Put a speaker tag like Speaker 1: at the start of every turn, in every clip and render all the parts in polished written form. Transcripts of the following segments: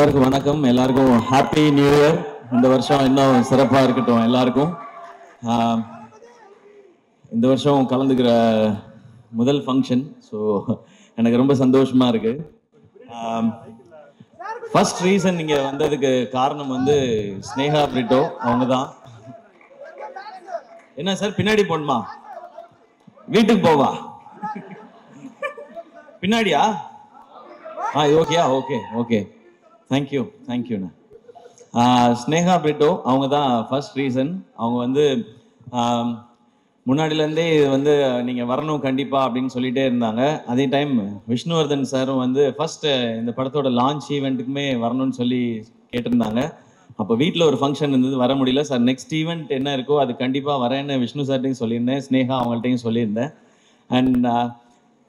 Speaker 1: எல்லாருக்கும் வணக்கம். எல்லாருக்கும் ஹாப்பி நியூ இயர். இந்த வருஷம் இன்னும் சிறப்பா இருக்கட்டும் எல்லாருக்கும். இந்த வருஷம் கலந்துக்கிற முதல் ஃபங்க்ஷன். ஸோ எனக்கு ரொம்ப சந்தோஷமா இருக்கு. ஃபர்ஸ்ட் ரீசன் நீங்க வந்ததுக்கு காரணம் வந்து ஸ்னேகா பிரிட்டோ அவங்க தான். என்ன சார் பின்னாடி போணுமா, வீட்டுக்கு போவா, பின்னாடியா? ஓகேயா? ஓகே ஓகே, தேங்க்யூ தேங்க்யூண்ணா. ஸ்னேகா பிரிட்டோ அவங்க தான் ஃபர்ஸ்ட் ரீசன். அவங்க வந்து முன்னாடிலேருந்தே வந்து நீங்கள் வரணும் கண்டிப்பாக அப்படின்னு சொல்லிட்டே இருந்தாங்க. அதே டைம் விஷ்ணுவர்தன் சாரும் வந்து ஃபர்ஸ்ட் இந்த படத்தோட லான்ச் ஈவெண்ட்டுக்குமே வரணும்னு சொல்லி கேட்டிருந்தாங்க. அப்போ வீட்டில் ஒரு ஃபங்க்ஷன் இருந்தது, வர முடியல சார். நெக்ஸ்ட் ஈவெண்ட் என்ன இருக்கோ அது கண்டிப்பாக வரேன்னு விஷ்ணு சார்ட்டையும் சொல்லியிருந்தேன், ஸ்னேகா அவங்கள்ட்டையும் சொல்லியிருந்தேன். அண்ட்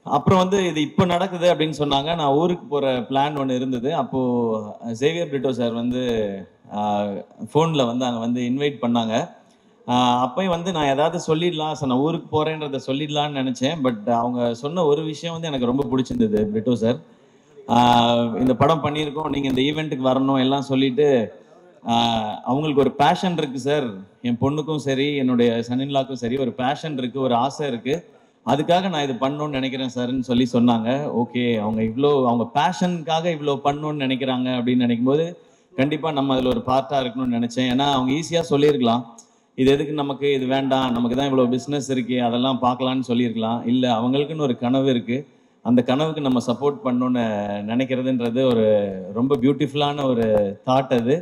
Speaker 1: அப்புறம் வந்து இது இப்போ நடக்குது அப்படின்னு சொன்னாங்க. நான் ஊருக்கு போகிற பிளான் ஒன்று இருந்தது. அப்போது சேவியர் பிரிட்டோ சார் வந்து ஃபோனில் வந்து அங்கே வந்து இன்வைட் பண்ணாங்க. அப்பயும் வந்து நான் ஏதாவது சொல்லிடலாம் சார், நான் ஊருக்கு போகிறேன்றதை சொல்லிடலான்னு நினச்சேன். பட் அவங்க சொன்ன ஒரு விஷயம் வந்து எனக்கு ரொம்ப பிடிச்சிருந்தது. பிரிட்டோ சார், இந்த படம் பண்ணியிருக்கோம், நீங்கள் இந்த ஈவெண்ட்டுக்கு வரணும் எல்லாம் சொல்லிட்டு அவங்களுக்கு ஒரு பேஷன் இருக்குது சார், என் பொண்ணுக்கும் சரி என்னுடைய சன்னின்லாக்கும் சரி ஒரு பேஷன் இருக்குது, ஒரு ஆசை இருக்குது, அதுக்காக நான் இது பண்ணணும்னு நினைக்கிறேன் சார்ன்னு சொல்லி சொன்னாங்க. ஓகே, அவங்க பேஷனுக்காக இவ்வளோ பண்ணணும்னு நினைக்கிறாங்க அப்படின்னு நினைக்கும் போது கண்டிப்பாக நம்ம அதில் ஒரு பார்ட்டாக இருக்கணும்னு நினச்சேன். ஏன்னா அவங்க ஈஸியாக சொல்லியிருக்கலாம், இது எதுக்கு நமக்கு, இது வேண்டாம், நமக்கு தான் இவ்வளோ பிஸ்னஸ் இருக்குது, அதெல்லாம் பார்க்கலான்னு சொல்லியிருக்கலாம். இல்லை, அவங்களுக்குன்னு ஒரு கனவு இருக்குது, அந்த கனவுக்கு நம்ம சப்போர்ட் பண்ணணும்னு நினைக்கிறதுன்றது ஒரு ரொம்ப பியூட்டிஃபுல்லான ஒரு தாட் அது.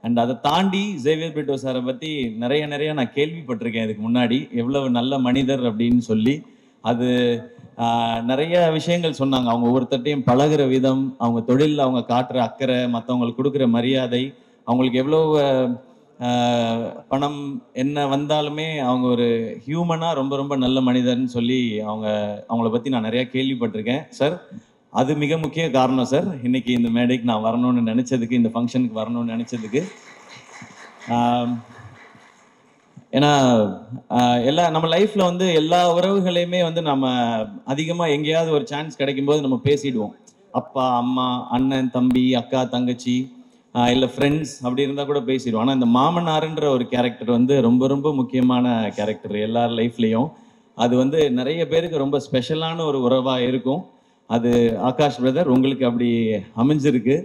Speaker 1: அண்ட் அதை தாண்டி சேவியர் பிரிட்டோ சாரை பற்றி நிறைய நான் கேள்விப்பட்டிருக்கேன் இதுக்கு முன்னாடி, எவ்வளவு நல்ல மனிதர் அப்படின்னு சொல்லி. அது நிறைய விஷயங்கள் சொன்னாங்க. அவங்க ஒவ்வொருத்தட்டையும் பழகிற விதம், அவங்க தொழிலில் அவங்க காட்டுற அக்கறை, மற்றவங்களுக்கு கொடுக்குற மரியாதை, அவங்களுக்கு எவ்வளோ பணம் என்ன வந்தாலுமே அவங்க ஒரு ஹியூமனாக ரொம்ப நல்ல மனிதர்னு சொல்லி அவங்கள பற்றி நான் நிறையா கேள்விப்பட்டிருக்கேன் சார். அது மிக முக்கிய காரணம் சார் இன்னைக்கு இந்த மேடைக்கு நான் வரணும்னு நினச்சதுக்கு, இந்த ஃபங்க்ஷனுக்கு வரணும்னு நினச்சதுக்கு. ஏன்னா நம்ம லைஃப்ல வந்து எல்லா உறவுகளையுமே வந்து நம்ம அதிகமாக எங்கேயாவது ஒரு சான்ஸ் கிடைக்கும்போது நம்ம பேசிடுவோம். அப்பா அம்மா, அண்ணன் தம்பி, அக்கா தங்கச்சி, இல்லை ஃப்ரெண்ட்ஸ், அப்படி இருந்தால் கூட பேசிடுவோம். ஆனால் இந்த மாமனாருன்ற ஒரு கேரக்டர் வந்து ரொம்ப முக்கியமான கேரக்டர் எல்லார் லைஃப்லேயும். அது வந்து நிறைய பேருக்கு ரொம்ப ஸ்பெஷலான ஒரு உறவாக இருக்கும். அது ஆகாஷ் பிரதர் உங்களுக்கு அப்படி அமைஞ்சிருக்கு.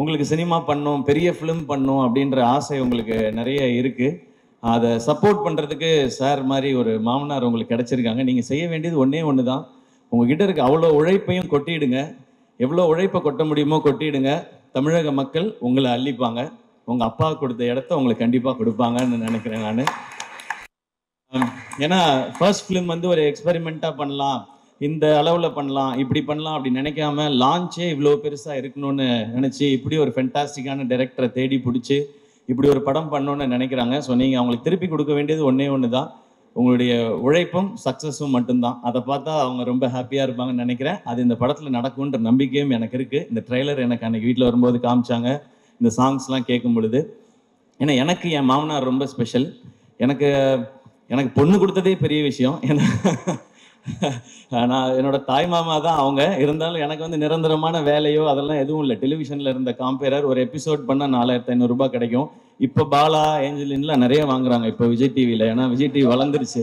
Speaker 1: உங்களுக்கு சினிமா பண்ணணும், பெரிய ஃபிலிம் பண்ணணும் அப்படின்ற ஆசை உங்களுக்கு நிறைய இருக்குது. அதை சப்போர்ட் பண்ணுறதுக்கு சார் மாதிரி ஒரு மாமனார் உங்களுக்கு கிடைச்சிருக்காங்க. நீங்கள் செய்ய வேண்டியது ஒன்று தான், உங்ககிட்ட இருக்க அவ்வளோ உழைப்பையும் கொட்டிடுங்க. எவ்வளோ உழைப்பை கொட்ட முடியுமோ கொட்டிடுங்க. தமிழக மக்கள் உங்களை அள்ளிப்பாங்க. உங்கள் அப்பா கொடுத்த இடத்த உங்களுக்கு கண்டிப்பாக கொடுப்பாங்கன்னு நினைக்கிறேன் நான். ஏன்னா ஃபர்ஸ்ட் ஃபிலிம் வந்து ஒரு எக்ஸ்பெரிமெண்ட்டாக பண்ணலாம், இந்த அளவில் பண்ணலாம், இப்படி பண்ணலாம் அப்படி நினைக்காம லான்ச்சே இவ்வளோ பெருசாக இருக்கணும்னு நினச்சி இப்படி ஒரு ஃபென்டாஸ்டிக்கான டைரக்டரை தேடி பிடிச்சி இப்படி ஒரு படம் பண்ணணும்னு நினைக்கிறாங்க. ஸோ நீங்கள் அவங்களுக்கு திருப்பி கொடுக்க வேண்டியது ஒன்று தான், உங்களுடைய உழைப்பும் சக்ஸஸும் மட்டும்தான். அதை பார்த்தா அவங்க ரொம்ப ஹாப்பியாக இருப்பாங்கன்னு நினைக்கிறேன். அது இந்த படத்தில் நடக்கும்ன்ற நம்பிக்கையும் எனக்கு இருக்குது. இந்த ட்ரெய்லர் எனக்கு அன்றைக்கி வீட்டில் வரும்போது காமிச்சாங்க, இந்த சாங்ஸ்லாம் கேட்கும் பொழுது. ஏன்னா எனக்கு என் மாமனார் ரொம்ப ஸ்பெஷல். எனக்கு பொண்ணு கொடுத்ததே பெரிய விஷயம். ஏன்னா நான் என்னோட தாய் மாமா தான் அவங்க. இருந்தாலும் எனக்கு வந்து நிரந்தரமான வேலையோ அதெல்லாம் எதுவும் இல்லை. டெலிவிஷனில் இருந்த காம்பேரர் ஒரு எபிசோட் பண்ணால் 4500 ரூபாய் கிடைக்கும். இப்போ பாலா, ஏஞ்சலின்லாம் நிறைய வாங்குறாங்க இப்போ விஜய் டிவியில். ஏன்னா விஜய் டிவி வளர்ந்துருச்சு.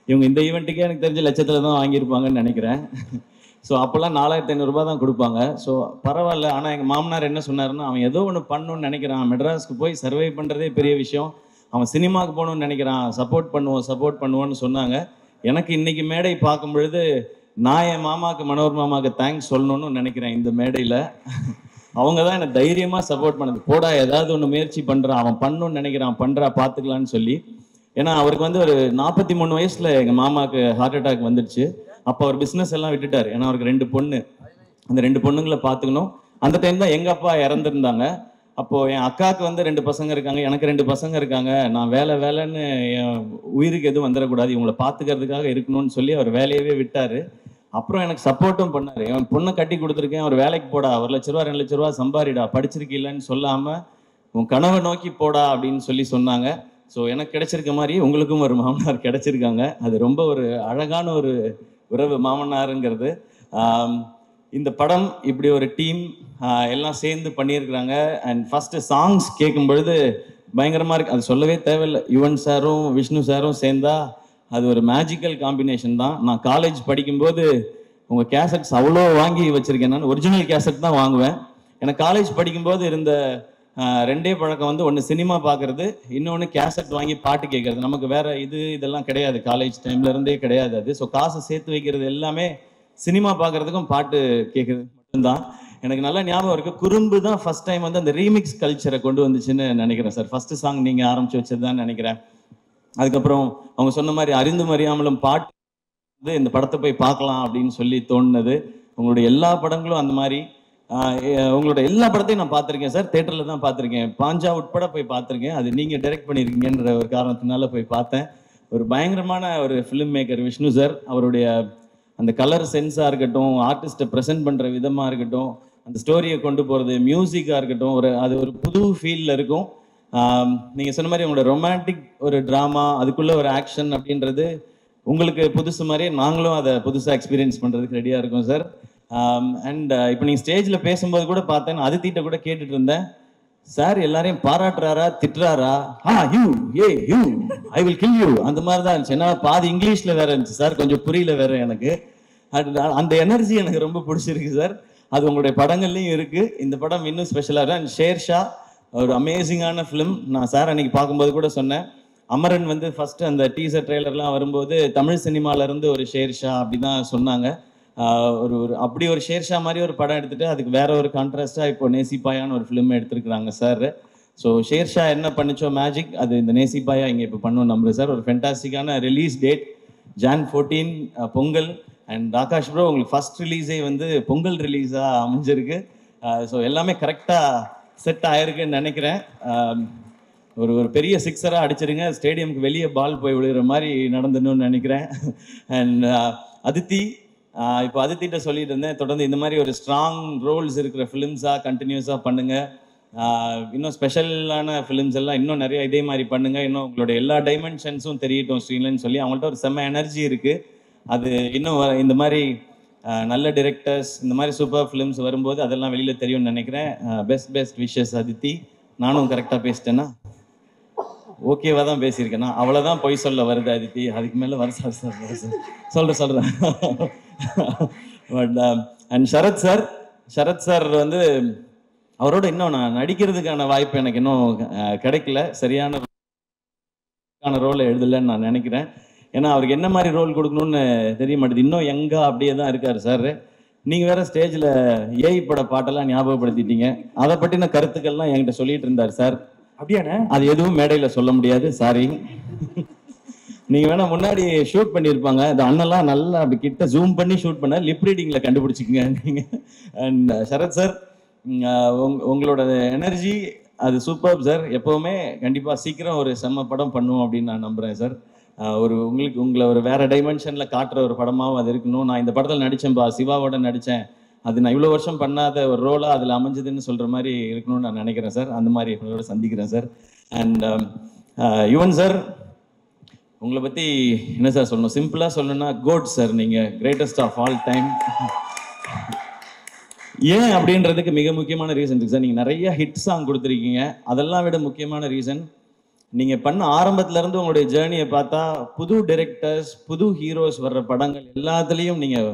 Speaker 1: இவங்க இந்த ஈவெண்ட்டுக்கே எனக்கு தெரிஞ்ச லட்சத்தில் தான் வாங்கியிருப்பாங்கன்னு நினைக்கிறேன். ஸோ அப்போல்லாம் 4500 ரூபாய் தான் கொடுப்பாங்க. ஸோ பரவாயில்ல. ஆனால் எங்கள் மாமனார் என்ன சொன்னாருன்னா, அவன் ஏதோ ஒன்று பண்ணணும்னு நினைக்கிறான், மெட்ராஸ்க்கு போய் சர்வை பண்ணுறதே பெரிய விஷயம், அவன் சினிமாவுக்கு போகணும்னு நினைக்கிறான், சப்போர்ட் பண்ணுவோன்னு சொன்னாங்க. எனக்கு இன்னைக்கு மேடை பார்க்கும் பொழுது நான் என் மாமாவுக்கு, மனோர் மாமாவுக்கு தேங்க்ஸ் சொல்லணும்னு நினைக்கிறேன். இந்த மேடையில் அவங்க தான் எனக்கு தைரியமாக சப்போர்ட் பண்ணது. போடா, ஏதாவது ஒன்று முயற்சி பண்ணுறான், அவன் பண்ணணும்னு நினைக்கிறான், பண்ணுறா, பார்த்துக்கலான்னு சொல்லி. ஏன்னா அவருக்கு வந்து ஒரு 43 வயசில் எங்கள் மாமாவுக்கு ஹார்ட் அட்டாக் வந்துடுச்சு. அப்போ அவர் பிஸ்னஸ் எல்லாம் விட்டுட்டார். ஏன்னா அவருக்கு 2 பொண்ணு, அந்த 2 பொண்ணுங்களை பார்த்துக்கணும். அந்த டைம் தான் எங்கள் அப்பா இறந்துருந்தாங்க. அப்போது என் அக்காவுக்கு வந்து 2 பசங்க இருக்காங்க, எனக்கு 2 பசங்க இருக்காங்க. நான் வேலைன்னு என் உயிருக்கு எதுவும் வந்துடக்கூடாது, இவங்களை பார்த்துக்கிறதுக்காக இருக்கணும்னு சொல்லி அவர் வேலையவே விட்டார். அப்புறம் எனக்கு சப்போர்ட்டும் பண்ணார். என் பொண்ணை கட்டி கொடுத்துருக்கேன், ஒரு வேலைக்கு போடா, 1 லட்ச ரூபா 2 லட்ச ரூபா சம்பாரிடா, படிச்சிருக்கீல்லன்னு சொல்லாமல் உன் கனவை நோக்கி போடா அப்படின்னு சொல்லி சொன்னாங்க. ஸோ எனக்கு கிடைச்சிருக்க மாதிரி உங்களுக்கும் ஒரு மாமனார் கிடைச்சிருக்காங்க. அது ரொம்ப ஒரு அழகான ஒரு உறவு மாமனாருங்கிறது. இந்த படம் இப்படி ஒரு டீம் எல்லாம் சேர்ந்து பண்ணியிருக்கிறாங்க. அண்ட் ஃபஸ்ட்டு சாங்ஸ் கேட்கும் பொழுது பயங்கரமாக இருக்குது. அது சொல்லவே தேவையில்லை. யுவன் சாரும் விஷ்ணு சாரும் சேர்ந்தா அது ஒரு மேஜிக்கல் காம்பினேஷன் தான். நான் காலேஜ் படிக்கும்போது உங்கள் கேசட்ஸ் அவ்வளோ வாங்கி வச்சுருக்கேன். நான் ஒரிஜினல் கேசட் தான் வாங்குவேன். எனக்கு காலேஜ் படிக்கும்போது இருந்த ரெண்டே பழக்கம் வந்து, ஒன்று சினிமா பார்க்குறது, இன்னொன்று கேசட் வாங்கி பாட்டு கேட்குறது. நமக்கு வேறு இதெல்லாம் கிடையாது, காலேஜ் டைம்லேருந்தே கிடையாது அது. ஸோ காசு சேர்த்து வைக்கிறது எல்லாமே சினிமா பார்க்குறதுக்கும் பாட்டு கேட்குறது மட்டும்தான். எனக்கு நல்லா ஞாபகம் இருக்குது, குறும்பு தான் ஃபஸ்ட் டைம் வந்து அந்த ரீமிக்ஸ் கல்ச்சரை கொண்டு வந்துச்சுன்னு நினைக்கிறேன் சார். ஃபஸ்ட்டு சாங் நீங்கள் ஆரம்பித்து வச்சது தான் நினைக்கிறேன். அதுக்கப்புறம் அவங்க சொன்ன மாதிரி அறிந்தும் அறியாமலும் பாட்டு வந்து இந்த படத்தை போய் பார்க்கலாம் அப்படின்னு சொல்லி தோணுனது. உங்களுடைய எல்லா படங்களும் அந்த மாதிரி. உங்களோட எல்லா படத்தையும் நான் பார்த்துருக்கேன் சார், தேட்டரில் தான் பார்த்துருக்கேன். பாஞ்சா உட்பட போய் பார்த்துருக்கேன். அது நீங்கள் டைரக்ட் பண்ணியிருக்கீங்கன்ற ஒரு காரணத்தினால போய் பார்த்தேன். ஒரு பயங்கரமான ஒரு ஃபிலிம் மேக்கர் விஷ்ணு சார். அவருடைய அந்த கலர் சென்ஸாக இருக்கட்டும், ஆர்டிஸ்ட்டை ப்ரெசென்ட் பண்ணுற விதமாக இருக்கட்டும், அந்த ஸ்டோரியை கொண்டு போகிறது, மியூசிக்காக இருக்கட்டும், அது ஒரு புது ஃபீலில் இருக்கும். நீங்கள் சொன்ன மாதிரி உங்களோட ரொமான்டிக் ஒரு ட்ராமா, அதுக்குள்ளே ஒரு ஆக்ஷன் அப்படின்றது உங்களுக்கு புதுசு மாதிரியே நாங்களும் அதை புதுசாக எக்ஸ்பீரியன்ஸ் பண்ணுறதுக்கு ரெடியாக இருக்கோம் சார். அண்ட் இப்போ நீங்கள் ஸ்டேஜில் பேசும்போது கூட பார்த்தேன், அதித்திட்ட கூட கேட்டுட்டு இருந்தேன், சார் எல்லாரையும் பாராட்டுறாரா திட்டுறாரா? You you I will kill you அந்த மாதிரி தான் இருந்துச்சு. ஏன்னா பாதி இங்கிலீஷில் வேற இருந்துச்சு சார், கொஞ்சம் புரியல வேற எனக்கு. அந்த எனர்ஜி எனக்கு ரொம்ப பிடிச்சிருக்கு சார். அது உங்களுடைய படங்கள்லையும் இருக்குது. இந்த படம் இன்னும் ஸ்பெஷலாக இருக்கும். அண்ட் ஷேர்ஷா ஒரு அமேசிங்கான ஃபிலிம். நான் சார் அன்னைக்கு பார்க்கும்போது கூட சொன்னேன், அமரன் வந்து ஃபர்ஸ்ட் அந்த டீசர் ட்ரெய்லர்லாம் வரும்போது தமிழ் சினிமாலேருந்து ஒரு ஷேர்ஷா அப்படி தான் சொன்னாங்க. அப்படி ஒரு ஷேர்ஷா மாதிரி ஒரு படம் எடுத்துட்டு அதுக்கு வேற ஒரு கான்ட்ராஸ்டாக இப்போ நேசிப்பாயான்னு ஒரு ஃபிலிம் எடுத்துருக்குறாங்க சார். ஸோ ஷேர்ஷா என்ன பண்ணிச்சோ மேஜிக், அது இந்த நேசிப்பாயா இங்கே இப்போ பண்ணுவோம் நம்புறேன் சார். ஒரு ஃபென்டாஸ்டிக்கான release date Jan 14 Pongal. And Akash bro, உங்களுக்கு ஃபர்ஸ்ட் ரிலீஸே வந்து பொங்கல் ரிலீஸாக அமைஞ்சிருக்கு. ஸோ எல்லாமே கரெக்டாக செட் ஆயிருக்குன்னு நினைக்கிறேன். ஒரு பெரிய சிக்ஸராக அடிச்சிருங்க, ஸ்டேடியமுக்கு வெளியே பால் போய் விழுகிற மாதிரி நடந்துடணும்னு நினைக்கிறேன். அண்ட் அதித்தி, இப்போ அதித்திட்ட சொல்லிட்டு இருந்தேன், தொடர்ந்து இந்த மாதிரி ஒரு ஸ்ட்ராங் ரோல்ஸ் இருக்கிற ஃபிலிம்ஸாக கண்டினியூஸாக பண்ணுங்கள். இன்னும் ஸ்பெஷலான ஃபிலிம்ஸ் எல்லாம் இன்னும் நிறைய இதே மாதிரி பண்ணுங்கள். இன்னும் உங்களோட எல்லா டைமென்ஷன்ஸும் தெரியட்டும் ஸ்க்ரீன்லன்னு சொல்லி அவங்கள்ட்ட ஒரு செம்ம எனர்ஜி இருக்குது. அது இன்னும் இந்த மாதிரி நல்ல டிரெக்டர்ஸ், இந்த மாதிரி சூப்பர் ஃபிலிம்ஸ் வரும்போது அதெல்லாம் வெளியில் தெரியும்னு நினைக்கிறேன். Best wishes Aditi. நானும் கரெக்டாக பேசிட்டேன்னா? ஓகேவா தான் பேசியிருக்கேன்னா? அவ்வளோதான் பொய் சொல்ல வருது அதித்தி, அதுக்கு மேலே வர சார் சொல்கிறேன். பட் அண்ட் சரத் சார் வந்து அவரோட இன்னும் நான் நடிக்கிறதுக்கான வாய்ப்பு எனக்கு இன்னும் கிடைக்கல. சரியான ரோலை எழுதலைன்னு நான் நினைக்கிறேன். ஏன்னா அவருக்கு என்ன மாதிரி ரோல் கொடுக்கணும்னு தெரிய மாட்டேது. இன்னும் யங்கா அப்படியே தான் இருக்காரு சார். நீங்கள் வேற ஸ்டேஜில் ஏஐ பட பாட்டெல்லாம் ஞாபகப்படுத்திட்டீங்க. அதை பற்றின கருத்துக்கள்லாம் என்கிட்ட சொல்லிட்டு இருந்தார் சார். அப்படியானே? அது எதுவும் மேடையில் சொல்ல முடியாது, சாரி. நீங்கள் வேணா முன்னாடி ஷூட் பண்ணியிருப்பாங்க, இந்த அண்ணெல்லாம் நல்லா அப்படி கிட்ட ஜூம் பண்ணி ஷூட் பண்ண லிப் ரீடிங்கில் கண்டுபிடிச்சிக்கங்க நீங்கள். அண்ட் சரத் சார், உங்களோட எனர்ஜி அது சூப்பர் சார். எப்போவுமே கண்டிப்பாக சீக்கிரம் ஒரு செம்ம படம் பண்ணுவோம் அப்படின்னு நான் நம்புகிறேன் சார். உங்களை ஒரு வேற டைமென்ஷனில் காட்டுற ஒரு படமாகவும் அது இருக்கணும். நான் இந்த படத்தில் நடித்தேன்பா, சிவாவோட நடித்தேன், அது நான் இவ்வளோ வருஷம் பண்ணாத ஒரு ரோலாக அதில் அமைஞ்சதுன்னு சொல்கிற மாதிரி இருக்கணும்னு நான் நினைக்கிறேன் சார். அந்த மாதிரி உங்களோட சந்திக்கிறேன் சார். அண்ட் யுவன் சார், உங்களை பற்றி என்ன சார் சொல்லணும்? சிம்பிளாக சொல்லணும்னா கோட் சார். நீங்கள் கிரேட்டஸ்ட் ஆஃப் ஆல் டைம். ஏன் அப்படின்றதுக்கு மிக முக்கியமான ரீசன் இருக்குது சார். நீங்கள் நிறைய ஹிட் சாங் கொடுத்துருக்கீங்க. அதெல்லாம் விட முக்கியமான ரீசன், நீங்கள் பண்ண ஆரம்பத்துலேருந்து உங்களுடைய ஜேர்னியை பார்த்தா புது டைரக்டர்ஸ், புது ஹீரோஸ் வர்ற படங்கள் எல்லாத்துலேயும் நீங்கள்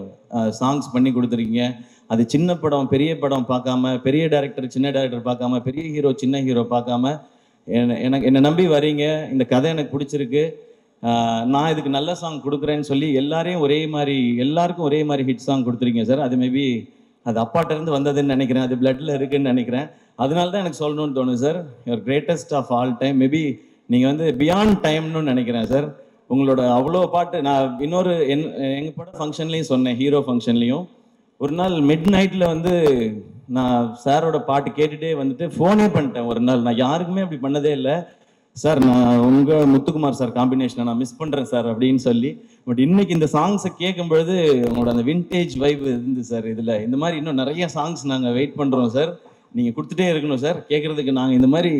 Speaker 1: சாங்ஸ் பண்ணி கொடுத்துருக்கீங்க. அது சின்ன படம் பெரிய படம் பார்க்காம, பெரிய டைரக்டர் சின்ன டைரக்டர் பார்க்காம, பெரிய ஹீரோ சின்ன ஹீரோ பார்க்காம என்னை நம்பி வரீங்க. இந்த கதை எனக்கு பிடிச்சிருக்கு, நான் இதுக்கு நல்ல சாங் கொடுக்குறேன்னு சொல்லி எல்லாருக்கும் ஒரே மாதிரி ஹிட் சாங் கொடுத்துருக்கீங்க சார். அது மேபி அது அப்பாட்டிருந்து வந்ததுன்னு நினைக்கிறேன், அது பிளட்டில் இருக்குன்னு நினைக்கிறேன். அதனால தான் எனக்கு சொல்லணும்னு தோணுது sir. Your greatest of all time. Maybe நீங்கள் வந்து பியாண்ட் டைம்னு நினைக்கிறேன் சார். உங்களோட அவ்வளோ பாட்டு நான் இன்னொரு எங்கள் படம் ஃபங்க்ஷன்லேயும் சொன்னேன், ஹீரோ ஃபங்க்ஷன்லேயும். ஒரு நாள் மிட் நைட்டில் வந்து நான் சாரோட பாட்டு கேட்டுகிட்டே வந்துட்டு ஃபோனே பண்ணிட்டேன் ஒரு நாள். நான் யாருக்குமே அப்படி பண்ணதே இல்லை சார். நான் உங்கள் முத்துக்குமார் சார் காம்பினேஷனை நான் மிஸ் பண்ணுறேன் சார் அப்படின்னு சொல்லி. பட் இன்னைக்கு இந்த சாங்ஸை கேட்கும் பொழுது உங்களோட அந்த வின்டேஜ் வைப் இருந்து சார். இதில் இந்த மாதிரி இன்னும் நிறைய சாங்ஸ் நாங்கள் வெயிட் பண்ணுறோம் சார். நீங்கள் கொடுத்துட்டே இருக்கணும் சார். கேட்குறதுக்கு நாங்கள் இந்த மாதிரி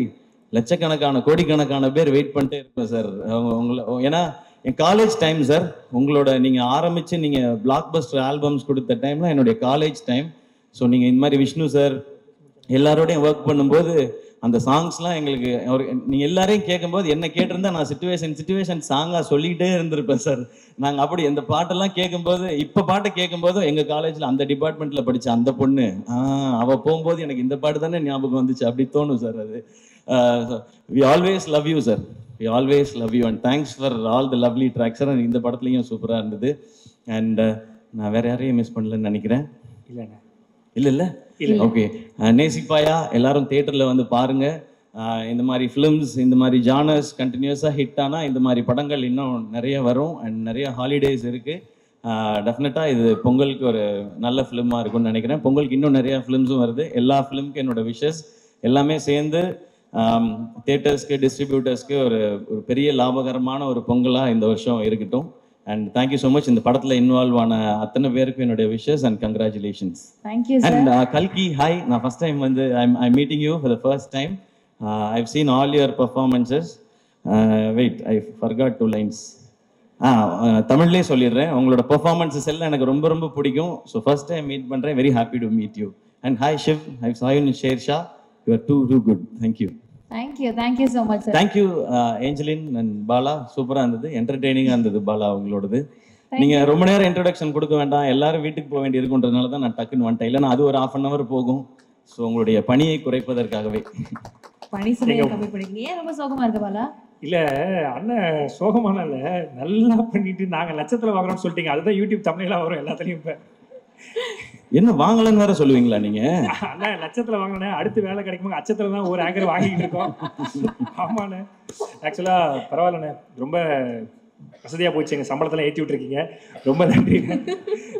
Speaker 1: லட்சக்கணக்கான கோடிக்கணக்கான பேர் வெயிட் பண்ணிட்டே இருக்கோம் சார். ஏன்னா என் காலேஜ் டைம் சார். உங்களோட நீங்கள் ஆரம்பித்து நீங்கள் பிளாக் பஸ்டர் ஆல்பம்ஸ் கொடுத்த டைம்லாம் என்னுடைய காலேஜ் டைம். ஸோ நீங்கள் இந்த மாதிரி விஷ்ணு சார் எல்லாரோடையும் ஒர்க் பண்ணும்போது அந்த சாங்ஸ்லாம் எங்களுக்கு நீங்கள் எல்லாரையும் கேட்கும்போது என்ன கேட்டிருந்தா நான் சிச்சுவேஷன் சாங்காக சொல்லிகிட்டே இருந்திருப்பேன் சார். நாங்கள் அப்படி இந்த பாட்டெல்லாம் கேட்கும்போது இப்போ பாட்டை கேட்கும்போது எங்கள் காலேஜில் அந்த டிபார்ட்மெண்ட்டில் படித்த அந்த பொண்ணு அவள் போகும்போது எனக்கு இந்த பாட்டு தானே ஞாபகம் வந்துச்சு அப்படி தோணும் சார். அது we always love you sir. We always love you and thanks for all the lovely tracks sir. இந்த படத்துலையும் சூப்பராக இருந்தது. அண்ட் நான் வேறு யாரையும் மிஸ் பண்ணலன்னு நினைக்கிறேன். இல்லைண்ணா இல்லை ஓகே. நேசிப்பாயா எல்லாரும் தியேட்டரில் வந்து பாருங்க. இந்த மாதிரி ஃபிலிம்ஸ் இந்த மாதிரி ஜானர்ஸ் கண்டினியூஸாக ஹிட் ஆனால் இந்த மாதிரி படங்கள் இன்னும் நிறைய வரும் அண்ட் நிறைய ஹாலிடேஸ் இருக்குது. டெஃபினட்டாக இது பொங்கலுக்கு ஒரு நல்ல ஃபிலிமாக இருக்கும்னு நினைக்கிறேன். பொங்கலுக்கு இன்னும் நிறையா ஃபிலிம்ஸும் வருது. எல்லா ஃபிலிமுக்கும் என்னோட விஷஸ் எல்லாமே சேர்ந்து தியேட்டர்ஸ்க்கு டிஸ்ட்ரிபியூட்டர்ஸ்க்கு ஒரு பெரிய லாபகரமான ஒரு பொங்கலாக இந்த வருஷம் இருக்கட்டும். And thank you so much. இந்த படத்தில் இன்வால்வ் ஆன அத்தனை பேருக்கும் என்னுடைய wishes and congratulations.
Speaker 2: Thank you sir.
Speaker 1: And கல்கி ஹாய். நான் ஃபர்ஸ்ட் டைம் வந்து I meeting you for the first time. I've seen all your performances. Wait I forgot 2 lines. தமிழ்லேயே சொல்லிடுறேன். உங்களோட பர்ஃபார்மன்ஸஸ் எல்லாம் எனக்கு ரொம்ப ரொம்ப பிடிக்கும். ஸோ ஃபர்ஸ்ட் டைம் மீட் பண்ணுறேன். Very happy to meet you. And hi Shiv. I saw you in Shershaah. You are too good. Thank you.
Speaker 2: Thank you so much sir.
Speaker 1: Thank you Angeline and Bala. சூப்பராக இருந்தது, என்டர்டெய்னிங்காக இருந்தது பாலா உங்களோடது. நீங்கள் ரொம்ப நேரம் இன்ட்ரடக்ஷன் கொடுக்க வேண்டாம், எல்லாரும் வீட்டுக்கு போக வேண்டி இருக்குன்றதுனால தான் நான் டக்குன்னு வந்துட்டேன். இல்லைன்னா அது ஒரு 1/2 hour போகும். ஸோ உங்களுடைய பணியை குறைப்பதற்காகவே.
Speaker 2: பணி சுமையை கம்மி பண்ணிங்க. ஏன் ரொம்ப சோகமாக இருக்கு பாலா?
Speaker 3: இல்லை அண்ணன் சோகமான இல்லை, நல்லா பண்ணிட்டு நாங்கள் லட்சத்தில் வாங்குறோம்னு சொல்லிட்டீங்க. அதுதான் யூடியூப் தமிழ்லாம் வரும் எல்லாத்துலேயும். இப்போ
Speaker 1: என்ன வாங்கலன்னு வேற சொல்லுவீங்களா நீங்க?
Speaker 3: அண்ணா லட்சத்துல வாங்கினேன், அடுத்து வேலை கிடைக்கும்போது அச்சத்துல தான் ஒரு ஆங்கர் வாங்கிட்டு இருக்கோம். ஆமாண்ணே, ஆக்சுவலா பரவாயில்லண்ணே, ரொம்ப வசதியாக போச்சு. எங்கள் சம்பளத்தெல்லாம் ஏற்றி விட்டுருக்கீங்க, ரொம்ப நன்றி.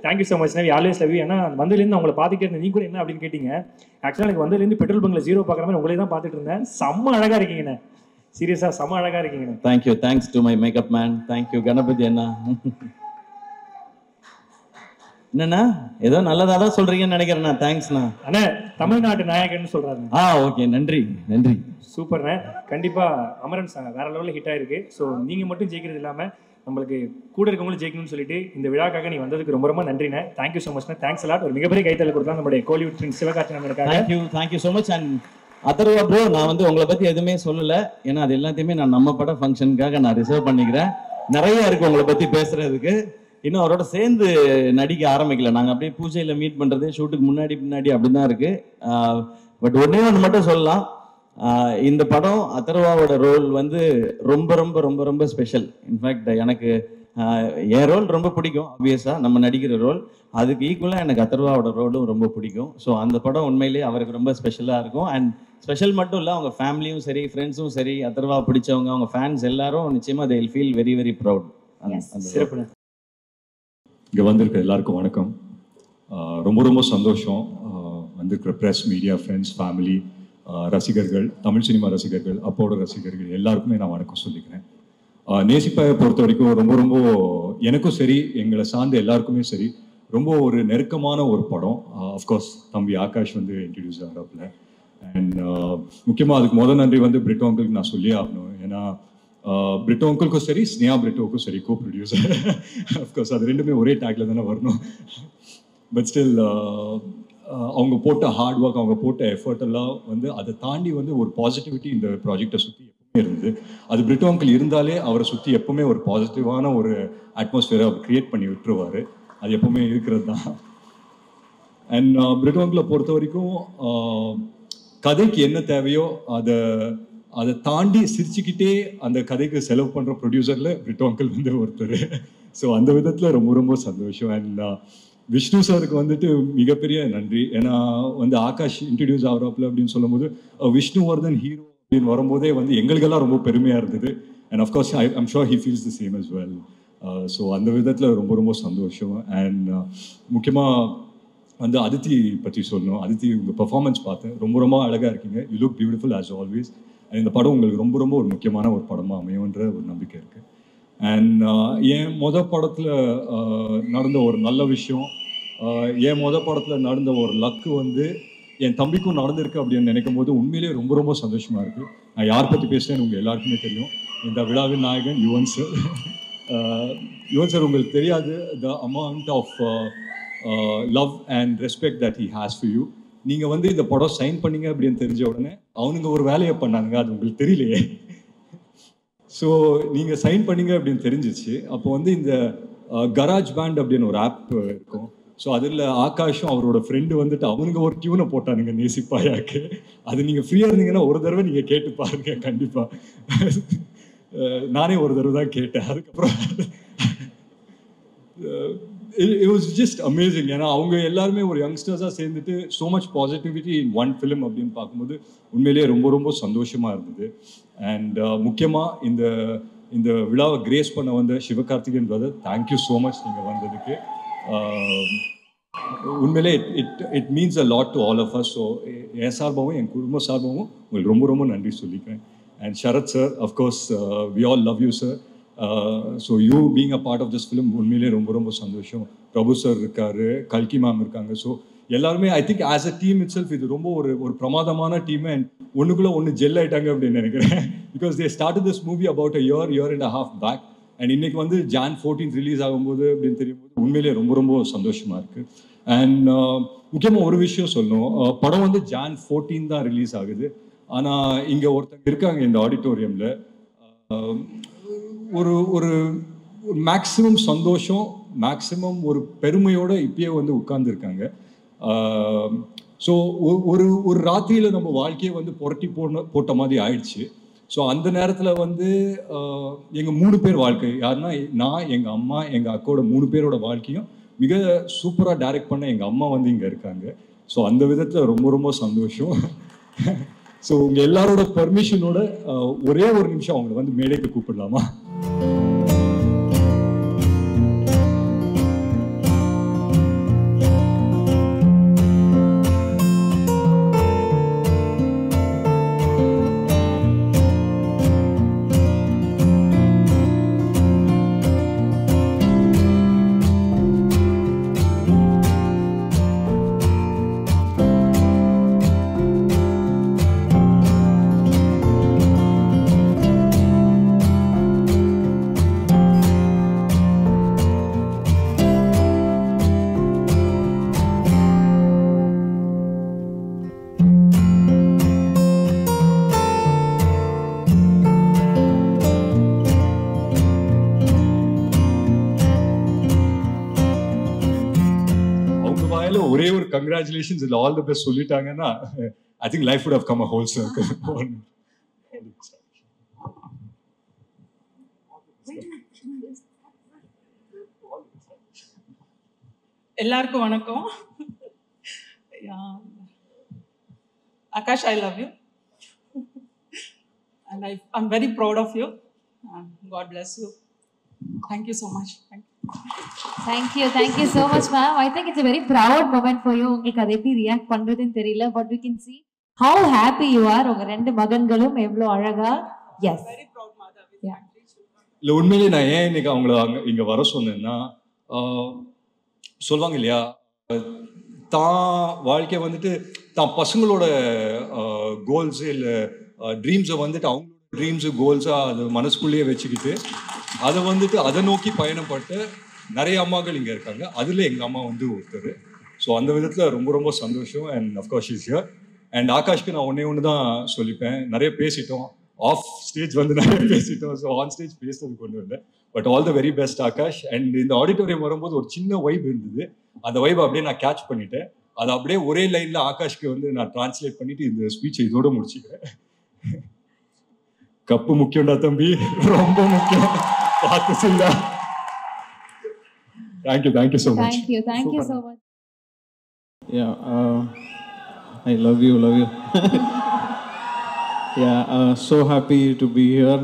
Speaker 3: Thank you so much. Always love you. ஏன்னா வந்ததுலேருந்து உங்களை பார்த்துட்டே இருந்தேன். நீ கூட என்ன அப்படின்னு கேட்டீங்க. ஆக்சுவலாக எனக்கு வந்ததுலேருந்து பெட்ரோல் பங்கில் 0 பார்க்குற மாதிரி உங்களே தான் பார்த்துட்டு இருந்தேன். செம்ம அழகாக இருக்கீங்கண்ணே, சீரியஸாக செம்ம அழகாக இருக்கீங்கண்ணே.
Speaker 1: Thank you. Thanks to my makeup. Thank you Ganapathi அண்ணா. என்னண்ணா ஏதோ நல்லதா தான் சொல்றீங்கன்னு நினைக்கிறேண்ணா. தேங்க்ஸ்ண்ணா.
Speaker 3: அண்ணா தமிழ்நாட்டு நாயகன்னு சொல்றாங்க.
Speaker 1: ஓகே, நன்றி நன்றி.
Speaker 3: சூப்பர்ண்ணே. கண்டிப்பாக அமரன் சார் வேற லெவலில் ஹிட் ஆயிருக்கு. ஸோ நீங்கள் மட்டும் ஜெயிக்கிறது இல்லாமல் நம்மளுக்கு கூட இருக்கவங்களும் ஜெயிக்கணும்னு சொல்லிட்டு இந்த விழாக்காக நீ வந்ததுக்கு ரொம்ப ரொம்ப நன்றிண்ணே. தேங்க்யூ ஸோ மச்ண்ணே. Thanks a lot. ஒரு மிகப்பெரிய கைத்தல் கொடுத்தா நம்மளுடைய கோலிவுட் ஃப்ரெண்ட்ஸ் சிவகார்த்திகேயன் நம்மளுக்காக.
Speaker 1: Thank you so much. And Atharva bro, நான் வந்து உங்களை பற்றி எதுவுமே சொல்லலை. ஏன்னா அது எல்லாத்தையுமே நான் நம்ம பட ஃபங்க்ஷனுக்காக நான் ரிசர்வ் பண்ணிக்கிறேன். நிறைய இருக்கு உங்களை பற்றி பேசுறதுக்கு. இன்னும் அவரோட சேர்ந்து நடிக்க ஆரம்பிக்கல. நாங்கள் அப்படியே பூஜையில் மீட் பண்ணுறது, ஷூட்டுக்கு முன்னாடி அப்படிதான் இருக்கு. பட் ஒன்னே ஒன்று மட்டும் சொல்லலாம். இந்த படம் அதர்வாவோட ரோல் வந்து ரொம்ப ரொம்ப ரொம்ப ரொம்ப ஸ்பெஷல். இன்ஃபேக்ட் எனக்கு என் ரோல் ரொம்ப பிடிக்கும். ஆப்வியஸாக நம்ம நடிக்கிற ரோல், அதுக்கு ஈக்குவலாக எனக்கு அதர்வாவோட ரோலும் ரொம்ப பிடிக்கும். ஸோ அந்த படம் உண்மையிலேயே அவருக்கு ரொம்ப ஸ்பெஷலாக இருக்கும். அண்ட் ஸ்பெஷல் மட்டும் இல்லை, அவங்க ஃபேமிலியும் சரி, ஃப்ரெண்ட்ஸும் சரி, அதர்வா பிடிச்சவங்க, அவங்க ஃபேன்ஸ் எல்லாரும் நிச்சயமாக they will feel very very proud.
Speaker 3: சிறப்பு.
Speaker 4: இங்கே வந்திருக்க எல்லாருக்கும் வணக்கம். ரொம்ப ரொம்ப சந்தோஷம். வந்திருக்கிற ப்ரெஸ், மீடியா, ஃப்ரெண்ட்ஸ், ஃபேமிலி, ரசிகர்கள், தமிழ் சினிமா ரசிகர்கள், அப்போட ரசிகர்கள் எல்லாருக்குமே நான் வணக்கம் சொல்லிக்கிறேன். நேசிப்பாயை பொறுத்த வரைக்கும் ரொம்ப ரொம்ப எனக்கும் சரி, எங்களை சார்ந்த எல்லாருக்குமே சரி, ரொம்ப ஒரு நெருக்கமான ஒரு படம். அஃப்கோர்ஸ் தம்பி ஆகாஷ் வந்து இன்ட்ரடியூஸ் ஆகிறாப்புல. அண்ட் முக்கியமாக அதுக்கு முதல் நன்றி வந்து பிரிட்டோ அங்கிளுக்கு நான் சொல்லியே ஆகணும். ஏன்னா பிரிட்டோ அங்கிளுக்கும் சரி, ஸ்னேஹா பிரிட்டோவுக்கும் சரி, கோ ப்ரொடியூசர். அஃப்கோர்ஸ் அது ரெண்டுமே ஒரே டேக்ல தானே வரணும். பட் ஸ்டில் அவங்க போட்ட ஹார்ட் ஒர்க், அவங்க போட்ட எஃபர்ட் எல்லாம் வந்து அதை தாண்டி வந்து ஒரு பாசிட்டிவிட்டி இந்த ப்ராஜெக்டை சுற்றி எப்பவுமே இருந்தது. அது பிரிட்டோ அங்கிள் இருந்தாலே அவரை சுற்றி எப்பவுமே ஒரு பாசிட்டிவான ஒரு அட்மாஸ்பியரை அவர் கிரியேட் பண்ணி விட்டுருவார். அது எப்பவுமே இருக்கிறது தான். அண்ட் பிரிட்டோ அங்கிளை பொறுத்த வரைக்கும் கதைக்கு என்ன தேவையோ அதை தாண்டி சிரிச்சுக்கிட்டே அந்த கதைக்கு செலவு பண்ணுற ப்ரொடியூசரில் பிரிட்டோ அங்கிள் வந்து ஒருத்தர். ஸோ அந்த விதத்தில் ரொம்ப ரொம்ப சந்தோஷம். அண்ட் விஷ்ணு சாருக்கு வந்துட்டு மிகப்பெரிய நன்றி. ஏன்னா வந்து ஆகாஷ் இன்ட்ரடியூஸ் ஆகிறாப்புல அப்படின்னு சொல்லும்போது விஷ்ணுவர்தன் ஹீரோ அப்படின்னு வரும்போதே வந்து எங்களுக்கெல்லாம் ரொம்ப பெருமையாக இருந்தது. And of course I'm sure he feels the same as well. So அந்த விதத்தில் ரொம்ப ரொம்ப சந்தோஷம். அண்ட் முக்கியமாக வந்து அதித்தி பற்றி சொல்லணும். அதித்தி உங்கள் பெர்ஃபார்மன்ஸ் பார்த்தேன், ரொம்ப ரொம்ப அழகாக இருக்கீங்க. You look beautiful as always. And இந்த படம் உங்களுக்கு ரொம்ப ரொம்ப ஒரு முக்கியமான ஒரு படமாக அமையுன்ற ஒரு நம்பிக்கை இருக்குது. அண்ட் என் படத்தில் நடந்த ஒரு நல்ல விஷயம், என் படத்தில் நடந்த ஒரு லக்கு வந்து என் தம்பிக்கும் நடந்திருக்கு அப்படின்னு நினைக்கும் போது உண்மையிலேயே ரொம்ப ரொம்ப சந்தோஷமாக இருக்குது. நான் யார் பற்றி பேசுகிறேன்னு உங்கள் எல்லாருக்குமே தெரியும். இந்த விழாவின் நாயகன் யுவன் சார். யுவன் சார் உங்களுக்கு தெரியாது the amount of love and respect that he has for you. நீங்கள் வந்து இந்த படம் சைன் பண்ணீங்க அப்படின்னு தெரிஞ்ச உடனே அவனுங்க ஒரு வேலையை பண்ணானுங்க, அது உங்களுக்கு தெரியலையே. ஸோ நீங்கள் சைன் பண்ணீங்க அப்படின்னு தெரிஞ்சிச்சு. அப்போ வந்து இந்த கராஜ் பேண்ட் அப்படின்னு ஒரு ஆப் இருக்கும். ஸோ அதில் ஆகாஷும் அவரோட ஃப்ரெண்டு வந்துட்டு அவனுங்க ஒரு டியூனை போட்டானுங்க நேசிப்பாயாக்கு. அது நீங்கள் ஃப்ரீயாக இருந்தீங்கன்னா ஒரு தடவை நீங்கள் கேட்டு பாருங்க கண்டிப்பாக. நானே ஒரு தடவை தான் கேட்டேன். அதுக்கப்புறம் it was just amazing. ஏன்னா அவங்க எல்லாருமே ஒரு யங்ஸ்டர்ஸாக சேர்ந்துட்டு so much positivity in one film அப்படின்னு பார்க்கும்போது உண்மையிலேயே ரொம்ப ரொம்ப சந்தோஷமாக இருந்தது. அண்ட் முக்கியமாக இந்த விழாவை கிரேஸ் பண்ண வந்த Sivakarthikeyan brother, thank you so much நீங்கள் வந்ததுக்கு. உண்மையிலே it means a lot to all of us. So என் சார்பாகவும் என் குடும்ப சார்பாகவும் உங்களுக்கு ரொம்ப ரொம்ப நன்றி சொல்லிக்கிறேன். And Sharath sir, of course we all love you sir. So you being a part of this film உண்மையிலே ரொம்ப ரொம்ப சந்தோஷம். பிரபு சார் இருக்காரு, கல்கி மேம் இருக்காங்க. ஸோ எல்லாருமே I think as a team it self இது ரொம்ப ஒரு பிரமாதமான டீம். அண்ட் ஒன்றுக்குள்ளே ஒன்று ஜெல் ஆயிட்டாங்க அப்படின்னு நினைக்கிறேன். Because they started this movie about a year and a half back. And இன்னைக்கு வந்து Jan 14 ரிலீஸ் ஆகும்போது அப்படின்னு தெரியும்போது உண்மையிலேயே ரொம்ப ரொம்ப சந்தோஷமா இருக்கு. அண்ட் முக்கியமாக ஒரு விஷயம் சொல்லணும், படம் வந்து Jan 14 தான் ரிலீஸ் ஆகுது. ஆனால் இங்கே ஒருத்தங்க இருக்காங்க இந்த ஆடிட்டோரியமில், ஒரு ஒரு மேக்ஸிமம் சந்தோஷம், மேக்ஸிமம் ஒரு பெருமையோட இப்பயே வந்து உட்கார்ந்துருக்காங்க. ஸோ ஒரு ராத்திரியில் நம்ம வாழ்க்கையை வந்து புரட்டி போட்ட மாதிரி ஆயிடுச்சு. ஸோ அந்த நேரத்தில் வந்து எங்கள் 3 பேர் வாழ்க்கை, யாருன்னா நான், எங்கள் அம்மா, எங்கள் அக்காவோட 3 பேரோட வாழ்க்கையும் மிக சூப்பராக டைரக்ட் பண்ண எங்கள் அம்மா வந்து இங்கே இருக்காங்க. ஸோ அந்த விதத்தில் ரொம்ப ரொம்ப சந்தோஷம். ஸோ உங்கள் எல்லாரோட பர்மிஷனோட ஒரே ஒரு நிமிஷம் அவங்களை வந்து மேடைக்கு கூப்பிடலாமா? ஒரே ஒரு congratulations and all the best சொல்லிட்டாங்கன்னா I think life would have come a whole circle.
Speaker 5: எல்லாருக்கும் வணக்கம். Akash, I love you and I'm very proud of you. God bless you. Thank you so much.
Speaker 2: Thank you so much, ma'am. I think it's a very proud moment for you. உங்களுக்கு அதை எப்படி react பண்றதுன்னு தெரியல, but we can see how happy you are. உங்க 2 மகன்களும் எவ்வளவு அழகா. Yes,
Speaker 5: Very proud mother.
Speaker 2: Yeah.
Speaker 4: இல்லை உண்மையிலே நான் ஏன் இன்னைக்கு அவங்கள இங்கே வர சொன்னேன்னா, சொல்லுவாங்க இல்லையா, தான் வாழ்க்கையை வந்துட்டு தான் பசங்களோட கோல்ஸு இல்லை ட்ரீம்ஸை வந்துட்டு அவங்களோட ட்ரீம்ஸு கோல்ஸாக அது மனசுக்குள்ளேயே வச்சுக்கிட்டு அதை வந்துட்டு அதை நோக்கி பயணப்பட்டு நிறைய அம்மாக்கள் இங்கே இருக்காங்க. அதில் எங்கள் அம்மா வந்து ஒருத்தர். ஸோ அந்த விதத்தில் ரொம்ப ரொம்ப சந்தோஷம். And of course is here. And ஆகாஷ்க்கு நான் ஒன்று தான் சொல்லிப்பேன், நிறைய பேசிட்டோம், ஆஃப் ஸ்டேஜ் வந்து நிறைய பேசிட்டோம். ஸோ ஆன் ஸ்டேஜ் பேசுறதுக்கு ஒன்றும் இல்லை. But all the very best Akash. And இந்த ஆடிட்டோரியம் வரும்போது ஒரு சின்ன வைப் இருந்தது, அந்த வைப் அப்படியே நான் கேட்ச் பண்ணிட்டேன். அதை அப்படியே ஒரே லைனில் ஆகாஷ்க்கு வந்து நான் டிரான்ஸ்லேட் பண்ணிட்டு இந்த ஸ்பீச்சை இதோட முடிச்சுக்கிறேன். கப்பு முக்கியம்டா தம்பி, ரொம்ப முக்கியம், பார்த்து சொல்லா. Thank you so much.
Speaker 2: Thank you so much.
Speaker 1: Yeah, I love you. Yeah, so happy to be here.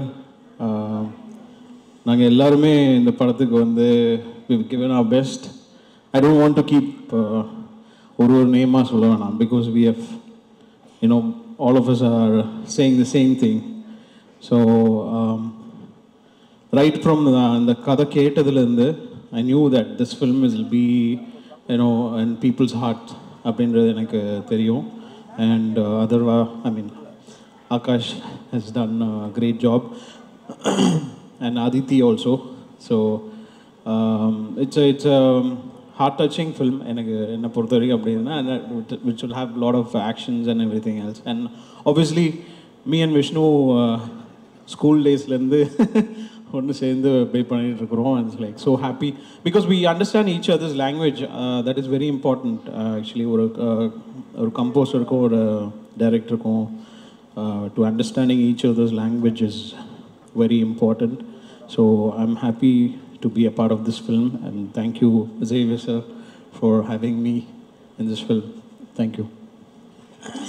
Speaker 1: நாங்கள் எல்லாருமே இந்த படத்துக்கு வந்து we've given our best. I don't want to keep ஒரு நேமாக சொல்ல வேணாம், because we have, all of us are saying the same thing. So right from the கதை கேட்டதுலேருந்து I knew that this film will be, in people's heart அப்படின்றது எனக்கு தெரியும். And Akash has done a great job and Aditi also.
Speaker 6: So it's heart touching film எனக்கு என்னை பொறுத்த வரைக்கும் அப்படின்னா which will have lot of actions and everything else and obviously me and Vishnu school டேஸ்லேருந்து ஒன்று சேர்ந்து ப்ளே பண்ணிட்டு இருக்கிறோம். It's like so happy because we understand each other's language. That is very important actually. ஒரு கம்போசருக்கும் ஒரு டைரக்டருக்கும் to understanding each other's language is very important. So I'm happy to be a part of this film, and thank you Xavier sir for having me in this film. Thank you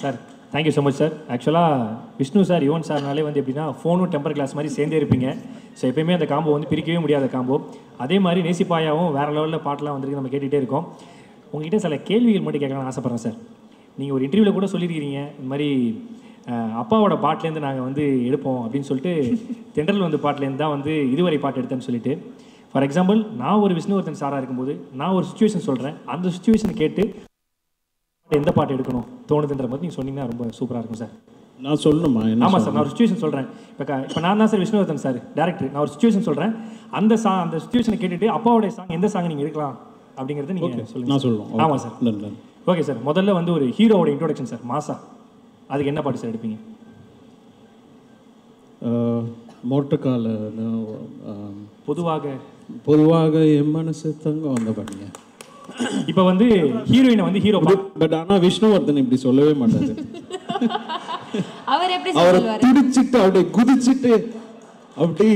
Speaker 3: sir. Thank you so much sir. ஆக்சுவலாக Vishnu sir Yuvan சார்னாலே வந்து எப்படின்னா ஃபோனும் temper glass மாதிரி சேர்ந்தே இருப்பீங்க. So எப்பயுமே அந்த combo வந்து பிரிக்கவே முடியாத காம்போ. அதே மாதிரி நேசிப்பாயாவும் வேறு லெவலில் பாட்டெலாம் வந்துருக்கு, நம்ம கேட்டுகிட்டே இருக்கோம். உங்ககிட்ட சில கேள்விகள் மட்டும் கேட்கலாம்னு ஆசைப்பட்றேன் சார். நீங்கள் ஒரு இன்டர்வியூவில் கூட சொல்லியிருக்கிறீங்க இந்த மாதிரி அப்பாவோட பாட்டிலேருந்து நாங்கள் வந்து எடுப்போம் அப்படின்னு சொல்லிட்டு தென்றல் வந்து பாட்டிலேருந்து தான் வந்து இதுவரை பாட்டு எடுத்தேன்னு சொல்லிட்டு. ஃபார் எக்ஸாம்பிள், நான் ஒரு விஷ்ணுவர்தன் சாராக இருக்கும்போது நான் ஒரு சுச்சுவேஷன் சொல்கிறேன், அந்த சுச்சுவேஷன் கேட்டு எந்த பாட்டு எடுக்கணும் தோணுதுன்ற மாதிரி நீங்கள் சொன்னீங்கன்னா ரொம்ப சூப்பராக இருக்கும் சார்.
Speaker 6: நான் சொல்லணுமா?
Speaker 3: ஆமாம் சார், நான் ஒரு சுச்சுவேஷன் சொல்கிறேன். இப்போ நான் தான் சார் விஷ்ணுவர்தன் சார் டேரக்டர். நான் ஒரு சுச்சுவேஷன் சொல்கிறேன், அந்த சுச்சுவேஷனை கேட்டுட்டு அப்பாவோடைய சாங் எந்த சாங் நீங்கள் எடுக்கலாம் அப்படிங்கிறது நீங்கள் சொல்லுங்கள்.
Speaker 6: நான் சொல்லுவோம்.
Speaker 3: ஆமாம் சார். Okay sir. முதல்ல வந்து ஒரு ஹீரோவோட இன்ட்ரோடக்ஷன் சார், மாசா. அதுக்கு என்ன பாட்டு சார் எடுப்பீங்க?
Speaker 6: மோட்டர்கால பொதுவாக என் மனசு தங்கம் அந்த பாட்டுங்க.
Speaker 3: இப்போ வந்து ஹீரோயினை வந்து ஹீரோ
Speaker 6: பட் ஆனால் விஷ்ணுவர்தன் இப்படி சொல்லவே மாட்டாரு.
Speaker 2: அவர் எப்படி
Speaker 6: அவரை
Speaker 2: சொல்லுவாரு?
Speaker 6: துடிச்சிட்டு அப்படியே குதிச்சிட்டு அப்படி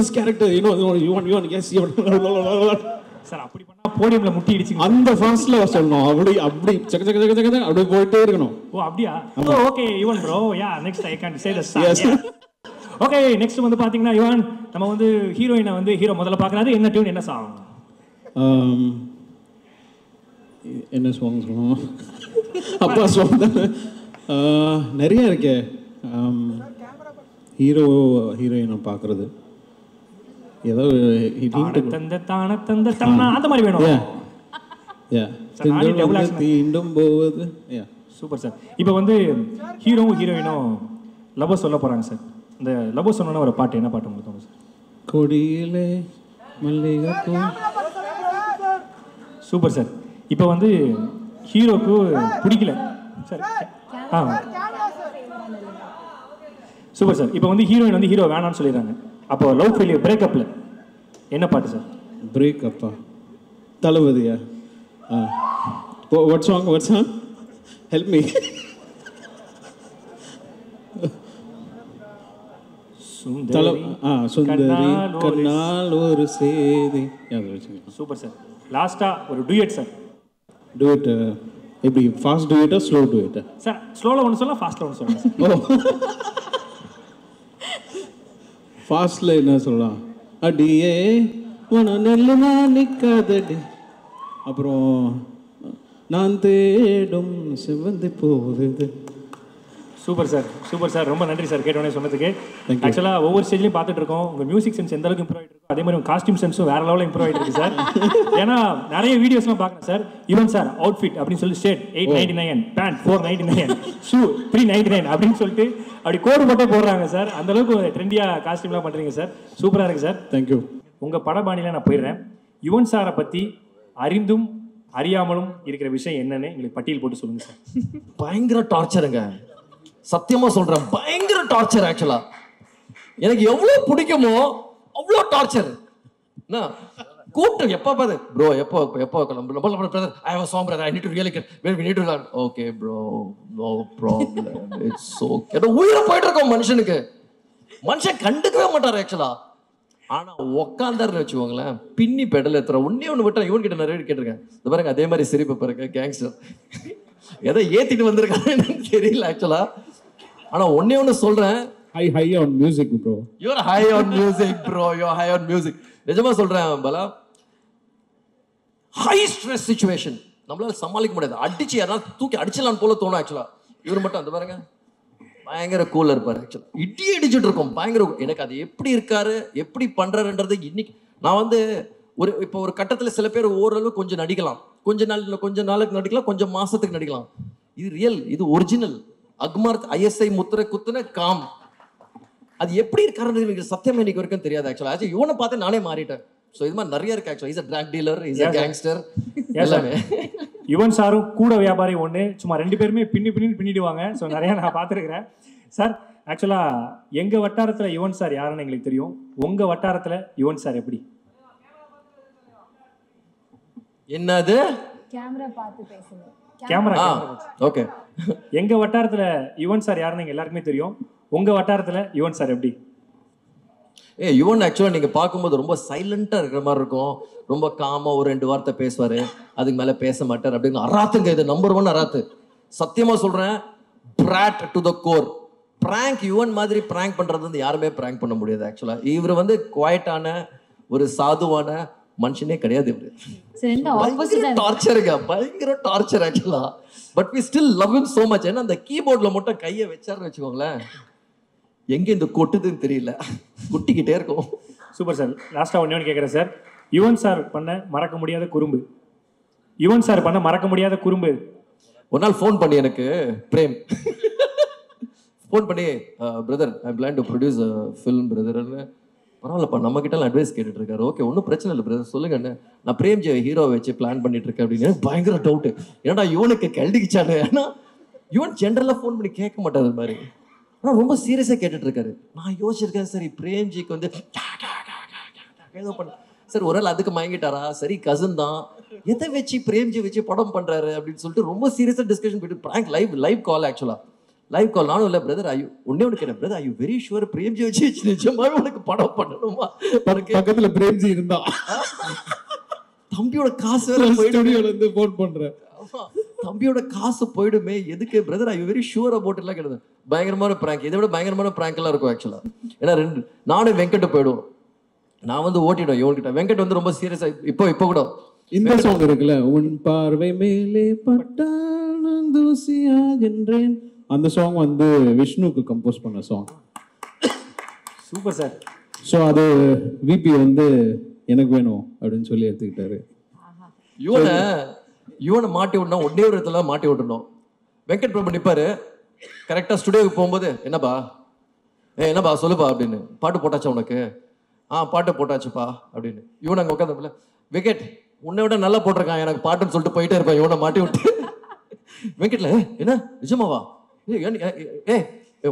Speaker 6: this character you want yes
Speaker 3: sir அப்படி பண்ணா போடியம்ல முட்டி இடிச்சு
Speaker 6: அந்த ஃபாஸ்ட்ல சொல்லணும். அப்படி சக சக சக சக அப்படியே போயிட்டே இருக்கணும்.
Speaker 3: ஓ அப்படியா? Okay Yuvan bro, yeah next I can say this. Okay next வந்து பாத்தீங்கன்னா யுவன், நம்ம வந்து ஹீரோயினை வந்து ஹீரோ முதல்ல பார்க்கறாரு, என்ன டியூன் என்ன சாங்?
Speaker 6: என்ன சாங் சொல்லணும்? அப்பா சாங் நிறைய இருக்கே. ஹீரோயினை பார்க்கறது ஏதோ
Speaker 3: அந்த மாதிரி வேணும்.
Speaker 6: தீண்டும் போவது.
Speaker 3: Super sir. இப்போ வந்து ஹீரோவும் ஹீரோயினும் லவ் சொல்ல போறாங்க சார். இந்த லவ் சொன்னா ஒரு பாட்டு என்ன பாட்டு உங்களுக்கு தோணும் சார்?
Speaker 6: கொடியிலே மல்லிகை பூ.
Speaker 3: Super sir. இப்போ வந்து ஹீரோக்கு பிடிக்கல சார். Super sir. இப்போ வந்து ஹீரோயின் வந்து ஹீரோ வேணாம்னு சொல்லிடுறாங்க. அப்போ லவ் ஃபெயிலியர் பிரேக்கப்ல என்ன பாட்டு சார்?
Speaker 6: பிரேக்கப்பா தளபதியா? What song help me. சுந்தரி கண்ணால் ஒரு சேதி.
Speaker 3: Super sir. லாஸ்டா ஒரு டூயட் சார்.
Speaker 6: டூயட் எப்படி? ஃபாஸ்ட் டூயட்டா ஸ்லோ டூயட்டா?
Speaker 3: சார் ஸ்லோல ஒன்று சொல்லலாம், ஃபாஸ்ட்ல ஒன்று சொல்லலாம்.
Speaker 6: ஃபாஸ்ட்ல என்ன சொல்லலாம்? அடியே உன நெல்லு நான் நிற்காதடி, அப்புறம் நான் தேடும் சிவந்து போகுது.
Speaker 3: Super sir, super sir. ரொம்ப நன்றி சார் கேட்டோன்னே சொன்னதுக்கு. ஆக்சுவலாக ஒவ்வொரு ஸ்டேஜ்லையும் பார்த்துட்டு இருக்கோம் உங்கள் மியூசிக் சென்ஸ் எந்த அளவுக்கு இம்ப்ரூவ் ஆகிட்டு இருக்கும், அதே மாதிரி உங்கள் காஸ்டியூம் சென்ஸும் வேற லெவலில் இம்ப்ரூவ் ஆகிட்டு இருக்கு சார். ஏன்னா நிறைய வீடியோஸ்லாம் பார்க்குறேன் சார். ஈவன் சார் அவுட்ஃபிட் அப்படின்னு சொல்லி ஷர்ட் 899, பேண்ட் 499, ஷூ 399 அப்படின்னு சொல்லிட்டு அப்படி கோடு போட்டே போடுறாங்க சார். அந்த அளவுக்கு ட்ரெண்டியாக காஸ்டியூம்லாம் பண்ணுறீங்க சார். சூப்பராக இருக்குது சார்.
Speaker 6: தேங்க்யூ.
Speaker 3: உங்கள் படபாணியில் நான் போயிடுறேன். யுவன் சாரை பற்றி அறிந்தும் அறியாமலும் இருக்கிற விஷயம் என்னன்னு எங்களுக்கு பட்டியல் போட்டு சொல்லுங்கள் சார்.
Speaker 7: பயங்கர டார்ச்சருங்க, சத்தியமா சொல்றேன். பயங்கர டார்ச்சர். ஆக்சுவலா எனக்கு எவ்வளவு பிடிக்குமோ அவ்வளோ டார்ச்சர். கூப்பிட்டு எப்போ பாரு ப்ரோ எப்போ I have a song brother, I need to really get where we need to learn. Okay bro, no problem, it's okay. ஏதோ உயிரை போயிட்டு இருக்கோம் மனுஷனுக்கு. மனுஷன் கண்டுக்கவே மாட்டார் ஆக்சுவலா. ஆனா உக்காந்தாருன்னு வச்சுக்கோங்களேன், பின்னி பெடல் எத்துற ஒன்னே ஒன்று விட்டா இவன் கிட்ட நிறைய கேட்டிருக்கேன். இந்த பாருங்க அதே மாதிரி சிரிப்பு பாருங்க, கேங்ஸ்டர் எதை ஏத்திட்டு வந்திருக்காங்க தெரியல ஆக்சுவலா. ஆனா ஒன்னே ஒன்று சொல்றேன்,
Speaker 6: high on music bro.
Speaker 7: You're high on music bro, you're high on music. நிஜமா சொல்றேன் பலா, ஹை ஸ்ட்ரெஸ் சிச்சுவேஷன் நம்மளால சமாளிக்க முடியாது. அடிச்சு யாராவது தூக்கி அடிச்சலான்னு போல தோணும் ஆக்சுவலா. இவர் மட்டும் அந்த பாருங்க பயங்கர கூலா இருப்பாரு ஆக்சுவலா. இடி அடிச்சுட்டு இருக்கோம் பயங்கர. எனக்கு அது எப்படி இருக்காரு எப்படி பண்றாருன்றது இன்னைக்கு நான் வந்து இப்போ ஒரு கட்டத்துல சில பேர் ஓரளவு கொஞ்சம் நடிக்கலாம், கொஞ்ச நாளுக்கு நடிக்கலாம், கொஞ்சம் மாசத்துக்கு நடிக்கலாம். இது ரியல், இது ஒரிஜினல். அக்மார்க் ISI முத்திரை குத்துன காம். அது எப்படி இருக்காருன்னு எனக்கு சத்தியமா இன்னைக்கு வரைக்கும் தெரியாது ஆக்சுவலா. ஆக்சுவலி இவனை பார்த்து நானே மாறிட்டேன். ஸோ இது மாதிரி நிறைய இருக்கு ஆக்சுவலா. Is a drug dealer, is a gangster, எல்லாமே.
Speaker 3: யுவன் சாரும் கூட வியாபாரி ஒன்று, சும்மா 2 பேருமே பின்னிடுவாங்க. ஸோ நிறைய நான் பார்த்துருக்கிறேன். சார் ஆக்சுவலாக எங்கள் வட்டாரத்தில் யுவன் சார் யாருன்னு எங்களுக்கு தெரியும். உங்கள் வட்டாரத்தில் யுவன் சார் எப்படி?
Speaker 7: என்னது?
Speaker 2: கேமரா பார்த்து பேசுங்க.
Speaker 3: Camera
Speaker 7: okay.
Speaker 3: எங்கள் வட்டாரத்தில் யுவன் சார் யாருன்னு எங்கள் எல்லாருக்குமே தெரியும். உங்கள் வட்டாரத்தில் யுவன் சார் எப்படி?
Speaker 7: யுவன் ஆக்சுவலாக நீங்கள் பார்க்கும்போது ரொம்ப சைலண்டாக இருக்கிற மாதிரி இருக்கும். ரொம்ப காமாக ஒரு 2 வார்த்தை பேசுவார், அதுக்கு மேலே பேச மாட்டார் அப்படின்னு. அராத்துங்க, இது நம்பர் 1 அராத்து. சத்தியமாக சொல்கிறேன், brat to the core. Prank Yuvan மாதிரி பிராங்க் பண்ணுறது வந்து யாருமே பிராங்க் பண்ண முடியாது ஆக்சுவலாக. இவர் வந்து குவாய்ட்டான ஒரு சாதுவான மனுஷனே கிடையாது. இவர் டார்ச்சருங்க, பயங்கர டார்ச்சர் ஆக்சுவலா. But we still love him so much. ஏன்னா அந்த கீபோர்டில் மட்டும் கையை வச்சாருன்னு வச்சுக்கோங்களேன், எங்கே இந்த கொட்டுதுன்னு தெரியல, குட்டிக்கிட்டே இருக்கும்.
Speaker 3: Super sir. லாஸ்ட்டாக ஒன்று கேட்குறேன் சார். யுவன் சார் பண்ண மறக்க முடியாத குறும்பு, யுவன் சார் பண்ண மறக்க முடியாத குறும்பு.
Speaker 7: ஒரு நாள் ஃபோன் பண்ணி எனக்கு பிரேம் ஃபோன் பண்ணி, brother I plan to produce film பிரதர்னு. பரவாயில்லப்பா, நம்ம கிட்ட அட்வைஸ் கேட்டுட்டு இருக்காரு. ஓகே, ஒன்றும் பிரச்சனை இல்லை பிரதர், சொல்லுங்கண்ணே. நான் பிரேம்ஜி ஹீரோ வச்சு பிளான் பண்ணிட்டு இருக்கேன் அப்படின்னு. பயங்கர டவுட்டு, ஏன்னா யுவனுக்கு கல்டிக்கிச்சானு. ஏன்னா யுவன் ஜென்ரலாக ஃபோன் பண்ணி கேட்க மாட்டார் அது மாதிரி. ஆனால் ரொம்ப சீரியஸாக கேட்டுட்டு இருக்காரு. நான் யோசிச்சிருக்கேன், சரி பிரேம்ஜிக்கு வந்து ஏதோ பண்ண சார், ஒரு நாள் அதுக்கு மயங்கிட்டாரா? சரி கசன் தான், எதை வச்சு பிரேம்ஜி வச்சு படம் பண்றாரு அப்படின்னு சொல்லிட்டு ரொம்ப சீரியஸாக டிஸ்கஷன் போயிட்டு பிராங்க் லைவ் கால் ஆக்சுவலா. லைவ் கால். நானும் இல்லை பிரதர், ஒன்னே ஒன்று கேட்டேன், brother I very sure Premji வச்சு நிஜமாவே உனக்கு படம் பண்ணணுமா? உனக்கு
Speaker 6: பக்கத்துல பிரேம்ஜி இருந்தா
Speaker 7: தம்பியோட காசு வேற
Speaker 6: ஸ்டுடியோல போன் பண்றேன்.
Speaker 7: தம்பியோட காசு போயிடுமே, எதுக்கு brother I very sure about எல்லாம் கேட்டது. பயங்கரமான பிராங்க், இதை விட பயங்கரமான பிராங்க் எல்லாம் இருக்கும் ஆக்சுவலா. ஏன்னா நானும் வெங்கட் போயிடுவோம். நான் வந்து ஓட்டிடுவேன் இவன்கிட்ட. வெங்கட் வந்து ரொம்ப சீரியஸா இப்போ கூட
Speaker 6: இந்த சாங் இருக்குல்ல, உன் பார்வை மேலே பட்டால் தூசியாகின்றேன், அந்த சாங் வந்து விஷ்ணுக்கு கம்போஸ் பண்ண சாங்.
Speaker 3: Super sir.
Speaker 6: ஸோ அது விபி வந்து எனக்கு வேணும் அப்படின்னு சொல்லி எடுத்துக்கிட்டாரு.
Speaker 7: யுவனை மாட்டி விடணும், ஒன்னே ஒரு இடத்துல மாட்டி விடணும். வெங்கட் பிரபு நிற்பாரு கரெக்டாக ஸ்டுடியோவுக்கு போகும்போது, என்னப்பா சொல்லுப்பா அப்படின்னு. பாட்டு போட்டாச்சா உனக்கு? பாட்டு போட்டாச்சுப்பா அப்படின்னு. இவன் அங்கே உட்காந்து, விக்கெட் உன்னை விட நல்லா போட்டிருக்கான் எனக்கு பாட்டுன்னு சொல்லிட்டு போயிட்டே இருப்பான் இவனை மாட்டி விட்டு. வெங்கட்ல என்ன நிஜமாவா?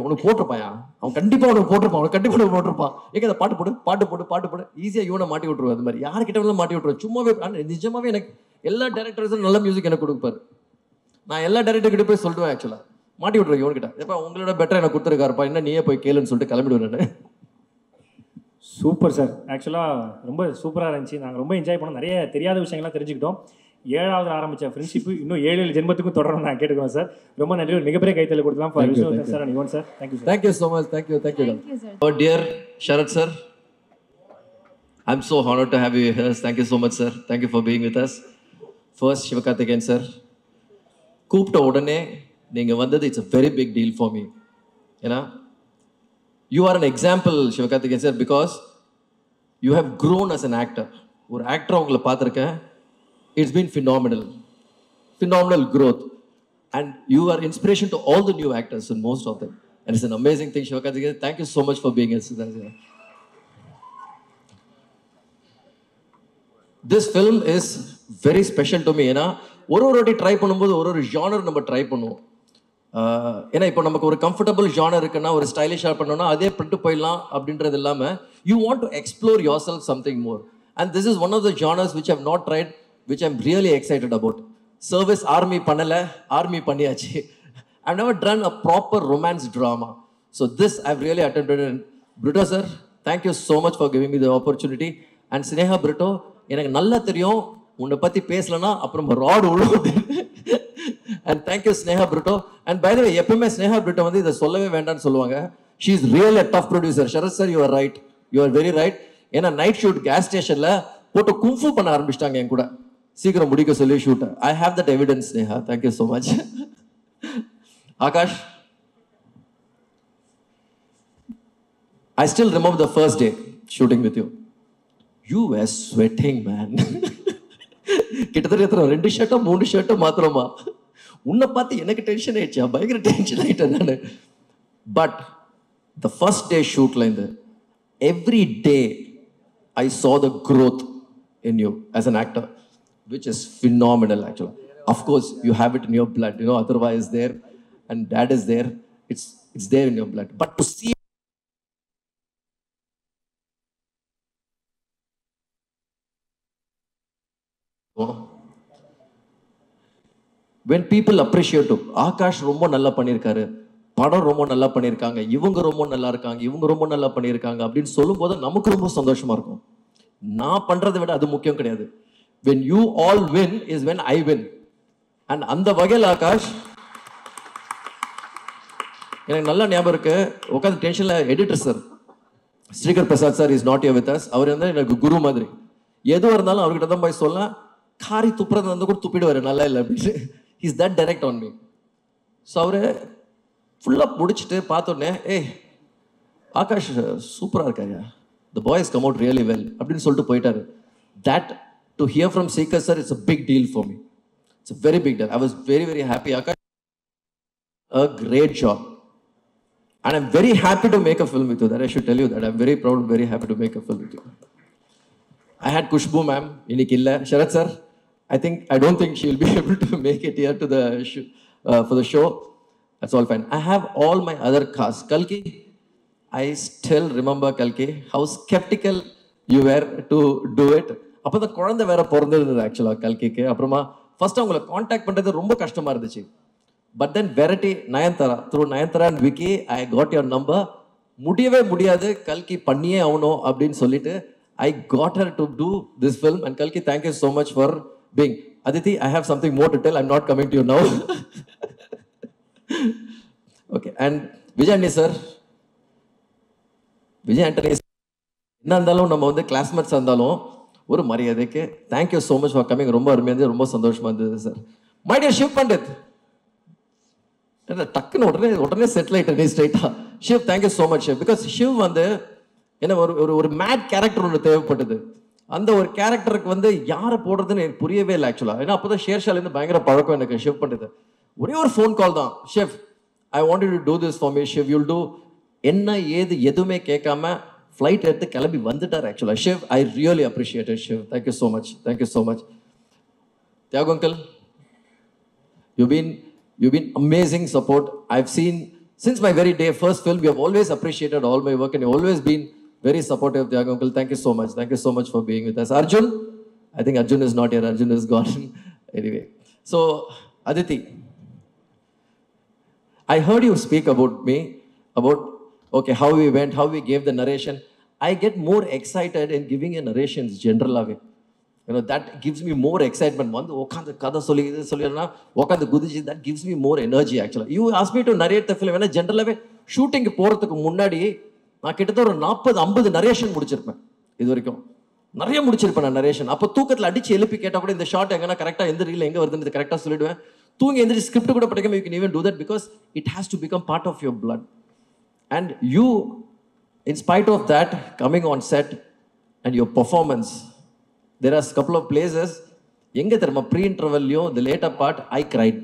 Speaker 7: உனக்கு போட்டிருப்பாயா? அவன் கண்டிப்பா உனக்கு போட்டிருப்பான், அவனுக்கு கண்டிப்பா உனக்கு போட்டிருப்பான். அந்த பாட்டு போடு ஈஸியா இவனை மாட்டி விட்டுருவான். அது மாதிரி யாருக்கிட்ட மாட்டி விட்டுருவேன் சும்மாவே. நிஜமாவே எனக்கு எல்லா டேரக்டர்ஸும் நல்ல மியூசிக் எனக்கு கொடுப்பாரு. நான் எல்லா டேரக்டர் கிட்ட போய் சொல்லிடுவேன் ஆக்சுவலா, மாட்டி விட்டுருவேன் இவன்கிட்ட. எப்ப உங்களோட பெட்டரா எனக்கு கொடுத்துருக்காருப்பா, என்ன நீயே போய் கேளுன்னு சொல்லிட்டு கிளம்பிடுவேன் நான்.
Speaker 3: Super sir. ஆக்சுவலாக ரொம்ப சூப்பராக இருந்துச்சு. நாங்கள் ரொம்ப என்ஜாய் பண்ணோம். நிறைய தெரியாத விஷயங்கள்லாம் தெரிஞ்சுக்கிட்டோம். 7வது ஆரம்பித்த ஃப்ரெண்ட்ஷிப்பு இன்னும் 7 ஜென்மத்துக்கும் தொடரணும் நான் கேட்டுக்கிறோம் சார். ரொம்ப நன்றி. ஒரு மிகப்பெரிய கைத்தல் கொடுக்கலாம் for Vishnu sir and Yuvan sir.
Speaker 7: Thank you so much. Thank you dear Sharath sir. I am so honoured to have you here. Thank you so much sir. Thank you for being with us. First Sivakarthikeyan sir, கூப்பிட்ட உடனே நீங்கள் வந்தது it's a very big deal for me. ஏன்னா you are an example Sivakarthikeyan sir, because you have grown as an actor. ஒரு actor உங்களை பார்த்துருக்கேன். It's been phenomenal growth, and you are inspiration to all the new actors and most of them, and it's an amazing thing. Sivakarthikeyan, thank you so much for being here. This film is very special to me. ஏன்னா ஒரு வாட்டி try பண்ணும்போது ஒரு genre நம்ம try பண்ணுவோம். ஏன்னா இப்போ நமக்கு ஒரு கம்ஃபர்டபுள் ஜானர் இருக்குன்னா, ஒரு ஸ்டைலிஷாக பண்ணோம்னா அதே பிரிட்டு போயிடலாம் அப்படின்றது இல்லாமல் you want to explore yourself something more. And this is one of the genres which I've not tried, which I'm really excited about. Service army பண்ணலை, ஆர்மி பண்ணியாச்சு. I've never done a proper romance drama. So this I've really attended. Britto sir, thank you so much for giving me the opportunity. And Sneha Britto, எனக்கு நல்லா தெரியும் உன்னை பற்றி பேசலன்னா அப்புறம் rod விழும். And thank you Sneha Brito. And by the way, எப்பவுமே Sneha Brito வந்து இதை சொல்லவே வேண்டாம்னு சொல்லுவாங்க. She is really a tough producer. Sharad sir, you are right. You are very right. ஏன்னா நைட் ஷூட் கேஸ் ஸ்டேஷன்ல போட்டு கும்ஃபு பண்ண ஆரம்பிச்சிட்டாங்க என் கூட, சீக்கிரம் முடிக்க சொல்லி shoot. I have that evidence Sneha. Thank you so much. Akash, I still remember the first day shooting with you. You were sweating man. கிட்டத்தட்ட 2 ஷர்ட்டோ 3 ஷர்ட்டோ மாத்திரமா. உன்னை பார்த்து எனக்கு டென்ஷன் ஆயிடுச்சா? பயங்கர டென்ஷன் ஆயிட்டேன் நான். But the first day shoot line there, every day I saw the growth in you as an actor, which is phenomenal actually. Of course you have it in your blood, you know, otherwise there, and dad is there, it's there in your blood, but to see when people appreciate Akash ரொம்ப நல்லா பண்ணியிருக்காரு, படம் ரொம்ப நல்லா பண்ணியிருக்காங்க, இவங்க ரொம்ப நல்லா இருக்காங்க, இவங்க ரொம்ப நல்லா பண்ணியிருக்காங்க அப்படின்னு சொல்லும்போது நமக்கு ரொம்ப சந்தோஷமா இருக்கும். நான் பண்றதை விட அது முக்கியம் கிடையாது. when you all win is when I win. and அந்த வகையில் ஆகாஷ் எனக்கு நல்லா ஞாபகம் இருக்கு, உட்காந்து டென்ஷன்ல editor sir Srikar Prasad sir is not here with us. அவர் வந்து எனக்கு குரு மாதிரி, எதுவாக இருந்தாலும் அவர்கிட்ட தான் போய் சொல்லலாம், காரி துப்புறது வந்து கூட துப்பிடுவார் நல்லா இல்லை அப்படின்னு. Is that direct on me. So அவரு ஃபுல்லாக முடிச்சுட்டு பார்த்தோன்னே, ஏய் ஆகாஷ் சூப்பராக இருக்காயா, the boys come out really well அப்படின்னு சொல்லிட்டு போயிட்டாரு. That to hear from Sekhar sir it's a big deal for me. It's a very big deal. I was very very happy. Akash a great job. And I'm very happy to make a film with you. That I should tell you that. I'm very proud and very happy to make a film with you. I had Kushbu ma'am, இன்னைக்கு இல்ல. Sharat sir, I don't think she'll be able to make it here to the for the show. That's all fine. I have all my other cast. Kalki, I still remember Kalki, how skeptical you were to do it. அப்போ தான் குழந்தை வேற பிறந்திருந்தது ஆக்சுவலாக கல்கிக்கு. அப்புறமா first அவங்களை contact பண்ணுறது ரொம்ப கஷ்டமா இருந்துச்சு. But then Verity, Nayanthara, through Nayanthara and Vicky, I got your number. முடியவே முடியாது, கல்கி பண்ணியே ஆகணும் அப்படின்னு சொல்லிட்டு I got her to do this film. And Kalki, thank you so much for being. Aditi, I have something more to tell. I'm not coming to you now. Okay, and Vijay Antony sir, Vijay Antony sir, என்ன இருந்தாலும் நம்ம வந்து classmates இருந்தாலும் ஒரு மரியாதைக்கு thank you so much for coming. ரொம்ப அருமையாக இருந்தது, ரொம்ப சந்தோஷமா இருந்தது sir. My dear Shiv Pandit, டக்குன்னு உடனே செட்டில் ஆயிட்டேன் ஸ்ட்ரைட்டா. Shiv, thank you so much Shiv. Because Shiv வந்து என்ன ஒரு மேட் கேரக்டர் ஒன்று தேவைப்பட்டது. அந்த ஒரு கேரக்டருக்கு வந்து யாரை போடுறதுன்னு எனக்கு புரியவே இல்லை ஆக்சுவலாக. ஏன்னா அப்போ தான் ஷேர்ஷாலேருந்து பயங்கர பழக்கம் எனக்கு ஷிவ் பண்ணுறது. ஒரே ஒரு ஃபோன் கால் தான், Shiv I wanted to do this for me Shiv, you'll two. என்ன ஏது எதுவுமே கேட்காம ஃப்ளைட் எடுத்து கிளம்பி வந்துட்டார் ஆக்சுவலாக. Shiv, I really appreciate it Shiv. Thank you so much, thank you so much. Thiyagu uncle, You've been amazing support. I've seen since my very day, first film, you have always appreciated all my work and you've always been very supportive, Thiagu uncle. Thank you so much. Thank you so much for being with us. Arjun, I think Arjun is not here. Arjun is gone. Anyway, so Aditi, I heard you speak about me, about okay, how we went, how we gave the narration. I get more excited in giving a narrations general way. You know, that gives me more excitement. One, okand kada solli idu sollirana okand gudichi, that gives me more energy actually. You asked me to narrate the film. When general ave shooting போறதுக்கு முன்னாடி நான் கிட்டத்தட்ட ஒரு 40-50 narration முடிச்சிருப்பேன். இது வரைக்கும் நிறைய முடிச்சிருப்பேன் நான் narration. அப்போ தூக்கத்தில் அடிச்சு எழுப்பி கேட்டால் கூட இந்த ஷாட் எங்கன்னா கரெக்டாக எந்த ரீல் எங்கே வருதுன்னு கரெக்டாக சொல்லிடுவேன். தூங்கி எந்திரிச்சு ஸ்கிரிப்ட் கூட படிக்காம you can even do that because it has to become part of your blood. And you, in spite of that, coming on set and your performance, there are a couple of places, எங்க தெரியுமா, pre-intervalலையும் the later part, I cried.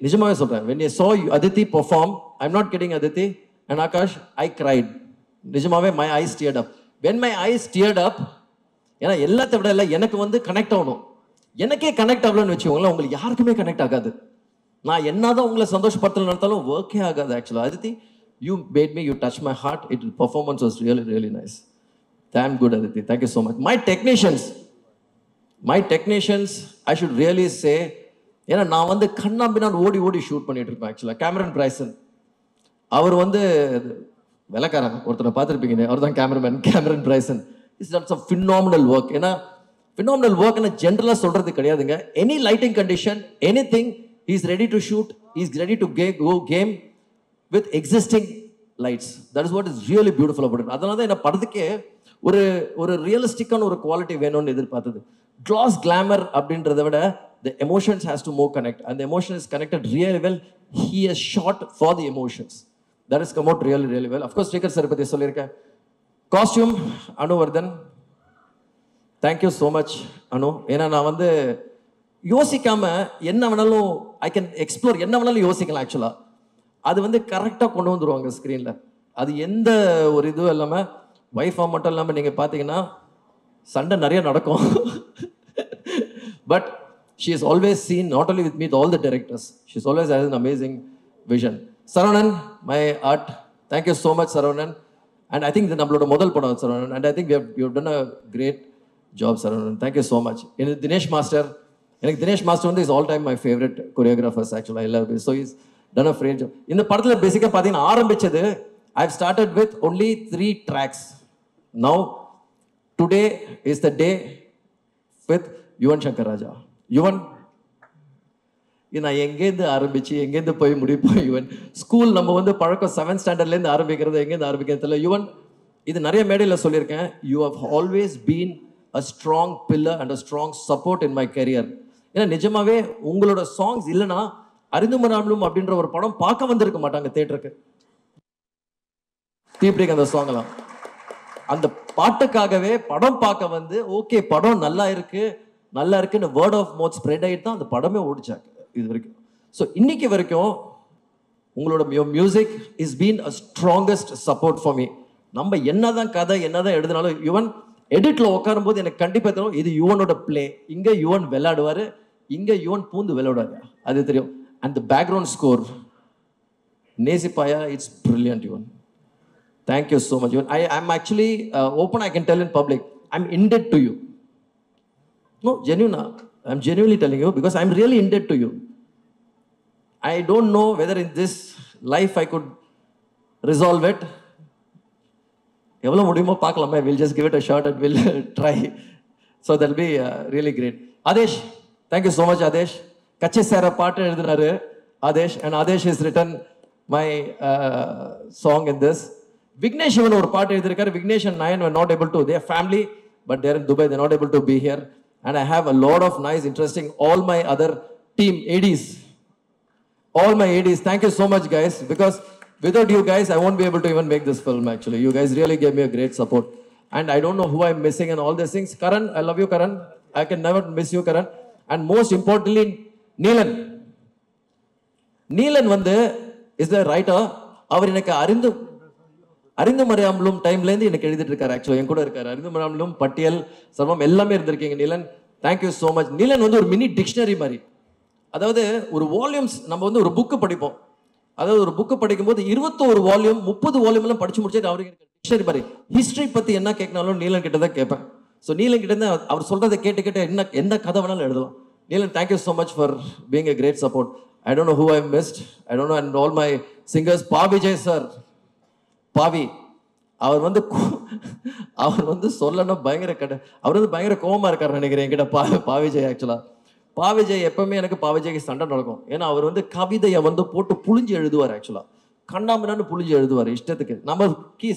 Speaker 7: நிஜமாவே சொல்றேன், when I saw Aditi perform, I'm not kidding Aditi and Akash, I cried. நிஜமாவே my eyes teared up. When my eyes teared up, ஏன்னா எல்லாத்தை விட இல்லை எனக்கு வந்து கனெக்ட் ஆகணும். எனக்கே கனெக்ட் ஆகலன்னு வச்சுக்கோங்களேன், உங்களுக்கு யாருக்குமே கனெக்ட் ஆகாது. நான் என்னதான் உங்களை சந்தோஷப்படுத்தல நடத்தாலும் ஒர்க்கே ஆகாது ஆக்சுவலாக. Aditi, you made me, you touched my heart. It performance was really, really nice. Damn good, Aditi. Thank you so much. My technicians, I should really say, ஏன்னா நான் வந்து கண்ணாம்பினான் ஓடி ஷூட் பண்ணிட்டு இருப்பேன் ஆக்சுவலாக. கேமரன் பிரைசன், அவர் வந்து விளக்காரன் ஒருத்தரை பார்த்துருப்பீங்க, அவர் தான் cameraman Cameron Bryson. It's that some phenomenal work. ஏன்னா ஃபினாமினல் ஒர்க்னு ஜென்ரலாக சொல்றது கிடையாதுங்க. Any lighting condition, anything, he is ready to shoot, he is ready to go game with existing lights. That is what is really beautiful about it. அதனால தான் என்ன படத்துக்கே ஒரு ரியலிஸ்டிக்கான ஒரு குவாலிட்டி வேணும்னு எதிர்பார்த்தது. கிளாஸ் கிளாமர் அப்படின்றத விட the emotions has to more connect, and the emotion is connected really well. He has shot for the emotions. That has come out really, really well. Of course, Srikhar sir பத்தி சொல்லியிருக்கேன். Costume, Anu Vardhan. Thank you so much, Anu. ஏன்னா நான் வந்து யோசிக்காம என்ன வேணாலும் I can explore, என்ன வேணாலும் யோசிக்கலாம் ஆக்சுவலாக. அது வந்து கரெக்டாக கொண்டு வந்துருவாங்க ஸ்க்ரீனில். அது எந்த ஒரு இதுவும் இல்லாமல் ஒய்ஃபாக மட்டும் இல்லாமல் நீங்கள் பார்த்தீங்கன்னா சண்டை நிறைய நடக்கும். But she is always seen not only with me, with all the directors. She's always has an amazing vision. Saravanan, my art, thank you so much, Saravanan. And I think the நம்மளோட முதல் படம் Saravanan, and I think you have done a great job, Saravanan. Thank you so much. And Dinesh Master, எனக்கு Dinesh master வந்து is all time my favourite choreographers ஆக்சுவலாக. I love it. So he's done a great job. இந்த படத்தில் பேசிக்காக பார்த்தீங்கன்னா ஆரம்பிச்சது I've started with only 3 tracks. Now today is the day with Yuvan Shankar Raja. Yuvan நான் எங்கேருந்து ஆரம்பிச்சு எங்கேருந்து போய் முடிப்போம். யுவன் ஸ்கூல் நம்ம வந்து பழக்கம் 7th ஸ்டாண்டர்ட்லேருந்து ஆரம்பிக்கிறது, எங்கேருந்து ஆரம்பிக்கிறது தெரியல. யுவன் இது நிறைய மேடையில் சொல்லியிருக்கேன். You have always been a strong pillar and a strong support in my career. ஏன்னா நிஜமாவே உங்களோட சாங்ஸ் இல்லைன்னா அறிந்துமராமலும் அப்படின்ற ஒரு படம் பார்க்க வந்திருக்க மாட்டாங்க தேட்டருக்கு. தீப்டிக்கு அந்த சாங்லாம் அந்த பாட்டுக்காகவே படம் பார்க்க வந்து ஓகே படம் நல்லா இருக்குன்னு வேர்ட் ஆஃப் மவுத் ஸ்ப்ரெட் ஆகிட்டு தான் அந்த படமே ஓடிச்சாங்க இது வரைக்கும். ஸோ இன்னைக்கு வரைக்கும் உங்களோட music is been a strongest support for me. நம்ம என்னதான் கதை என்னதான் எழுதினாலும் யுவன் எடிட்ல உட்காரும் போது எனக்கு கண்டிப்பாக தெரியும் இது யுவனோட பிளே. இங்கே யுவன் விளையாடுவார், இங்கே யுவன் பூந்து விளையாடுவாரு, அது தெரியும். And the background score நேசிப்பாயா, it's brilliant Yuvan. Thank you so much Yuvan. I'm actually open, I can tell in public, I'm indebted to you. No, genuine. I'm genuinely telling you because I'm really indebted to you. I don't know whether in this life I could resolve it. எவ்வளோ முடியுமோ பார்க்கலாமே. We'll just give it a shot and we'll try. So that'll be really great. Adesh, thank you so much Adesh. Kachche சார பாட்டு எழுதினாரு Adesh, and Adesh has written my song in this. Vignesh even ஒரு பாட்டு எழுதிருக்காரு. Vignesh and Nayan were not able to, they are family but they're in Dubai, they're not able to be here. And I have a lot of nice, interesting, all my other team ADs. All my ADs. Thank you so much, guys. Because without you guys, I won't be able to even make this film, actually. You guys really gave me a great support. And I don't know who I'm missing and all these things. Karan, I love you, Karan. I can never miss you, Karan. And most importantly, Neelan. Neelan வந்து is the writer. அவர் எனக்கு அறிந்து மறையாமலும் டைம்லேருந்து எனக்கு எழுதிட்டு இருக்காரு. ஆக்சுவலாக என் கூட இருக்காரு. அறிந்து மறையாமலும் பட்டியல் சர்வம் எல்லாமே இருந்திருக்கீங்க Neelan. Thank you so much. Neelan வந்து ஒரு மினி டிக்ஷனரி மாதிரி. அதாவது ஒரு வால்யூம்ஸ் நம்ம வந்து ஒரு புக்கு படிப்போம். அதாவது ஒரு புக்கு படிக்கும்போது 21 வால்யூம் 30 வால்யூம்லாம் படிச்சு முடிச்சுட்டு அவருக்கு டிக்ஷனரி மாதிரி ஹிஸ்ட்ரி பற்றி என்ன கேட்கனாலும் நீலன் கிட்ட தான் கேட்பேன். ஸோ நீலன் கிட்ட இருந்து அவர் சொல்றதை கேட்டு என்ன கதை வேணாலும் எழுதலாம். Neelan, thank you so much for being a great support. I don't know who I missed, I don't know. And all my singers, Pa Vijay sir, Pavi அவர் வந்து சொல்லணும் பயங்கர அவர் வந்து பயங்கர கோவமா இருக்காரு நினைக்கிறேன் என்கிட்ட. பாவிஜய் ஆக்சுவலா பாவிஜய் எப்பவுமே எனக்கு பாவிஜய்க்கு சண்டை நடக்கும். ஏன்னா அவர் வந்து கவிதையை வந்து போட்டு புளிஞ்சு எழுதுவார். ஆக்சுவலா கண்ணாமண்ணு புளிஞ்சு எழுதுவார் இஷ்டத்துக்கு. நம்ம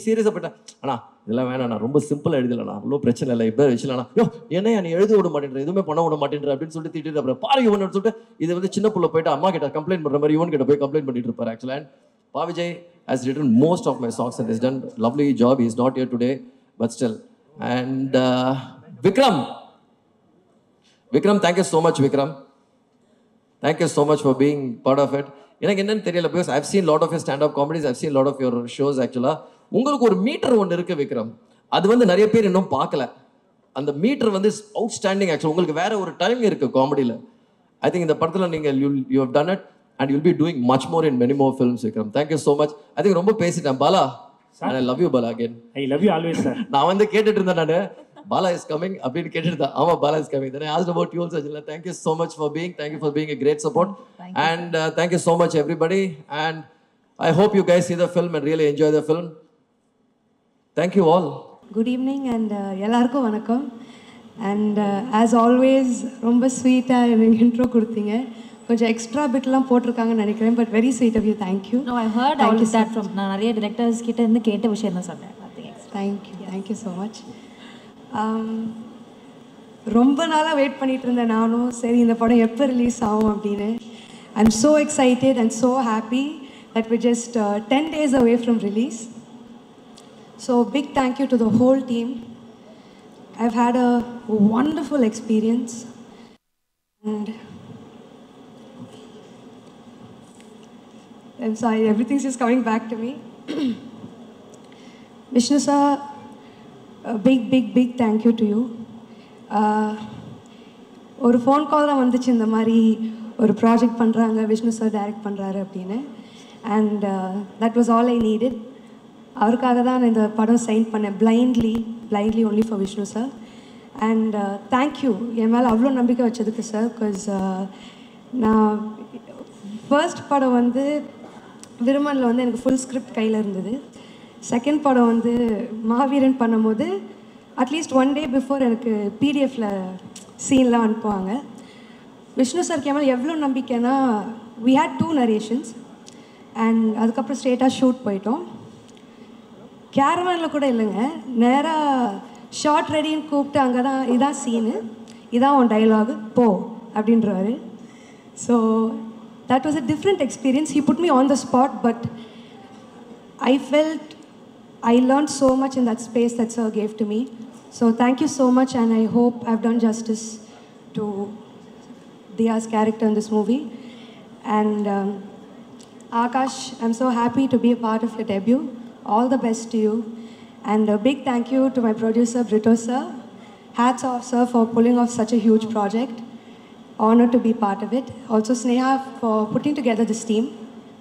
Speaker 7: சீரியஸா போயிட்டேன், ஆனா இதெல்லாம் வேணாம், நான் ரொம்ப சிம்பிளா எழுதலண்ணா, அவ்வளோ பிரச்சனை இல்லை, இப்ப வச்சுலண்ணா, யோ என்ன நீ எழுத விட மாட்டேன்ற, எதுவுமே பண்ண விட மாட்டேன்ற அப்படின்னு சொல்லிட்டு திட்டிட்டு அப்புறம் பாரு இவன் சொல்லிட்டு இது வந்து சின்ன புள்ள போயிட்டு அம்மா கிட்ட கம்ப்ளைண்ட் பண்ற மாதிரி இவன் கிட்ட போய் கம்ப்ளைண்ட் பண்ணிட்டு இருப்பார். ஆக்சுவலா Pavijay has written most of my songs and has done a lovely job. He is not here today, but still. And Vikram, thank you so much, Vikram. Thank you so much for being part of it. எனக்கு என்னன்னு தெரியல, because I've seen a lot of your stand-up comedies, I've seen a lot of your shows actually. உங்களுக்கு ஒரு metre ஒன்று இருக்கு விக்ரம், அது வந்து நிறைய பேர் இன்னும் பார்க்கல. அந்த மீட்டர் வந்து அவுட்ஸ்டாண்டிங். ஆக்சுவலி உங்களுக்கு வேற ஒரு டைம் இருக்கு காமெடியில். ஐ திங்க் இந்த படத்தில் நீங்கள் you have done it. And you'll be doing much more in many more films, Vikram. Thank you so much. I think ரொம்ப பேசிட்டேன் Bala. And I love you Bala again.
Speaker 3: I love you always sir.
Speaker 7: நான் வந்து கேட்டுட்டு இருந்தேன் நானு Bala is coming அப்படின்னு கேட்டுட்டு ஆமா Bala is coming. Then I asked about you also. Thank you so much for being a great support. And thank you so much everybody. And I hope you guys see the film and really enjoy the film. Thank you all.
Speaker 8: Good evening and எல்லாருக்கும் வணக்கம். And as always ரொம்ப ஸ்வீட்டா எனக்கு intro கொடுத்தீங்க. கொஞ்சம் extra பிட்லாம் போட்டிருக்காங்கன்னு நினைக்கிறேன். But very sweet of you. Thank you.
Speaker 2: No I heard all that from நான் நிறைய டைரக்டர்ஸ் கிட்ட இருந்து கேட்ட விஷயம் தான் சொன்னேன்.
Speaker 8: Thank you so much. ரொம்ப நாளாக வெயிட் பண்ணிட்டு இருந்தேன் நானும். சரி இந்த படம் எப்போ ரிலீஸ் ஆகும் அப்படின்னு. I am so excited and so happy that we just 10 days away from release. So big thank you to the whole team. I've had a wonderful experience and I'm sorry, everything's just coming back to me. Vishnu sir, a big thank you to you. ஒரு phone call தான் வந்துச்சு இந்த மாதிரி ஒரு project பண்ணுறாங்க, Vishnu sir direct பண்ணுறாரு அப்படின்னு. And that was all I needed. அவருக்காக தான் நான் இந்த படம் சைன் பண்ணேன், blindly only for Vishnu sir. And thank you என் மேலே அவ்வளோ நம்பிக்கை வச்சதுக்கு சார். பிகாஸ் நான் ஃபர்ஸ்ட் படம் வந்து விருமனில் வந்து எனக்கு ஃபுல் ஸ்கிரிப்ட் கையில் இருந்தது. செகண்ட் படம் வந்து மாவீரன் பண்ணும்போது அட்லீஸ்ட் 1 day பிஃபோர் எனக்கு பிடிஎஃப்பில் சீன்லாம் அனுப்புவாங்க. விஷ்ணு சார் கேமல் எவ்வளோ நம்பிக்கைன்னா, வி ஹேட் 2 narrations அண்ட் அதுக்கப்புறம் ஸ்ட்ரெயிட்டாக ஷூட் போயிட்டோம். கேரவானில் கூட இல்லைங்க, நேராக ஷார்ட் ரெடின்னு கூப்பிட்டு அங்கே தான் இதான் சீனு, இதான் உன் டைலாகு போ அப்படின்றவாரு. So that was a different experience. He put me on the spot, but I felt I learned so much in that space that sir gave to me. So thank you so much, and I hope I've done justice to Diya's character in this movie. And Akash, I'm so happy to be a part of your debut. All the best to you. And a big thank you to my producer, Brito sir. Hats off, sir, for pulling off such a huge project. Honored to be part of it. Also, Sneha, for putting together this team.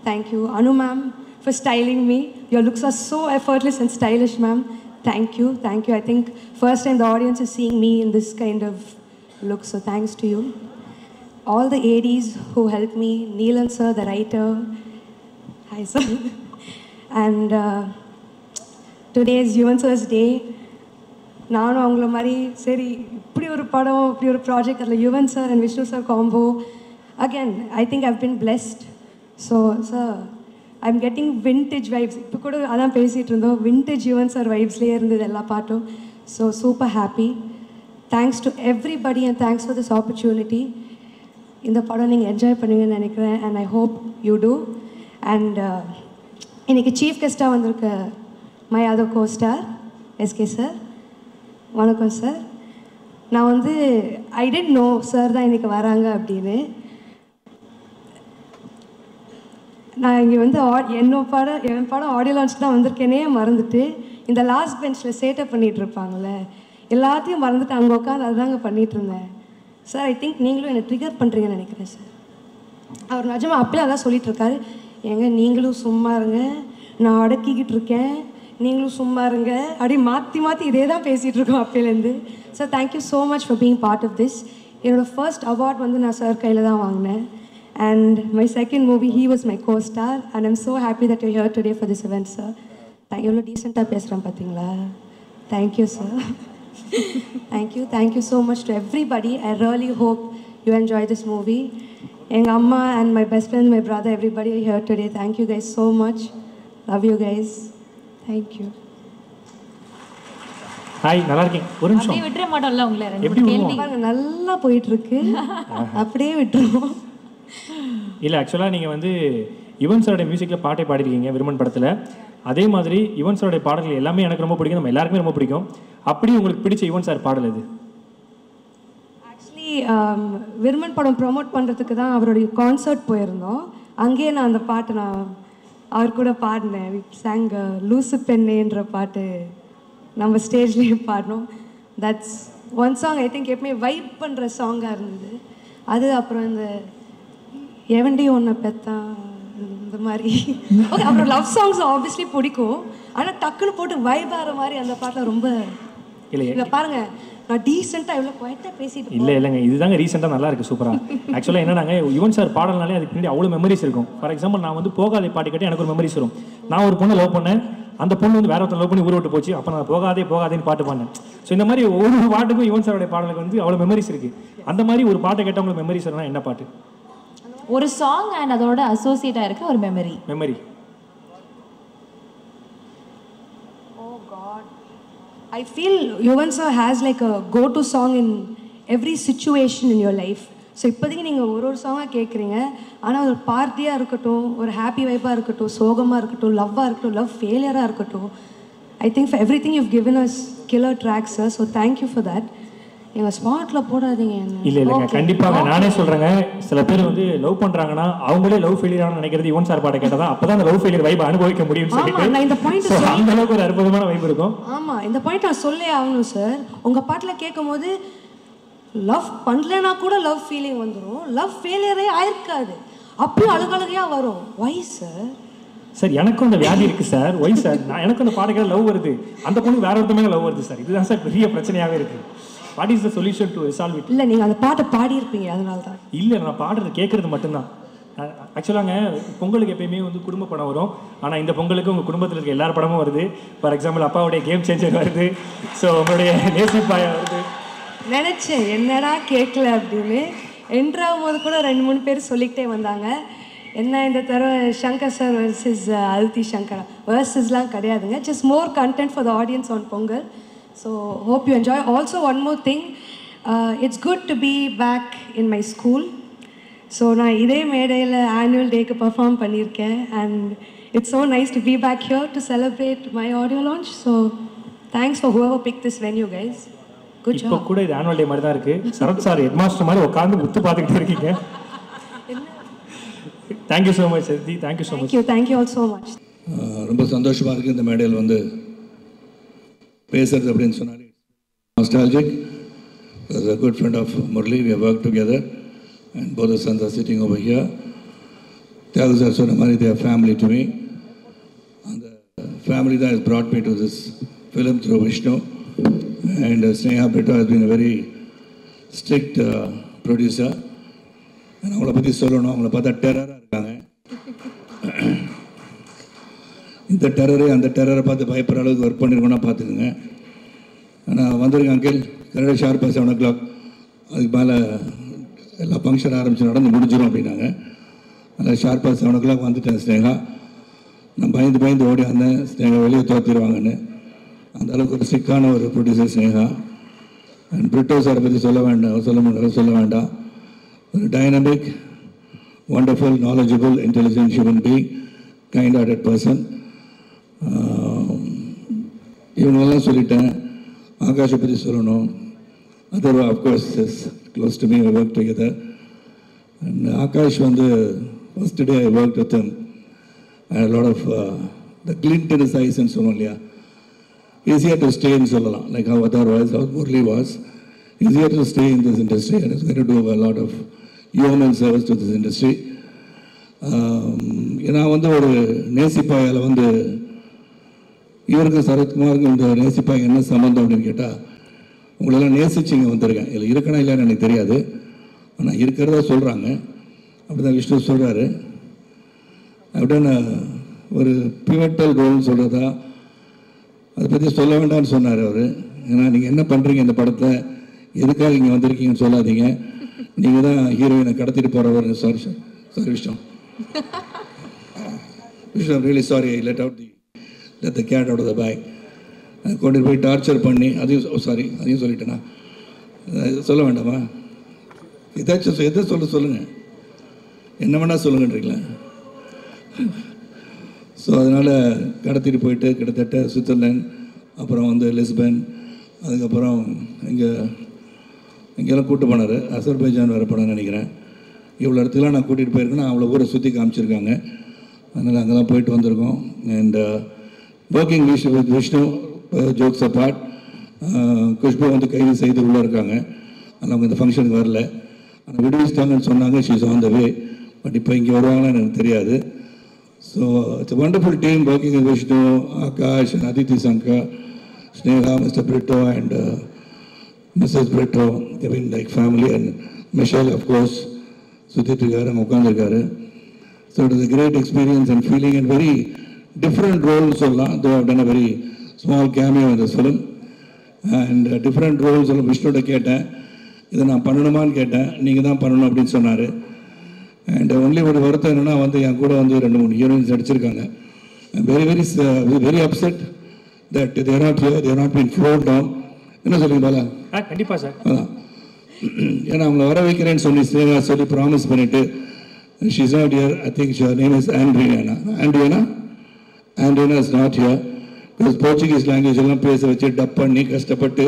Speaker 8: Thank you. Anu ma'am, for styling me. Your looks are so effortless and stylish, ma'am. Thank you. I think first time the audience is seeing me in this kind of look, so thanks to you. All the ADs who helped me, Neelan sir, the writer. Hi sir. And today is Yuvan sir's day. நானும் அவங்கள மாதிரி சரி இப்படி ஒரு படம் இப்படி ஒரு project, அதில் Yuvan sir and Vishnu sir combo. Again I think I've been blessed. So sir I'm getting vintage vibes. இப்போ கூட அதான் பேசிகிட்டு இருந்தோம், விண்டேஜ் யுவன் சார் வைப்ஸ்லேயே இருந்தது எல்லா பாட்டும். So super happy. Thanks to everybody and thanks for this opportunity. இந்த படம் நீங்கள் என்ஜாய் பண்ணுவீங்கன்னு நினைக்கிறேன், and I hope you too. And இன்றைக்கி சீஃப் கெஸ்ட்டாக வந்திருக்க my other costar SK sir. வணக்கம் சார். நான் வந்து ஐ டென்ட் நோ சார் தான் இன்றைக்கி வராங்க அப்படின்னு. நான் இங்கே வந்து என் படம் ஆடியோ லான்ச் தான் வந்திருக்கேனே மறந்துட்டு, இந்த லாஸ்ட் பெஞ்சில் சேட்டப் பண்ணிகிட்டு இருப்பாங்களே எல்லாத்தையும் மறந்துட்டு அங்கே உட்காந்து அதுதாங்க பண்ணிகிட்டு இருந்தேன். சார் ஐ திங்க் நீங்களும் என்னை ட்ரிகர் பண்ணுறீங்கன்னு நினைக்கிறேன் சார். அவர் நிஜமா அப்பயே அதான் சொல்லிகிட்டு இருக்காரு, ஏங்க நீங்களும் சும்மா இருங்க, நான் அடக்கிக்கிட்டு இருக்கேன், நீங்களும் சும்மா இருங்க அப்படி மாற்றி இதே தான் பேசிகிட்டு இருக்கோம் அப்போலேருந்து. Sir thank you so much for being part of this. என்னோடய ஃபர்ஸ்ட் அவார்ட் வந்து நான் சார் கையில் தான் வாங்கினேன். And my second movie, he was my co-star, and I'm so happy that you're here today for this event, sir. Thank you. Decent பேசுறேன் பாத்தீங்களா? Thank you, sir. Thank you so much to everybody. I really hope you enjoy this movie. எங்க அம்மா and my best friend, my brother, everybody are here today. Thank you guys so much. Love you guys. Thank you.
Speaker 3: Hi, நல்லா இருக்கேன். ஒரு நிமிஷம்
Speaker 2: அப்படியே விட்டுற மாட்டோம்ல உங்களை.
Speaker 3: எப்படி
Speaker 2: கேள்வி
Speaker 8: நல்லா போயிட்டு இருக்கு, அப்படியே விட்டுருவோம்.
Speaker 3: இல்லை, ஆக்சுவலாக நீங்கள் வந்து யுவன் சாரோட மியூசிக்கில் பாட்டை பாடிருக்கீங்க விருமன் படத்தில். அதே மாதிரி யுவன் சாரோட பாடல்கள் எல்லாமே எனக்கு ரொம்ப பிடிக்கும், நம்ம எல்லாருக்குமே ரொம்ப பிடிக்கும். அப்படி உங்களுக்கு பிடிச்ச யுவன் சார் பாடல் இது?
Speaker 8: ஆக்சுவலி விருமன் படம் ப்ரொமோட் பண்ணுறதுக்கு தான் அவருடைய கான்சர்ட் போயிருந்தோம். அங்கேயே நான் அந்த பாட்டு நான் அவர் கூட பாடினேன். சாங் லூசு பெண்ணேன்ற பாட்டு நம்ம ஸ்டேஜ்லேயே பாடினோம். That's one song I think எப்பவுமே வைப் பண்ணுற சாங்காக இருந்தது அது. அப்புறம் இந்த எவண்டி ஒன்றை பெத்தான் இந்த மாதிரி. ஓகே, அப்புறம் லவ் சாங்ஸ் ஆப்வியஸ்லி பிடிக்கும், ஆனால் டக்குன்னு போட்டு வைப் ஆகிற மாதிரி அந்த பாட்டில் ரொம்ப இல்லை. பாருங்க, நான் டீசெண்டாக எவ்வளோ குவைட்டாக பேசிட்டு
Speaker 3: இல்லைங்க, இதுதாங்க ரீசெண்டாக நல்லா இருக்குது, சூப்பராக. ஆக்சுவலாக என்னன்னாங்க, யுவன் சார் பாடல்னாலே அதுக்கு பின்னாடி அவ்வளோ மெமரிஸ் இருக்கும். ஃபார் எக்ஸாம்பிள், நான் வந்து போகாதே பாட்டு கேட்டு எனக்கு ஒரு மெமரிஸ் வரும். நான் ஒரு பொண்ணை லவ் பண்ணேன், அந்த பொண்ணு வந்து வேற ஒருத்தர் லவ் பண்ணி ஊரை விட்டு போச்சு, அப்போ நான் போகாதேன்னு பாட்டு பாடினேன். ஸோ இந்த மாதிரி ஒவ்வொரு பாட்டுக்கும் யுவன் சாரோட பாடலுக்கு வந்து அவ்வளோ மெமரிஸ் இருக்குது. அந்த மாதிரி ஒரு பாட்டை கேட்டால் உங்களுக்கு மெமரிஸ் வரணும், என்ன பாட்டு?
Speaker 2: ஒரு சாங் அண்ட் அதோட அசோசியேட்டா இருக்க ஒரு memory.
Speaker 8: Oh God, I feel Yuvan sir has like a go-to song in every situation in your life. So இப்போதைக்கு நீங்கள் ஒரு சாங்காக கேட்குறீங்க, ஆனால் ஒரு பார்ட்டியாக இருக்கட்டும், ஒரு ஹாப்பி வைப்பாக இருக்கட்டும், சோகமாக இருக்கட்டும், லவ்வாக இருக்கட்டும், லவ் ஃபெயிலியராக இருக்கட்டும், I think for everything you've given us killer tracks sir. So thank you for that. எங்கள் ஸ்பாட்டில் போடாதீங்க என்ன.
Speaker 3: இல்லைங்க கண்டிப்பாக நானே சொல்கிறேங்க. சில பேர் வந்து லவ் பண்ணுறாங்கன்னா அவங்களே லவ் ஃபெயிலியரானு நினைக்கிறது யுவன் சார் பாட்டை கேட்டால் தான் அப்போ தான் அந்த லவ் ஃபெயிலியர் வைப் அனுபவிக்க முடியும்னு சொல்லிட்டு
Speaker 8: நான் இந்த பாயிண்ட்
Speaker 3: அந்த அளவுக்கு ஒரு அற்புதமான வைப் இருக்கும்.
Speaker 8: ஆமாம், இந்த பாயிண்ட் நான் சொல்லே ஆகணும் சார். உங்கள் பாட்டில் கேட்கும் போது லவ் பண்ணலனா கூட லவ் ஃபீலிங் வந்துடும், லவ் ஃபெயிலியரே ஆயிருக்காது, அப்பயும் அழுகழுகையாக வரும். வை சார்?
Speaker 3: சார் எனக்கும் அந்த வியாதி இருக்குது சார். Why sir? எனக்கும் அந்த பாட்டுக்கு லவ் வருது, அந்த பொண்ணு வேற ஒருத்தமே லவ் வருது சார். இதுதான் சார் பெரிய பிரச்சனையாகவே இருக்குது. What is the solution to resolve it?
Speaker 8: இல்லை, நீங்கள் அந்த பாட்டை பாடியிருப்பீங்க அதனால தான்.
Speaker 3: இல்லை, நான் பாடுறது கேட்குறது மட்டும்தான். ஆக்சுவலாங்க பொங்கலுக்கு எப்பயுமே வந்து குடும்ப படம் வரும். ஆனால் இந்த பொங்கலுக்கு உங்கள் குடும்பத்தில் இருக்க எல்லார் படமும் வருது. ஃபார் எக்ஸாம்பிள் அப்பாவுடைய கேம் சேஞ்சர் வருது, ஸோ உங்களுடைய நேசிப்பாயா வருது.
Speaker 8: நினச்சேன் என்னடா கேட்கல அப்படின்னு. என்ட்ராகும் போது கூட 2-3 பேர் சொல்லிக்கிட்டே வந்தாங்க. என்ன இந்த தடவை சங்கர் சார் வர்சஸ் அதித்தி சங்கரா வர்சஸ்லாம் கிடையாதுங்க, just more content for the audience on Pongal. So hope you enjoy. Also one more thing, it's good to be back in my school. So நான் இதே மேடையில் ஆனுவல் டேக்கு பர்ஃபார்ம் பண்ணியிருக்கேன். And it's so nice to be back here to celebrate my audio launch. So thanks for whoever pick this venue guys. Good job.
Speaker 3: இப்போ கூட இது annual day மாதிரி தான் இருக்குது. சரத் சார் ஹெட் மாஸ்டர் மாதிரி உட்காந்து முத்து பார்த்துக்கிட்டு இருக்கீங்க. தேங்க்யூ ஸோ மச் சதி. Thank you so much.
Speaker 8: Thank you all so much.
Speaker 9: ரொம்ப சந்தோஷமாக இருக்குது இந்த மேடையில் வந்து பேசுறது அப்படின்னு சொன்னாலே. Nostalgic. As a good friend of Murli, we have worked together and both the sons are sitting over here. Tyagu sir சொன்ன மாதிரி they are family to me. And the family that has brought me to this film through Vishnu. And Sneha Brito has been a very strict producer. அவங்கள பற்றி சொல்லணும், அவங்கள பார்த்தா டெரராக இருக்காங்க. இந்த டெரரு அந்த டெரரை பார்த்து பயப்படுற அளவுக்கு ஒர்க் பண்ணியிருக்கோன்னா பார்த்துக்குங்க. ஆனால் வந்திருக்கேன் அங்கிள் கரெக்டாக ஷார்ப்பாக 7 o'clock, அதுக்கு மேலே எல்லா ஃபங்க்ஷன் ஆரம்பிச்சு நடந்து முடிஞ்சிடும் அப்படின்னாங்க. அதில் ஷார்ப்பாக 7 o'clock வந்துட்டேன். ஸ்னேகா நான் பயந்து ஓடி வந்தேன், ஸ்னேகா வெளியே தோற்றிடுவாங்கன்னு. அந்த அளவுக்கு ஒரு ஸ்ட்ரிக்டான ஒரு ப்ரொடியூசர் ஸ்னேகா. அண்ட் பிரிட்டோ சாரை பற்றி சொல்ல வேண்டாம். ஒரு dynamic, wonderful, knowledgeable, intelligent human being, kind-hearted person. இவங்களெல்லாம் சொல்லிட்டேன். ஆகாஷை பற்றி சொல்லணும். Atharva of course is close to me, I work together. And Akash வந்து first day I work with him. And lot of the glint in his eyes ன்னு சொல்லுவோம் இல்லையா, easier to stay ன்னு சொல்லலாம். Like how otherwise how Murli was, easier to stay in this industry and is going to do a lot of human service to this industry. ஏன்னா வந்து ஒரு நேசிப்பாயால் வந்து இவருக்கும் சரத்குமாருக்கும் இந்த நேசிப்பாய் என்ன சம்மந்தம் அப்படின்னு கேட்டால், உங்களெல்லாம் நேசிச்சு இங்கே வந்திருக்கேன். இல்லை இருக்கணும் இல்லைன்னு எனக்கு தெரியாது, ஆனால் இருக்கிறதா சொல்கிறாங்க. அப்படி தான் விஷ்ணு சொல்கிறாரு. அப்படின்னா ஒரு பிவட்டல் ரோல்னு சொல்கிறதா, அதை பற்றி சொல்ல வேண்டாம்னு சொன்னார் அவர். ஏன்னா நீங்கள் என்ன பண்ணுறீங்க இந்த படத்தை, எதுக்காக இங்கே வந்திருக்கீங்கன்னு சொல்லாதீங்க, நீங்கள் தான் ஹீரோயினை கடத்திட்டு போகிறவர். Sorry Vishnu, I'm really sorry I let the cat out of the bag. கொண்டு போய் டார்ச்சர் பண்ணி அதையும் சொல்லிட்டேனா, சொல்ல வேண்டாமா? ஏதாச்சும் எதை சொல்லுங்கள், என்ன வேணால் சொல்லுங்கன்றீங்களா? ஸோ அதனால் கடத்திட்டு போயிட்டு கிட்டத்தட்ட சுவிட்சர்லாந்து, அப்புறம் வந்து லிஸ்பன், அதுக்கப்புறம் இங்கெல்லாம் கூப்பிட்டு போனார். அசர்பைஜான் வேறு போனான்னு நினைக்கிறேன். இவ்வளோ இடத்துக்குலாம் நான் கூட்டிகிட்டு போயிருக்கேன்னா அவ்வளோ ஊரை சுற்றி காமிச்சிருக்காங்க. அதனால் அங்கே தான் போயிட்டு வந்திருக்கோம். And working with Vishnu, jokes apart, Khushbu வந்து கைது செய்து உள்ளே இருக்காங்க. ஆனால் அவங்க இந்த ஃபங்க்ஷனுக்கு வரல. ஆனால் விடுவிச்சிட்டாங்கன்னு சொன்னாங்க. She's on the way. But இப்போ இங்கே வருவாங்கன்னு எனக்கு தெரியாது. So it's wonderful team working with Vishnu, Akash, Aditi Shankar, Sneha, mister Britto and Mrs. Brito, they've been like family, and Michelle, of course, சுத்திட்டுருக்காரு, அங்கே உட்காந்துருக்காரு. So it is a great experience and feeling and very different roles சொல்லலாம். Though I've done a very small cameo in this film and different roles எல்லாம் விஷ்ணுகிட்ட கேட்டேன், இதை நான் பண்ணணுமான்னு கேட்டேன். நீங்கள் தான் பண்ணணும் அப்படின்னு சொன்னார். அண்ட் ஒன்லி ஒரு வருத்தம் என்னென்னா வந்து என் கூட வந்து 2-3 ஹீரோயின்ஸ் நடிச்சிருக்காங்க. Very upset that they're not here, they're not been flowed down. என்ன சொல்லுங்க பாலா?
Speaker 3: கண்டிப்பாக சார்.
Speaker 9: அதான், ஏன்னா அவங்கள வர வைக்கிறேன்னு சொல்லி ப்ராமிஸ் பண்ணிவிட்டு she's not here. I think sure name is Andriana is not here. Because Portuguese language எல்லாம் பேச வச்சு டப் பண்ணி கஷ்டப்பட்டு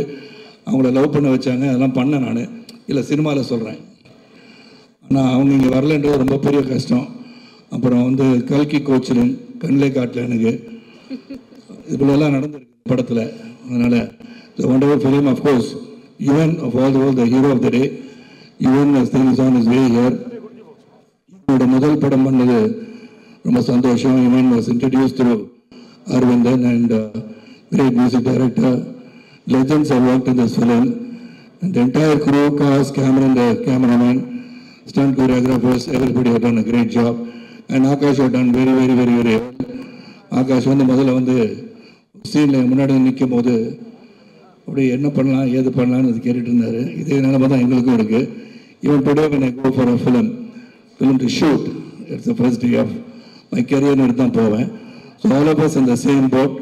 Speaker 9: அவங்கள லவ் பண்ண வச்சாங்க. அதெல்லாம் பண்ணேன் நான், இல்லை சினிமாவில் சொல்கிறேன். ஆனால் அவங்க இங்கே வரலன்றது ரொம்ப பெரிய கஷ்டம். அப்புறம் வந்து கல்கி கோச்சிலின் கண்ணிலே காட்டல எனக்கு இப்படியெல்லாம் நடந்திருக்கு படத்தில். அதனால் the wonderful film, of course, even of all the world, the hero of the day, even as things on his way here. என்னோட முதல் படம் பண்ணது ரொம்ப சந்தோஷம். Even was introduced through Arvindan and great music director. Legends have worked in this film. And the entire crew, cast, Cameron, the cameraman, stunt choreographers, everybody have done a great job. And Akash have done very, very, very, very well. Akash வந்து முதல்ல வந்து சீனில் முன்னாடி நிற்கும் போது அப்படி என்ன பண்ணலாம் ஏது பண்ணலான்னு அது கேட்டுட்டு இருந்தார். இதே நிலைமை தான் எங்களுக்கும் இருக்குது. Even today when I go for a film to shoot, it's the first day of my career எடுத்து தான் போவேன். So all of us in the same boat.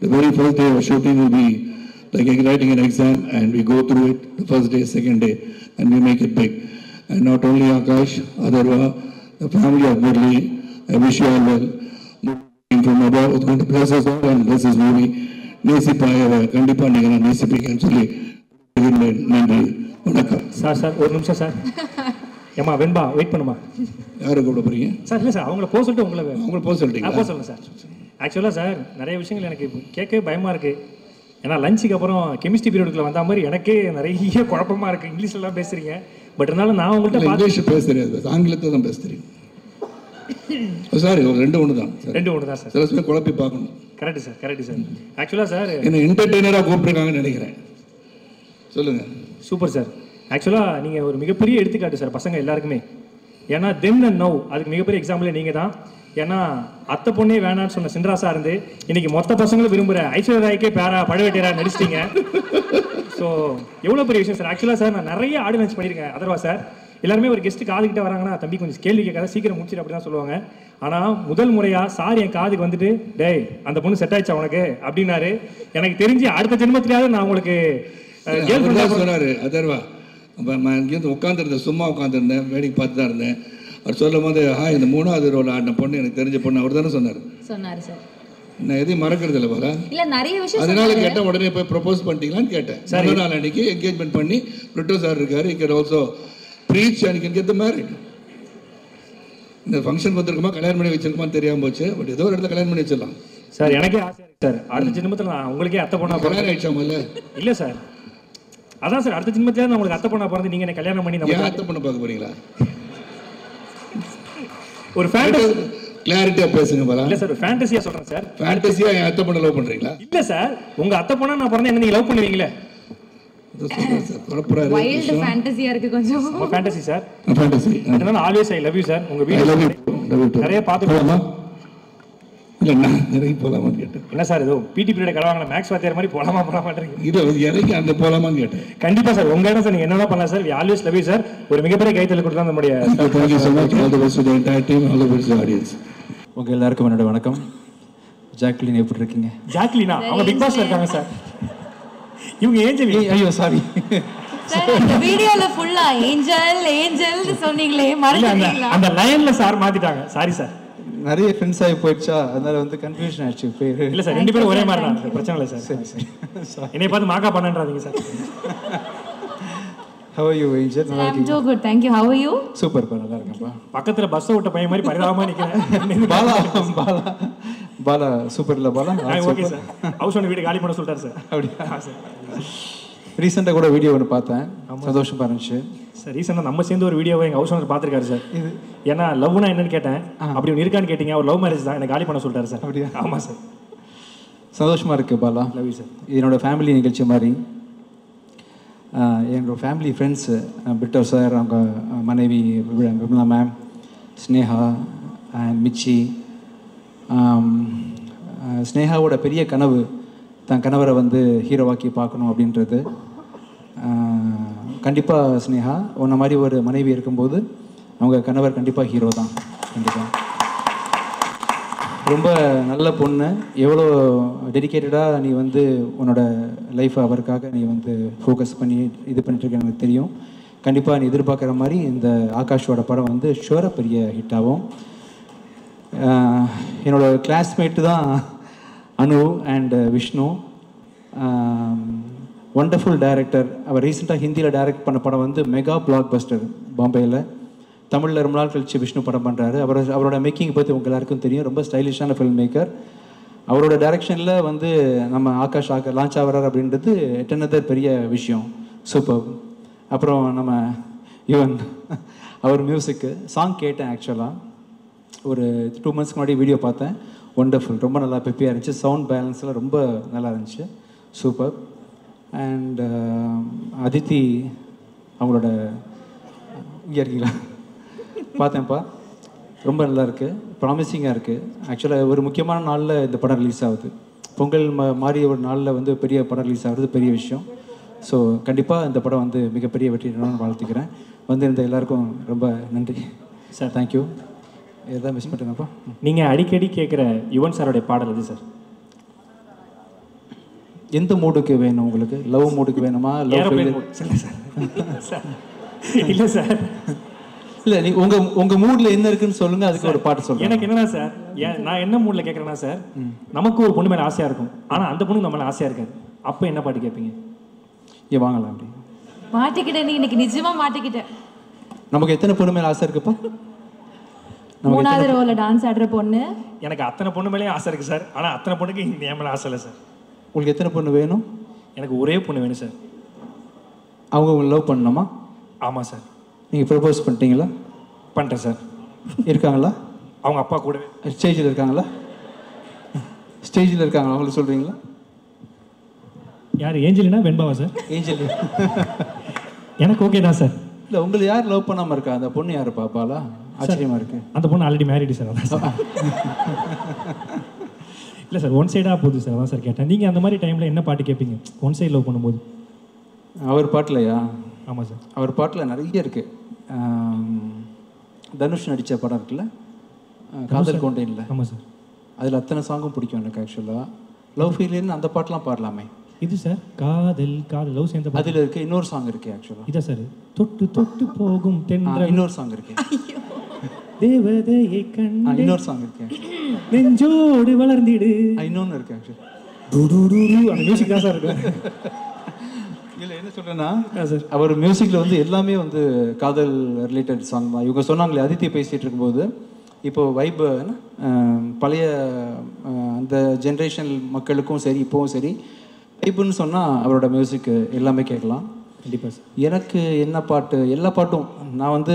Speaker 9: The very first day of shooting will be like writing an exam, and we go through it the first day, second day, and we make it big. And not only Akash, Adarva, the family of Murli, I wish you all well. From above, it's going to bless us all and bless this movie. நேசிப்பாக கண்டிப்பாக நீங்கள் நான் நேசிப்பீங்கன்னு சொல்லி நன்றி, வணக்கம்.
Speaker 3: Sir ஒரு நிமிஷம் sir. ஏமா வெண்பா wait பண்ணுமா.
Speaker 9: யாரை கூப்பிட போறீங்க
Speaker 3: சார்? இல்லை சார், அவங்கள போக சொல்லிட்டு
Speaker 9: அவங்கள போக சொல்லிட்டீங்க.
Speaker 3: போக சொல்லுங்கள் சார். ஆக்சுவலாக சார் நிறைய விஷயங்கள் எனக்கு கேட்கவே பயமாக இருக்குது. ஏன்னா லஞ்சுக்கு அப்புறம் கெமிஸ்ட்ரி பீரியடுக்குள்ள வந்த மாதிரி எனக்கே நிறைய குழப்பமாக இருக்குது. இங்கிலீஷ்லாம் பேசுகிறீங்க, பட் இருந்தாலும் நான் உங்கள்கிட்ட
Speaker 9: இங்கிலீஷ் பேச தெரியாது, ஆங்கிலத்தை தான் பேச தெரியும். சாரி, ஒரு ரெண்டு ஒன்று தான் சார்.
Speaker 3: ரெண்டு ஒன்று தான் சார்.
Speaker 9: சில சமயம் குழப்பி பார்க்கணும்.
Speaker 3: Correct sir, correct sir. ஆக்சுவலாக சார்
Speaker 9: என்ன என்டர்டெய்னராக கூப்பிட்டுருக்காங்கன்னு நினைக்கிறேன். சொல்லுங்கள்.
Speaker 3: Super sir. ஆக்சுவலாக நீங்கள் ஒரு மிகப்பெரிய எடுத்துக்காட்டு சார் பசங்க எல்லாருக்குமே. ஏன்னா தென் அண்ட் நவ் அதுக்கு மிகப்பெரிய எக்ஸாம்பிளே நீங்கள் தான். ஏன்னா அத்தை பொண்ணே வேணான்னு சொன்ன சின்ராசா இருந்து இன்னைக்கு மொத்த பசங்களும் விரும்புகிற ஐஸ்வர்யா ராய்க்கே பேரா பழுவேட்டையரா நடிச்சிட்டீங்க. ஸோ எவ்வளோ பெரிய விஷயம் சார். ஆக்சுவலாக சார் நான் நிறைய ஆடியன்ஸ் பண்ணியிருக்கேன். அதர்வா சார் எல்லாருமே ஒரு கெஸ்ட்டு காதுகிட்ட வராங்கன்னா தம்பி கொஞ்சம் கேள்வி கேட்காத, சீக்கிரம் முடிச்சிட்டு அப்படி தான் சொல்லுவாங்க. ஆனால் முதல் முறையாக சார் என் காதுக்கு வந்துட்டு டேய் அந்த பொண்ணு செட் ஆயிடுச்சா உனக்கு அப்படின்னாரு. எனக்கு தெரிஞ்சு அடுத்த ஜென்மத்திலேயாவது நான் உங்களுக்கு
Speaker 9: சொன்னார். அதர்வா நான் இங்கேருந்து உட்காந்துருந்தேன், சும்மா உட்காந்துருந்தேன், வேடிக்கை பார்த்து தான் இருந்தேன். அவர் சொல்லும் போது இந்த 3வது ரோல் ஆடின பொண்ணு எனக்கு தெரிஞ்ச பொண்ணு அவர் தானே சொன்னார்.
Speaker 2: சார்
Speaker 9: நான் எதையும் மறக்கிறது இல்லை போல.
Speaker 2: இல்ல நிறைய விஷயம்
Speaker 9: அதனால கேட்டேன், உடனே போய் ப்ரொபோஸ் பண்ணிட்டீங்களான்னு கேட்டேன். சார் நாள் அன்னைக்கு என்கேஜ்மெண்ட் பண்ணி பிரிட்டோ சார் இருக்காரு, he can also preach and he can get married. இந்த ஃபங்க்ஷன் வந்துருக்குமா கல்யாணம் பண்ணி வச்சிருக்குமான்னு தெரியாமல் போச்சு. பட் ஏதோ ஒரு இடத்துல கல்யாணம் பண்ணி வச்சிடலாம்
Speaker 3: சார். எனக்கே ஆசை இருக்கு சார் அடுத்த ஜென்மத்தில் நான் உங்களுக்கே அத்தை பொண்ணா
Speaker 9: கல்யாணம் ஆயிடுச்சாம இல்லை?
Speaker 3: இல்லை சார், அதான் சார் அடுத்த ஜென்மத்தில் நான் உங்களுக்கு அத்தை பொண்ணா பிறந்து நீங்கள் என்ன கல்யாணம் பண்ணி நம்ம
Speaker 9: அத்தை பொண்ணை பார்க்க போறீங்களா?
Speaker 3: ஒரு ஃபேண்டசி
Speaker 9: கிளாரிட்டியா பேசுங்க பாரா.
Speaker 3: இல்ல சார், ஃபேண்டசியா சொல்றேன் சார்.
Speaker 9: ஃபேண்டசியா என் அத்தை பொண்ணை லவ் பண்றீங்களா?
Speaker 3: இல்ல சார், உங்க அத்தை பொண்ணா நான் பிறந்தா என்ன நீங்க லவ் பண்ணுவீங்களே?
Speaker 2: வைல்ட் ஃபேண்டசியா இருக்கு கொஞ்சம்.
Speaker 3: Fantasy sir,
Speaker 9: fantasy.
Speaker 3: அதனால always I love you sir. உங்க வீடியோ நிறைய பார்த்துக்கோமா?
Speaker 9: இல்ல நான் இறங்கி போலாமான்னு கேட்டேன்.
Speaker 3: என்ன சார் ஏதோ பிடி பீரியட் கடவாங்க மேக்ஸ் வாத்தியார் மாதிரி போலாமான்றீங்க.
Speaker 9: இது இறங்கி அந்த போலாமான்னு கேட்டேன்.
Speaker 3: கண்டிப்பா சார், உங்க இடம் சார், நீங்க என்னென்ன பண்ணலாம் sir. We always love you sir. ஒரு மிகப்பெரிய கைத்தல் கொடுத்தா நம்முடைய
Speaker 9: thank you so much all the best to the entire team, all the best to the audience.
Speaker 10: Okay, எல்லாருக்கும் என்னோட வணக்கம். ஜாக்லின் எப்படி இருக்கீங்க?
Speaker 3: ஜாக்லினா அவங்க பிக் பாஸ்ல இருக்காங்க சார். இவங்க ஏஞ்சல்.
Speaker 10: ஐயோ சாரி
Speaker 2: சார், இந்த வீடியோல ஃபுல்லா ஏஞ்சல் ஏஞ்சல் சொன்னீங்களே மறந்துட்டீங்களா?
Speaker 3: அந்த லைன்ல சார் மாத்திட்டாங்க. சாரி சார்,
Speaker 10: நிறைய ஃப்ரெண்ட்ஸ் ஆகி போயிடுச்சா, அதனால வந்து கன்ஃபியூஷன் ஆயிடுச்சு பேரு.
Speaker 3: இல்ல சார், ரெண்டு பேரும் ஒரே மாதிரி தான், பிரச்சனை இல்லை சார்.
Speaker 10: சரி சரி,
Speaker 3: என்னை பார்த்து மாக்கா பண்ணன்றாதீங்க sir.
Speaker 10: How are you Angel? நல்லா
Speaker 2: இருக்கீங்க? I'm so good, thank you. How are you?
Speaker 10: Super பா, நல்லா இருக்கேன்ப்பா.
Speaker 3: பக்கத்துல பஸ் விட்ட பையன் மாதிரி பரிதாபமா நிக்கிறேன்.
Speaker 10: பாலா பாலா பாலா சூப்பர்ல Bala.
Speaker 3: Okay sir, house owner வீடு காலி பண்ண சொல்லிட்டாரு சார். அப்படியா சார்?
Speaker 10: ரீசெண்டாக கூட வீடியோ ஒன்று பார்த்தேன், சந்தோஷமா இருந்துச்சு
Speaker 3: சார். ரீசெண்டாக நம்ம சேர்ந்து ஒரு வீடியோவை எங்கள் ஹவுஸ் ஓனர் பார்த்துருக்காரு சார். இது ஏன்னா லவ்னா என்னன்னு கேட்டேன், அப்படி ஒன்று இருக்கான்னு கேட்டீங்க. அவர் லவ் மேரேஜ் தான், எனக்கு காலி பண்ண சொல்லிட்டாரு சார்.
Speaker 10: அப்படியா?
Speaker 3: ஆமாம் சார்.
Speaker 10: சந்தோஷமா இருக்கு பாலா.
Speaker 3: Love you sir.
Speaker 10: என்னோட ஃபேமிலி நிகழ்ச்சி மாதிரி என்னோட ஃபேமிலி ஃப்ரெண்ட்ஸு பிட்டோ சார், அவங்க மனைவி விமலா மேம், ஸ்னேகா அண்ட் மிச்சி. ஸ்னேகாவோட பெரிய கனவு தன் கணவரை வந்து ஹீரோவாக்கி பார்க்கணும் அப்படின்றது. கண்டிப்பாக ஸ்னேகா உன்ன மாதிரி ஒரு மனைவி இருக்கும்போது அவங்க கணவர் கண்டிப்பாக ஹீரோ தான். கண்டிப்பாக ரொம்ப நல்ல பொண்ணு. எவ்வளோ டெடிக்கேட்டடாக நீ வந்து உன்னோட லைஃப்பை அவருக்காக நீ வந்து ஃபோக்கஸ் பண்ணி இது பண்ணிட்டுருக்க எனக்கு தெரியும். கண்டிப்பாக நீ எதிர்பார்க்குற மாதிரி இந்த ஆகாஷோட படம் வந்து ஷுவராக பெரிய ஹிட் ஆகும். என்னோடய கிளாஸ்மேட்டு தான் Anu and Vishnu. Wonderful director. அவர் ரீசெண்டாக ஹிந்தியில் டைரக்ட் பண்ண படம் வந்து மெகா பிளாக் பஸ்டர் பாம்பேயில். தமிழில் ரொம்ப நாள் கழிச்சு விஷ்ணு படம் பண்ணுறாரு. அவரோட மேக்கிங் பற்றி உங்கள் எல்லாருக்கும் தெரியும். ரொம்ப ஸ்டைலிஷான ஃபில்ம் மேக்கர். அவரோட டைரக்ஷனில் வந்து நம்ம ஆகாஷ் லான்ச் ஆகிறார் அப்படின்றது எட்டனதர் பெரிய விஷயம். சூப்பர். அப்புறம் நம்ம யுவன் அவர் மியூசிக்கு சாங் கேட்டேன். ஆக்சுவலாக ஒரு 2 months முன்னாடி வீடியோ பார்த்தேன். ஒண்டர்ஃபுல், ரொம்ப நல்லா பெப்பியாக இருந்துச்சு. சவுண்ட் பேலன்ஸ்லாம் ரொம்ப நல்லா இருந்துச்சு. சூப்பர். அண்ட் அதித்தி அவங்களோட இங்கே இருக்கீங்களா பார்த்தேன்ப்பா, ரொம்ப நல்லா இருக்குது, ப்ராமிசிங்காக இருக்குது. ஆக்சுவலாக ஒரு முக்கியமான நாளில் இந்த படம் ரிலீஸ் ஆகுது. பொங்கல் மாதிரி ஒரு நாளில் வந்து பெரிய படம் ரிலீஸ் ஆகுது, பெரிய விஷயம். ஸோ கண்டிப்பாக இந்த படம் வந்து மிகப்பெரிய வெற்றி நான் வாழ்த்துக்கிறேன். வந்து இந்த எல்லாருக்கும் ரொம்ப நன்றி சார். தேங்க்யூ. எதாவது மிஸ் பண்ணுறேங்கப்பா.
Speaker 3: நீங்கள் அடிக்கடி கேட்குற யுவன் சாரோடைய பாடல் எது சார்?
Speaker 10: எந்த மூடுக்கு வேணும் உங்களுக்கு? லவ் மூடுக்கு வேணுமா? லவ்
Speaker 3: இல்லை சார், இல்லை சார்,
Speaker 10: இல்லை நீங்கள் உங்கள் மூடில் என்ன இருக்குன்னு சொல்லுங்கள், அதுக்கு ஒரு பாட்டு சொல்லுங்கள்.
Speaker 3: எனக்கு என்னன்னா சார், நான் என்ன மூடில் கேட்குறேன்னா சார், நமக்கு ஒரு பொண்ணு மேலே ஆசையாக இருக்கும், ஆனால் அந்த பொண்ணு நம்ம மேலே ஆசையாக இருக்காது. அப்போ என்ன பாட்டு கேட்பீங்க?
Speaker 10: ஏன் வாங்கலாம் அப்படி
Speaker 2: மாட்டிக்கிட்டேன். நீ இன்னைக்கு நிஜமா மாட்டிக்கிட்டேன்.
Speaker 10: நமக்கு எத்தனை பொண்ணு மேலே ஆசை இருக்குப்பா?
Speaker 2: 3வது ரோல டான்ஸ் ஆடுற பொண்ணு.
Speaker 3: எனக்கு அத்தனை பொண்ணு மேலேயும் ஆசை இருக்குது சார், ஆனால் அத்தனை பொண்ணுக்கு என் மேலே ஆசை இல்லை சார்.
Speaker 10: உங்களுக்கு எத்தனை பொண்ணு வேணும்?
Speaker 3: எனக்கு ஒரே பொண்ணு வேணும் சார்.
Speaker 10: அவங்க உங்களை லவ் பண்ணணுமா?
Speaker 3: ஆமாம் சார்.
Speaker 10: நீங்கள் ப்ரப்போஸ் பண்ணிட்டீங்களா?
Speaker 3: பண்ணுறேன் சார்.
Speaker 10: இருக்காங்களா?
Speaker 3: அவங்க அப்பா கூட
Speaker 10: ஸ்டேஜில் இருக்காங்களா? ஸ்டேஜில் இருக்காங்களா? அவங்களுக்கு சொல்கிறீங்களா?
Speaker 3: யார்? ஏஞ்சலினா வெண்பாவா சார்?
Speaker 10: ஏஞ்சல்
Speaker 3: எனக்கு ஓகே தான் சார்.
Speaker 10: இல்லை, உங்களை யார் லவ் பண்ணாமல் இருக்கா? அந்த பொண்ணு யார் பாப்பாலா? ஆச்சரியமாக இருக்குது.
Speaker 3: அந்த பொண்ணு ஆல்ரெடி மேரிடு சார். அதான் சார். இல்லை சார், ஒன் சைடாக போகுது சார். அதான் சார் கேட்டேன். நீங்கள் அந்த மாதிரி டைமில் என்ன பாட்டு கேட்பீங்க ஒன் சைடு லவ் பண்ணும்போது?
Speaker 10: அவர் பாட்டிலையா?
Speaker 3: ஆமாம் சார்.
Speaker 10: அவர் பாட்டில் நிறைய இருக்குது. தனுஷ் நடித்த படம் இருக்குல்ல, காதல் கொண்டேன்ல.
Speaker 3: ஆமாம் சார்.
Speaker 10: அதில் அத்தனை சாங்கும் பிடிக்கும் எனக்கு. ஆக்சுவலாக லவ் ஃபீலின்னு அந்த பாட்டெலாம் பாடலாமே.
Speaker 3: இது சார் காதல் காதல் லவ் சேர்ந்த
Speaker 10: அதில் இருக்குது. இன்னொரு சாங் இருக்குது ஆக்சுவலாக.
Speaker 3: இதான் சார், தொட்டு தொட்டு போகும் தென்றல்.
Speaker 10: இன்னொரு சாங் இருக்கு.
Speaker 3: தேவதையை கண்டு.
Speaker 10: இன்னொரு சாங் இருக்கு.
Speaker 3: நெஞ்சோடு வளர்ந்திடு.
Speaker 10: இன்னொன்று இருக்கு ஆக்சுவலி.
Speaker 3: அந்த மியூசிக் தான் சார் இருக்கு.
Speaker 10: இல்லை, என்ன சொல்கிறேன்னா, அவர் மியூசிக்கில் வந்து எல்லாமே வந்து காதல் ரிலேட்டட் சாங் தான். இவங்க சொன்னாங்களே, அதித்தி பேசிகிட்டு இருக்கும்போது, இப்போது வைப் பழைய அந்த ஜென்ரேஷன் மக்களுக்கும் சரி இப்போவும் சரி வைப்புன்னு சொன்னால் அவரோட மியூசிக்கு எல்லாமே கேட்கலாம்.
Speaker 3: கண்டிப்பாக சார்.
Speaker 10: எனக்கு என்ன பாட்டு, எல்லா பாட்டும் நான் வந்து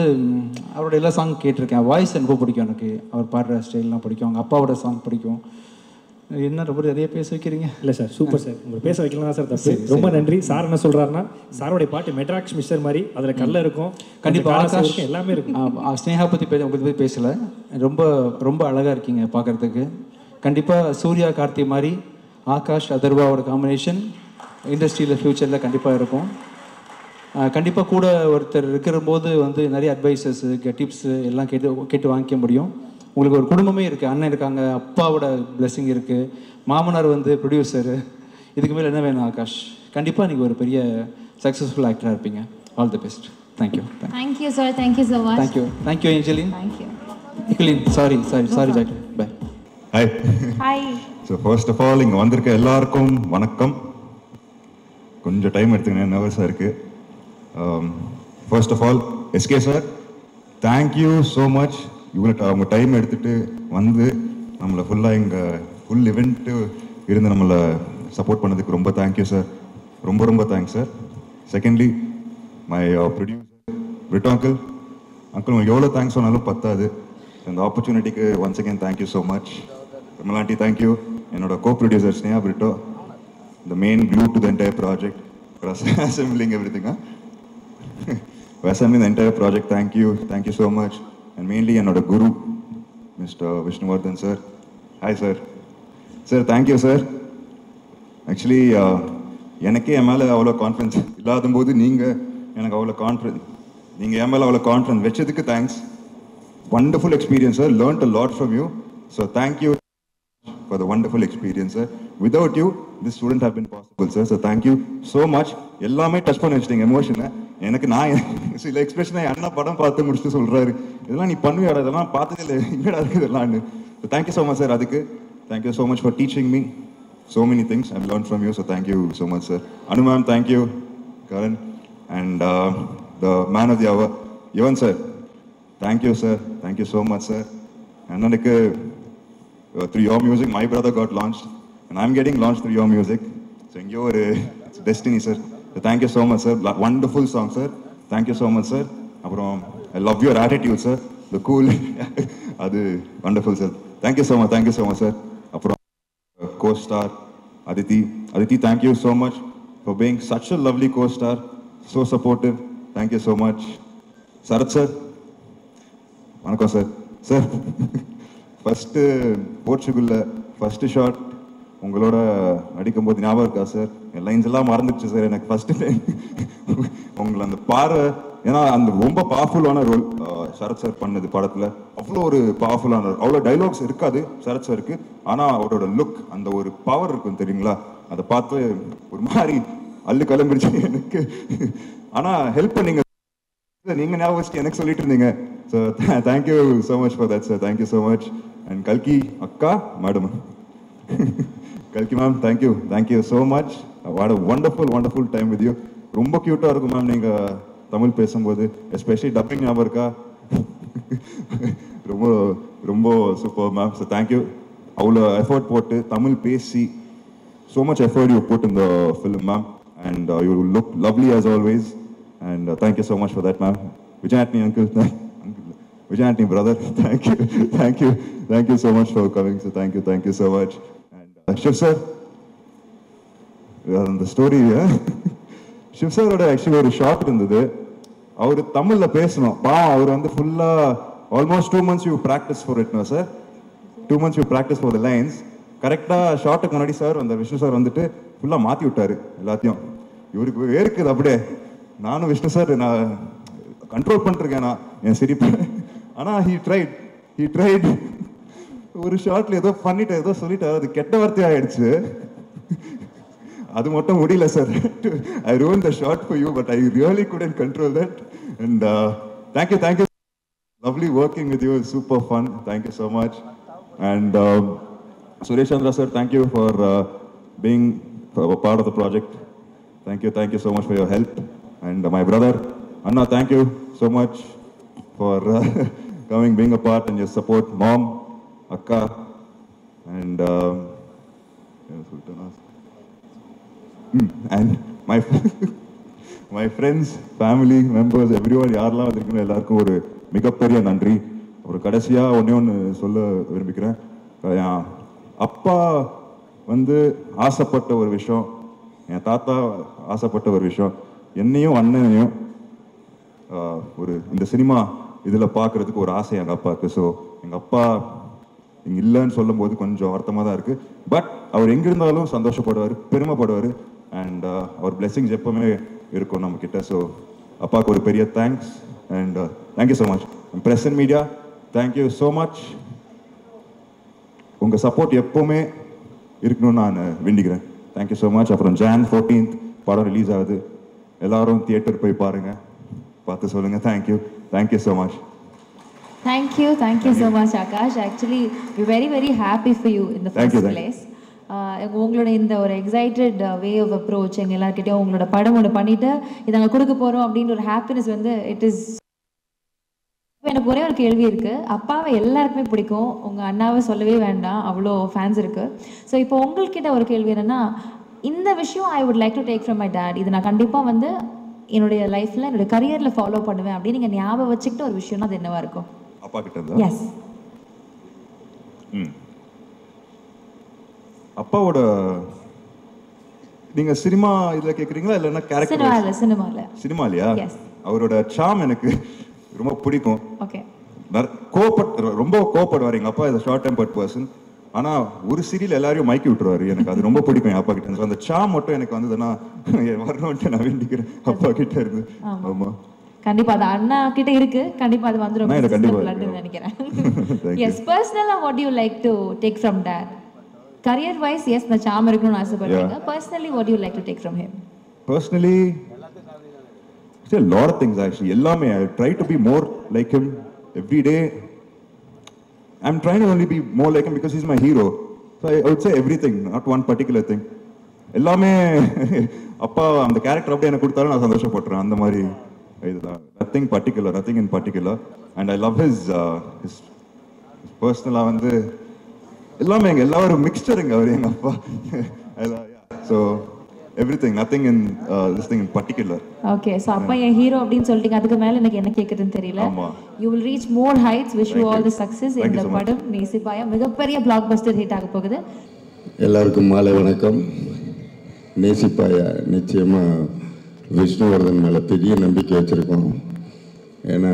Speaker 10: அவரோட எல்லா சாங் கேட்டிருக்கேன். வாய்ஸ் ரொம்ப பிடிக்கும் எனக்கு. அவர் பாடுற ஸ்டைல்லாம் பிடிக்கும். அவங்க அப்பாவோட சாங் பிடிக்கும். என்ன ரொம்ப நிறைய பேச வைக்கிறீங்க?
Speaker 3: இல்லை சார், சூப்பர் சார். உங்களுக்கு பேச வைக்கலாம் சார். தப்பு. ரொம்ப நன்றி. சார் என்ன சொல்கிறாருன்னா, சாரோடைய பாட்டு மெட்ராக்ஸ் மிஸ்டர் மாதிரி அதில் கல்ல இருக்கும்,
Speaker 10: கண்டிப்பாக ஆகாஷ்
Speaker 3: எல்லாமே இருக்கும்.
Speaker 10: ஸ்னேகா பற்றி உங்களுக்கு பற்றி பேசலை. ரொம்ப ரொம்ப அழகாக இருக்கீங்க பார்க்குறதுக்கு. கண்டிப்பாக சூர்யா கார்த்தி மாதிரி ஆகாஷ் அதர்வாவோட காம்பினேஷன் இண்டஸ்ட்ரியில் ஃப்யூச்சரில் கண்டிப்பாக இருக்கும். கண்டிப்பாக கூட ஒருத்தர் இருக்கிற போது வந்து நிறைய அட்வைசஸ் டிப்ஸு எல்லாம் கேட்டு வாங்கிக்க முடியும். உங்களுக்கு ஒரு குடும்பமே இருக்குது. அண்ணன் இருக்காங்க, அப்பாவோட பிளெஸிங் இருக்குது, மாமனார் வந்து ப்ரொடியூசரு. இதுக்கு மேலே என்ன வேணும் ஆகாஷ்? கண்டிப்பாக நீங்கள் ஒரு பெரிய சக்ஸஸ்ஃபுல் ஆக்டராக இருப்பீங்க. All the best. Thank you.
Speaker 2: Thank you sir. Thank you so much.
Speaker 10: Thank you Angeline.
Speaker 2: Thank you
Speaker 10: Nicolin. Sorry doctor. Bye.
Speaker 11: Hi.
Speaker 2: Hi.
Speaker 11: So first of all இங்கே வந்திருக்க எல்லாருக்கும் வணக்கம். கொஞ்சம் டைம் எடுத்துக்கணும், நர்வஸாக இருக்குது. First of all SK sir, thank you so much. இவ்வளோ அவங்க டைம் எடுத்துகிட்டு வந்து நம்மளை ஃபுல்லாக இங்கே ஃபுல் இவெண்ட்டு இருந்து நம்மளை சப்போர்ட் பண்ணதுக்கு ரொம்ப தேங்க்யூ சார். ரொம்ப ரொம்ப thanks sir. Secondly my producer Britto uncle. உங்களுக்கு எவ்வளோ தேங்க்ஸ் சொன்னாலும் பத்தாது. இந்த ஆப்பர்ச்சுனிட்டிக்கு once again thank you so much. Malanti, thank you. என்னோட co-producer Sneha Brito, the main glue to the entire project, for assembling everything. For assembling the entire project, thank you so much. And mainly என்னோட குரு Mr. Vishnuvardhan sir. Hi sir. Sir, thank you sir. Actually எனக்கே என் மேலே அவ்வளோ confidence இல்லாத போது நீங்கள் எனக்கு அவ்வளோ நீங்கள் என் மேலே அவ்வளோ கான்ஃபிடன்ஸ் வச்சதுக்கு thanks. Wonderful experience sir. Learned a lot from you. So thank you for the wonderful experience sir. Without you this wouldn't have been possible sir. So thank you so much. எல்லாமே touch பண்ணி வச்சிட்டீங்க எமோஷனை. எனக்கு நான் சில எக்ஸ்பிரஷனை அண்ணா படம் பார்த்து முடிச்சுட்டு சொல்கிறாரு, இதெல்லாம் நீ பண்ணுவியாடா, இதெல்லாம் பார்த்ததே இல்லை, இங்கடா இருக்குது இதெல்லாம். So thank you so much sir. அதுக்கு thank you so much for teaching me. so many things I've learned from you, so thank you so much, sir. Anu ma'am, thank you. Karan, and the man of the hour, Evan sir, thank you, sir. Thank you so much, sir. And through your music, my brother got launched, and I'm getting launched through your music. So it's destiny, sir. So thank you so much, sir. Wonderful song, sir. Thank you so much, sir. I love your attitude, sir. The cool, wonderful, sir. Thank you so much. Thank you so much, sir. Co-star Aditi, thank you so much for being such a lovely co-star, so supportive. Thank you so much. Sarath sir, vanakkam sir. Sir, first Portugal first shot உங்களோட அடிக்கும்போது ஞாபகம் இருக்கா sir? என் lines எல்லாம் மறந்துடுச்சு sir. எனக்கு first time உங்களை அந்த பார்வை, ஏன்னா அந்த ரொம்ப பவர்ஃபுல்லான ரோல் சரத் சார் பண்ணது படத்தில். அவ்வளோ ஒரு பவர்ஃபுல்லான ரோல். அவ்வளோ டைலாக்ஸ் இருக்காது சரத் சாருக்கு, ஆனால் அவரோட லுக், அந்த ஒரு பவர் இருக்கும் தெரியுங்களா? அதை பார்த்து ஒரு மாதிரி அள்ளு கிளம்பிடுச்சு எனக்கு. ஆனால் ஹெல்ப் பண்ணீங்க, நீங்கள் ஞாபகம் வச்சுட்டு எனக்கு சொல்லிட்டு இருந்தீங்க. So thank you so much for that sir. Thank you so much. And கல்கி அக்கா மேடம், கல்கி ma'am, thank you so much. What a wonderful time with you. ரொம்ப க்யூட்டாக இருக்கும் மேம் நீங்கள் தமிழ் பேசும்போது, எஸ்பெஷலி டப்பிங் ஞாபகம் இருக்கா? ரொம்ப ரொம்ப சூப்பர் மேம். So thank you. அவ்வளோ எஃபர்ட் போட்டு தமிழ் பேசி, so much effort you put in the film, ma'am, and you look lovely as always, and thank you so much for that, ma'am. Vijay Antony uncle, Vijay Antony brother, thank you so much for coming. So thank you so much. And Shiv sir, the story, Shiv sir oda actually ஒரு short இருந்தது. அவர் தமிழ்ல பேசணும், அவர் வந்து ஃபுல்லா almost 2 months you practice for it, no sir? 2 months you practice for the lines. கரெக்டாக ஷார்ட்டுக்கு முன்னாடி sir, அந்த Vishnu sir வந்துட்டு ஃபுல்லாக மாற்றி விட்டாரு எல்லாத்தையும். இவருக்கு வேர்க்குது அப்படியே. நானும் விஷ்ணு சார் நான் கண்ட்ரோல் பண்ணிருக்கேன் நான் என் சிரிப்பு. ஆனால் ஹீ ட்ரைட் ஒரு ஷார்ட்ல ஏதோ பண்ணிட்டு ஏதோ சொல்லிட்டாரு, அது கெட்ட வார்த்தை ஆயிடுச்சு. அது மட்டும் முடியல sir. I ruined the shot for you, but I really couldn't control that. And thank you. Lovely working with you. Super fun. Thank you so much. And Suresh Chandra sir, thank you for being a part of the project. Thank you so much for your help. And my brother Anna, thank you so much for coming, being a part, and your support. Mom, Akka, and and my friends, family members, everyone, யாரெல்லாம் வந்திருக்கீங்க எல்லாருக்கும் ஒரு மிகப்பெரிய நன்றி. ஒரு கடைசியாக ஒன்று சொல்ல விரும்பிக்கிறேன். அப்பா வந்து ஆசைப்பட்ட ஒரு விஷயம், என் தாத்தா ஆசைப்பட்ட ஒரு விஷயம், என்னையும் அண்ணனையும் ஒரு இந்த சினிமா இதில் பார்க்குறதுக்கு ஒரு ஆசை எங்கள் அப்பாவுக்கு. ஸோ எங்கள் அப்பா இங்கே இல்லைன்னு சொல்லும் போது கொஞ்சம் வருத்தமாக தான் இருக்குது. பட் அவர் எங்கிருந்தாலும் சந்தோஷப்படுவார், பெருமைப்படுவார். அண்ட் அவர் பிளெஸிங்ஸ் எப்பவுமே இருக்கும் நம்மக்கிட்ட. ஸோ அப்பாவுக்கு ஒரு பெரிய thanks. And thank you so much. Press and media, thank you so much. உங்கள் சப்போர்ட் எப்போவுமே இருக்கணும்னு நான் வேண்டிக்கிறேன். Thank you so much. அப்புறம் Jan 14th படம் ரிலீஸ் ஆகுது. எல்லாரும் தியேட்டர் போய் பாருங்கள், பார்த்து சொல்லுங்கள். Thank you so much.
Speaker 2: Thank you so much, Akash. Actually, we're very happy for you in the first place. உங்களோட இந்த ஒரு எக்ஸைட்டட் வே ஆஃப் அப்ரோச் எங்கள் எல்லாருக்கிட்டையும் உங்களோட படம் ஒன்று பண்ணிவிட்டு இதை நாங்கள் கொடுக்க போகிறோம் அப்படின்ற ஒரு ஹாப்பினஸ் வந்து இட் இஸ். எனக்கு ஒரே ஒரு கேள்வி இருக்குது. அப்பாவை எல்லாருக்குமே பிடிக்கும், உங்கள் அண்ணாவை சொல்லவே வேண்டாம், அவ்வளோ ஃபேன்ஸ் இருக்குது. ஸோ இப்போ உங்கள்கிட்ட ஒரு கேள்வி என்னென்னா, இந்த விஷயம் I would like to take from my dad, இது நான் கண்டிப்பாக வந்து என்னுடைய லைஃப்பில் என்னுடைய கரியரில் ஃபாலோ பண்ணுவேன் அப்படின்னு நீங்கள் ஞாபகம் வச்சுக்கிட்ட ஒரு விஷயம்னா அது என்னவா இருக்கும்?
Speaker 11: அப்பா கிட்ட. எஸ். அப்பாவோட நீங்க சினிமா இதுல கேக்குறீங்களா இல்லன்னா கேரக்டர்? சினிமாலயா? அவரோட சாம் எனக்கு ரொம்ப பிடிக்கும். ஓகே. ரொம்ப கோபப்படுவார் எங்க அப்பா. Short tempered person. ஆனா ஒரு சீரியல் எல்லாரையும் மைக்கி விட்டுருவாரு. எனக்கு அது ரொம்ப பிடிக்கும் என் அப்பா கிட்ட. அந்த சாம் மட்டும் எனக்கு வந்ததுன்னா வரணும்ட்டு நான் வேண்டிக்கிறேன் அப்பா கிட்ட இருந்து. ஆமா,
Speaker 2: கண்டிப்பா அது அண்ணா கிட்ட இருக்கு. கண்டிப்பா அது வந்துரும் நினைக்கிறேன். எஸ். பர்சனலா what you like to take from dot? Career wise, yes, the charm irukonu asapadreenga. Personally, what do you like to take from him?
Speaker 11: Personally, it's a lot of things actually. Ellame I try to be more like him every day. I'm trying to only be more like him because he's my hero. So I would say everything, not one particular thing. எல்லாமே அப்பா அந்த character அப்படியே எனக்கு கொடுத்தாலும் நான் சந்தோஷப்படுறேன். அந்த மாதிரி இதுதான். Nothing in particular. And I love his பர்சனலாக வந்து எல்லாமே எல்லாரும் மிக்சருங்க அவர் எங்கள் அப்பா. So everything, nothing in this thing in particular.
Speaker 2: Okay, so அப்பா என் ஹீரோ அப்படினு சொல்லிட்டீங்க. அதுக்கு மேல எனக்கு என்ன கேக்குதுன்னு தெரியல. You will reach more heights. Wish you all the success in the படம் நேசிப்பாயா. மிகப்பெரிய பிளாக்பஸ்டர் ஹிட் ஆக போகுது.
Speaker 12: எல்லாருக்கும் மாலை வணக்கம். நேசிப்பாயா நிச்சயமா விஷ்ணுவர்தன் மேல பெரிய நம்பிக்கை வச்சிருக்கோம். ஏன்னா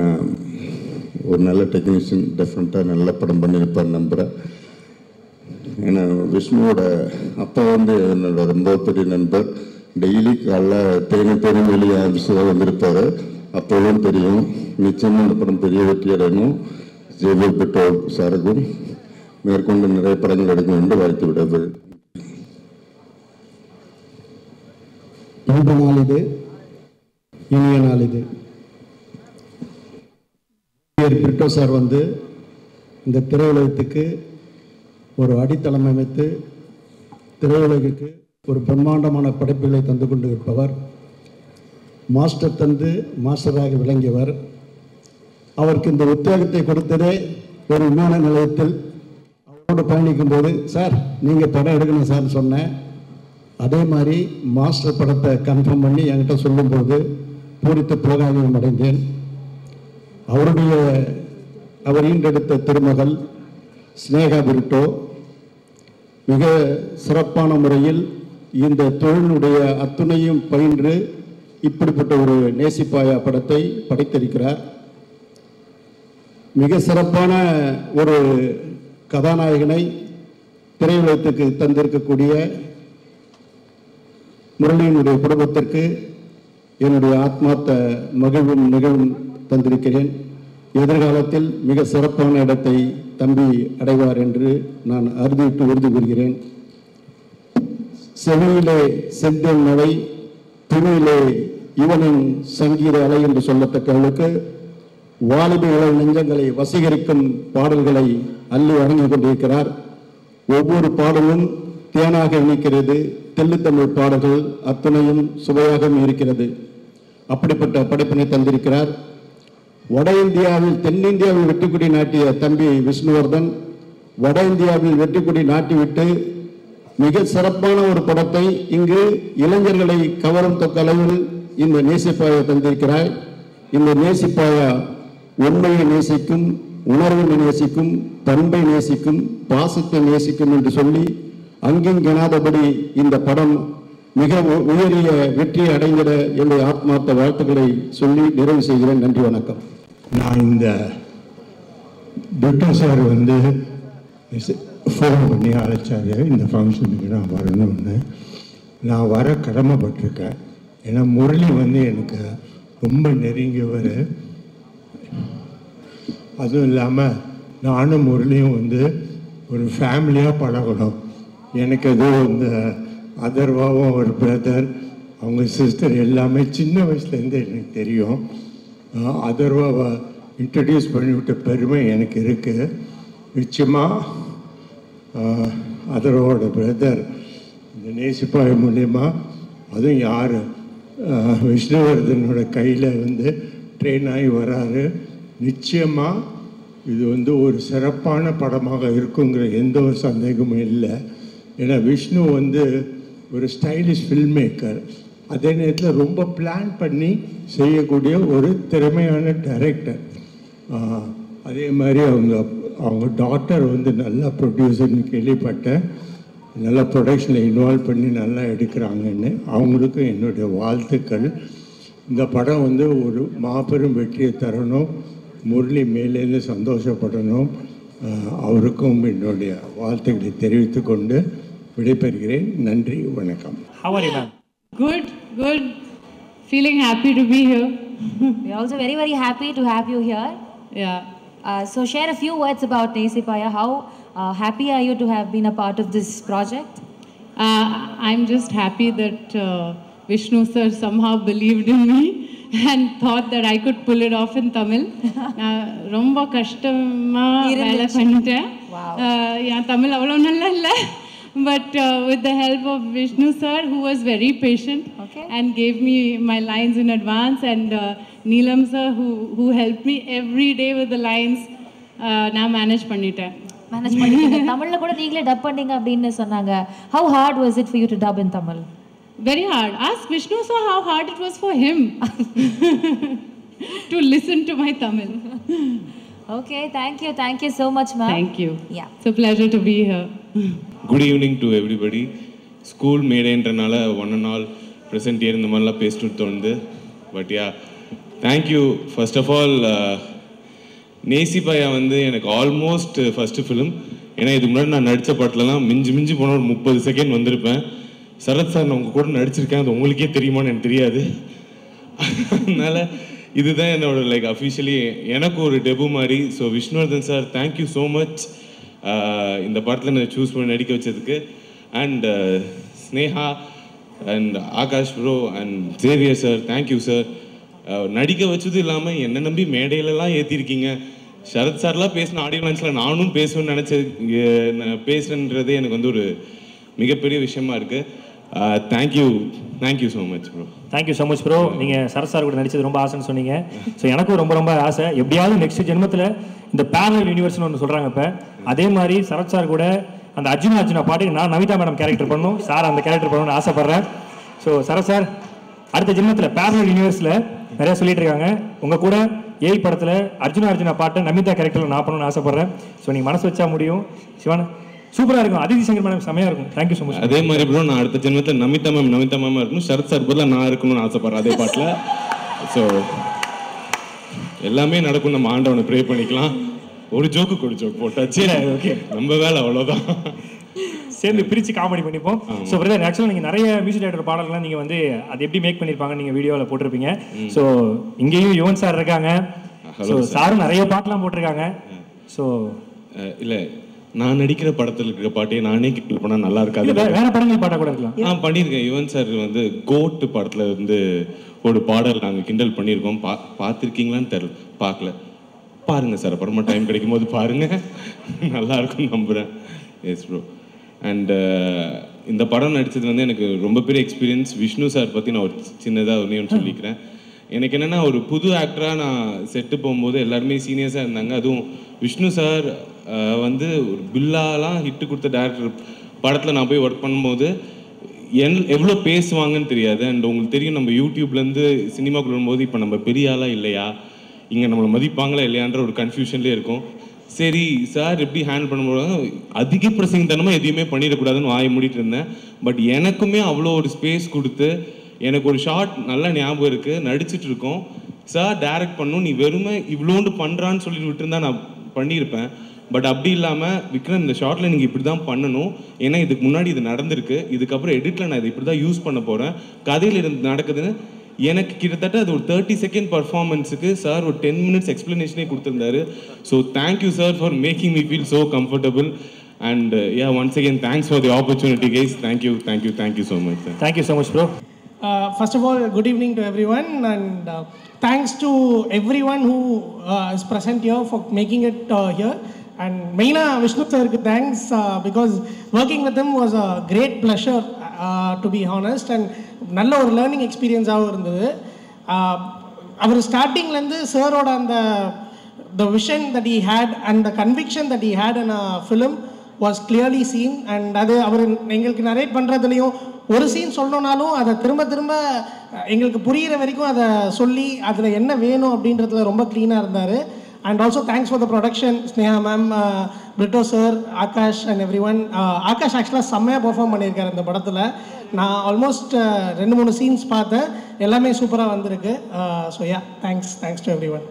Speaker 12: ஒரு நல்ல டெக்னீஷியன் டெஃபினட்டாக நல்ல படம் பண்ணியிருப்பார் நம்புகிறேன். ஏன்னா விஷ்ணுவோட அப்பா வந்து என்னோட ரொம்ப பெரிய நண்பர். டெய்லி காலைல தேனும் வெளியே ஆஃபீஸில் வந்திருப்பார். அப்போவும் தெரியும் நிச்சயமாக இந்த படம் பெரிய வெற்றி அடையணும். ஜேவியர் பெட்டோ சாருக்கும் மேற்கொண்டு நிறைய படங்கள் எடுக்கும் என்று வாழ்த்து விடுவது.
Speaker 13: இன்ப நாள் இது, இனிய நாள் இது. பெட்டோ சார் வந்து இந்த திரையுலகத்துக்கு ஒரு அடித்தளம் அமைத்து திரையுலகுக்கு ஒரு பிரம்மாண்டமான படைப்புகளை தந்து கொண்டு இருப்பவர். மாஸ்டர் தந்து மாஸ்டராக விளங்கியவர். அவருக்கு இந்த உத்வேகத்தை கொடுத்ததே ஒரு விமான நிலையத்தில் அவரோடு பயணிக்கும் போது, சார் நீங்கள் படம் எடுக்கணும் சார்னு சொன்னேன். அதே மாதிரி மாஸ்டர் படத்தை கன்ஃபார்ம் பண்ணி என்கிட்ட சொல்லும்போது பூரித்து போகாமையும் அடைந்தேன். அவர் ஈண்டெடுத்த திருமகள் ஸ்னேகா பிரிட்டோ மிக சிறப்பான முறையில் இந்த தொழிலுடைய அத்துணையும் பயின்று இப்படிப்பட்ட ஒரு நேசிப்பாயா படத்தை படைத்திருக்கிறார். மிக சிறப்பான ஒரு கதாநாயகனை திரையுலகத்துக்கு தந்திருக்கக்கூடிய முரளியினுடைய குடும்பத்திற்கு என்னுடைய ஆத்மார்த்த மகிழ்வும் நிகழ்வும் தந்திருக்கிறேன். எதிர்காலத்தில் மிக சிறப்பான இடத்தை தம்பி அடைவார் என்று நான் அறுதிட்டு உறுதி கூறுகிறேன். செவியிலே செந்தேன் மழை, துணியிலே இவனின் சங்கீத அலை என்று சொல்லத்தக்க அளவுக்கு வாலிப இளம் நெஞ்சங்களை வசீகரிக்கும் பாடல்களை அள்ளி வழங்கிக் கொண்டிருக்கிறார். ஒவ்வொரு பாடலும் தேனாக இணைக்கிறது. தெல்லுத்தமிழ் பாடல்கள் அத்துணையும் சுவையாகவும் இருக்கிறது. அப்படிப்பட்ட படைப்பினை தந்திருக்கிறார். வட இந்தியாவில் தென்னிந்தியாவில் வெற்றிக்குடி நாட்டிய தம்பி விஷ்ணுவர்தன் வட இந்தியாவில் வெற்றிக்குடி நாட்டிவிட்டு மிக சிறப்பான ஒரு படத்தை இங்கு இளைஞர்களை கவரும் அளவில் இந்த நேசிப்பாயா தந்திருக்கிறார். இந்த நேசிப்பாயா உண்மையை நேசிக்கும், உணர்வை நேசிக்கும், பண்பை நேசிக்கும், பாசத்தை நேசிக்கும் என்று சொல்லி அங்கிங்கெனாதபடி இந்த படம் மிக உயரிய வெற்றி அடைந்திட என்னுடைய ஆத்மார்த்த வாழ்த்துக்களை சொல்லி நிறைவு செய்கிறேன். நன்றி, வணக்கம்.
Speaker 14: நான் இந்த பெட்டோ சார் வந்து ஃபோன் பண்ணி அழைச்சாரு இந்த ஃபங்க்ஷனுக்கு நான் வரணும்னு. நான் வர கடமைப்பட்டிருக்கேன். ஏன்னா முரளி வந்து எனக்கு ரொம்ப நெருங்கியவர். அதுவும் இல்லாமல் நானும் முரளியும் வந்து ஒரு ஃபேமிலியாக பழகணும். எனக்கு எதுவும் இந்த அதர்வாவும் ஒரு பிரதர், அவங்க சிஸ்டர் எல்லாமே சின்ன வயசுலேருந்து எனக்கு தெரியும். அதர்வாவை இன்ட்ரடியூஸ் பண்ணிவிட்ட பெருமை எனக்கு இருக்குது. நிச்சயமாக அதர்வாவோட பிரதர் இந்த நேசிப்பாய் மூலயமா, அதுவும் யார் விஷ்ணுவர்தனோட கையில் வந்து ட்ரெயின் ஆகி வராரு. நிச்சயமாக இது வந்து ஒரு சிறப்பான படமாக இருக்குங்கிற எந்த ஒரு சந்தேகமும் இல்லை. ஏன்னா விஷ்ணு வந்து ஒரு ஸ்டைலிஷ் ஃபில்ம் மேக்கர், அதே நேரத்தில் ரொம்ப பிளான் பண்ணி செய்யக்கூடிய ஒரு திறமையான டைரக்டர். அதே மாதிரி அவங்க டாட்டர் வந்து நல்லா ப்ரொடியூசர்னு கேள்விப்பட்டேன். நல்லா ப்ரொடக்ஷனில் இன்வால்வ் பண்ணி நல்லா எடுக்கிறாங்கன்னு அவங்களுக்கும் என்னுடைய வாழ்த்துக்கள். இந்த படம் வந்து ஒரு மாபெரும் வெற்றியை தரணும். முரளி மேலேருந்து சந்தோஷப்படணும். அவருக்கும் என்னுடைய வாழ்த்துக்களை தெரிவித்து கொண்டு விடைபெறுகிறேன். நன்றி, வணக்கம்.
Speaker 3: How are you, ma'am?
Speaker 5: Good. Feeling happy to be here.
Speaker 2: We're also very, very happy to have you here.
Speaker 5: Yeah.
Speaker 2: So share a few words about Nesipaya. How happy are you to have been a part of this project?
Speaker 5: I'm just happy that Vishnu sir somehow believed in me and thought that I could pull it off in Tamil. ரொம்ப கஷ்டமா வேலை பண்ணிட்டேன். என் தமிழ் அவ்வளோ நல்லா இல்லை. But with the help of Vishnu sir, who was very patient and gave me my lines in advance, and Neelam sir, who helped me every day with the lines, நான் manage பண்ணிட்டேன்.
Speaker 2: Manage பண்ணிட்டீங்க. தமிழ்ல கூட நீங்களே dub பண்ணீங்க அப்படின்னு சொன்னாங்க. How hard was it for you to dub in Tamil?
Speaker 5: Very hard. Ask Vishnu sir how hard it was for him to listen to my Tamil.
Speaker 2: Okay, thank you so much, ma'am.
Speaker 5: Thank you.
Speaker 2: Yeah.
Speaker 5: It's a pleasure to be here.
Speaker 15: Good evening to everybody. School மேடேன்றனால one and all present year இந்த மாதிரிலாம் பேசிட்டு தோணுது. But yeah, thank you. First of all நேசிபாயா வந்து எனக்கு almost first film. ஏன்னா இதுக்கு முன்னாடி நான் நடித்த படத்துலலாம் மிஞ்சி போனால் ஒரு 30 செகண்ட் வந்திருப்பேன். சரத் சார் நான் உங்கள் கூட நடிச்சிருக்கேன், அது உங்களுக்கே தெரியுமான்னு எனக்கு தெரியாது. அதனால இதுதான் என்னோட லைக் அஃபிஷியலி எனக்கு ஒரு டெபு மாதிரி. So Vishnuvardhan sir thank you so much இந்த படத்தில் நான் சூஸ் பண்ணி நடிக்க வச்சதுக்கு. And Sneha and Akash bro and Xavier sir thank you sir. நடிக்க வச்சது இல்லாமல் என்னை நம்பி மேடையிலலாம் ஏற்றிருக்கீங்க. சரத் சார்லாம் பேசின ஆடியோ லான்ச்சில் நானும் பேசுவேன்னு நினச்சது பேசுகிறேன்றதே எனக்கு வந்து ஒரு மிகப்பெரிய விஷயமா இருக்குது. Thank you so much bro.
Speaker 3: Thank you so much bro. நீங்கள் சரத் சார் கூட நடிச்சது ரொம்ப ஆசைன்னு சொன்னீங்க. ஸோ எனக்கும் ரொம்ப ஆசை. எப்படியாவது நெக்ஸ்ட் ஜென்மத்தில் இந்த பேரலல் யூனிவர்ஸ்னு ஒன்று சொல்கிறாங்க. இப்போ அதே மாதிரி சரத் சார் கூட அந்த அர்ஜுனா பாட்டுக்கு நான் நமிதா மேடம் கேரக்டர் பண்ணணும், சார் அந்த கேரக்டர் பண்ணணும்னு ஆசைப்பட்றேன். ஸோ சரத் சார் அடுத்த ஜென்மத்தில் பேரலல் யூனிவர்ஸில் நிறையா சொல்லிட்டு இருக்காங்க. உங்கள் கூட ஏய் படத்தில் அர்ஜுனா பாட்டை நமிதா கேரக்டரில் நான் பண்ணணும்னு ஆசைப்பட்றேன். ஸோ நீங்கள் மனசு வச்சா முடியும். சிவான் சூப்பராக இருக்கும். அதிதி சங்கர் மேடம் செமையாக இருக்கும். Thank you so much.
Speaker 15: அதே மாதிரி ப்ரோ நான் அடுத்த ஜென்மத்தில் நமிதா மேம் இருக்கணும், சரத் சார் பதிலாக நான் இருக்கணும்னு ஆசைப்படுறேன் அதே பாட்டில். ஸோ எல்லாமே நடக்கும். நம்ம ஆண்டவனை ப்ரே பண்ணிக்கலாம். ஒரு ஜோக்கு போட்டாச்சு. ஓகே, நம்ம வேலை அவ்வளோதான்.
Speaker 3: சேர்ந்து பிரித்து காமெடி பண்ணிப்போம். ஸோ பிரதர் ஆக்சுவலாக நீங்கள் நிறைய மியூசிக் டைரக்டர் பாடல்கள்லாம் நீங்கள் வந்து அது எப்படி மேக் பண்ணியிருப்பாங்க நீங்கள் வீடியோவில் போட்டிருப்பீங்க. ஸோ இங்கேயும் யுவன் சார் இருக்காங்க. ஸோ சாரும் நிறைய பாட்டெலாம் போட்டிருக்காங்க. ஸோ
Speaker 15: இல்லை, நான் நடிக்கிற படத்தில் இருக்கிற பாட்டையே நானே கிண்டல் பண்ணால் நல்லா இருக்காது.
Speaker 3: வேற படங்கள் பாட்டா கூட இருக்கலாம்.
Speaker 15: நான் பண்ணியிருக்கேன். யுவன் சார் வந்து கோட்டு படத்தில் வந்து ஒரு பாடல் நாங்கள் கிண்டல் பண்ணியிருக்கோம். பார்த்துருக்கீங்களான்னு தெரியல, பார்க்கல. பாருங்க சார், அப்புறமா டைம் கிடைக்கும் போது பாருங்க, நல்லா இருக்கும்னு நம்புகிறேன். S bro. அண்ட் இந்த படம் நடித்தது வந்து எனக்கு ரொம்ப பெரிய எக்ஸ்பீரியன்ஸ். விஷ்ணு சார் பற்றி நான் ஒரு சின்னதாக ஒன்று சொல்லிக்கிறேன். எனக்கு என்னென்னா, ஒரு புது ஆக்டராக நான் செட்டு போகும்போது எல்லாருமே சீனியர்ஸாக இருந்தாங்க. அதுவும் விஷ்ணு சார் வந்து ஒரு பில்லாலாம் ஹிட்டு கொடுத்த டேரக்டர் படத்தில் நான் போய் ஒர்க் பண்ணும்போது எவ்வளோ பேசுவாங்கன்னு தெரியாது. அண்ட் உங்களுக்கு தெரியும், நம்ம யூடியூப்லேருந்து சினிமாக்குள்ள வரும்போது இப்போ நம்ம பெரிய ஆளாக இல்லையா, இங்கே நம்மளை மதிப்பாங்களா இல்லையான்ற ஒரு கன்ஃபியூஷன்லேயே இருக்கும். சரி சார் எப்படி ஹேண்டில் பண்ணும்போது அதிக பிரசங்கத்தனமாக எதையுமே பண்ணிடக்கூடாதுன்னு வாயை மூடிட்டு இருந்தேன். பட் எனக்குமே அவ்வளோ ஒரு ஸ்பேஸ் கொடுத்து, எனக்கு ஒரு ஷார்ட் நல்லா ஞாபகம் இருக்குது, நடிச்சிட்டு இருக்கோம், சார் டைரக்ட் பண்ணும், நீ வெறுமை இவ்வளோண்டு பண்ணுறான்னு சொல்லிட்டு விட்டுருந்தா நான் பண்ணியிருப்பேன். பட் அப்படி இல்லாமல், விக்ரம் இந்த ஷார்ட்டில் நீங்கள் இப்படி தான் பண்ணணும், ஏன்னா இதுக்கு முன்னாடி இது நடந்திருக்கு, இதுக்கப்புறம் எடிட்டில் நான் இதை இப்படி தான் யூஸ் பண்ண போகிறேன், கதையில் இருந்து நடக்குதுன்னு எனக்கு கிட்டத்தட்ட அது ஒரு 30 செகண்ட் பர்ஃபார்மன்ஸுக்கு சார் ஒரு 10 minutes எக்ஸ்பிளனேஷனே கொடுத்துருந்தாரு. So thank you sir for making me feel so comfortable. And once again thanks for the opportunity guys. Thank you so much sir.
Speaker 3: Thank you so much bro.
Speaker 16: First of all, good evening to everyone, and thanks to everyone who is present here for making it here. And maina Vishnu sir ku thanks, because working with him was a great pleasure, to be honest, and நல்ல ஒரு learning எக்ஸ்பீரியன்ஸாகவும் இருந்தது. அவர் ஸ்டார்டிங்லேருந்து சாரோட அந்த the vision that he had and the conviction that he had in a film was clearly seen. And அது அவர் எங்களுக்கு narrate பண்ணுறதுலையும் ஒரு scene சொல்லணுன்னாலும் அதை திரும்ப எங்களுக்கு புரிகிற வரைக்கும் அதை சொல்லி அதில் என்ன வேணும் அப்படின்றதுல ரொம்ப க்ளீனாக இருந்தார். And also thanks for the production, Sneha ma'am, Britto sir, Akash and everyone. Akash ஆக்சுவலாக செம்மையாக பெர்ஃபார்ம் பண்ணியிருக்காரு இந்த படத்தில். நான் ஆல்மோஸ்ட் 2-3 சீன்ஸ் பார்த்தேன், எல்லாமே சூப்பராக வந்திருக்கு. So yeah, thanks to everyone.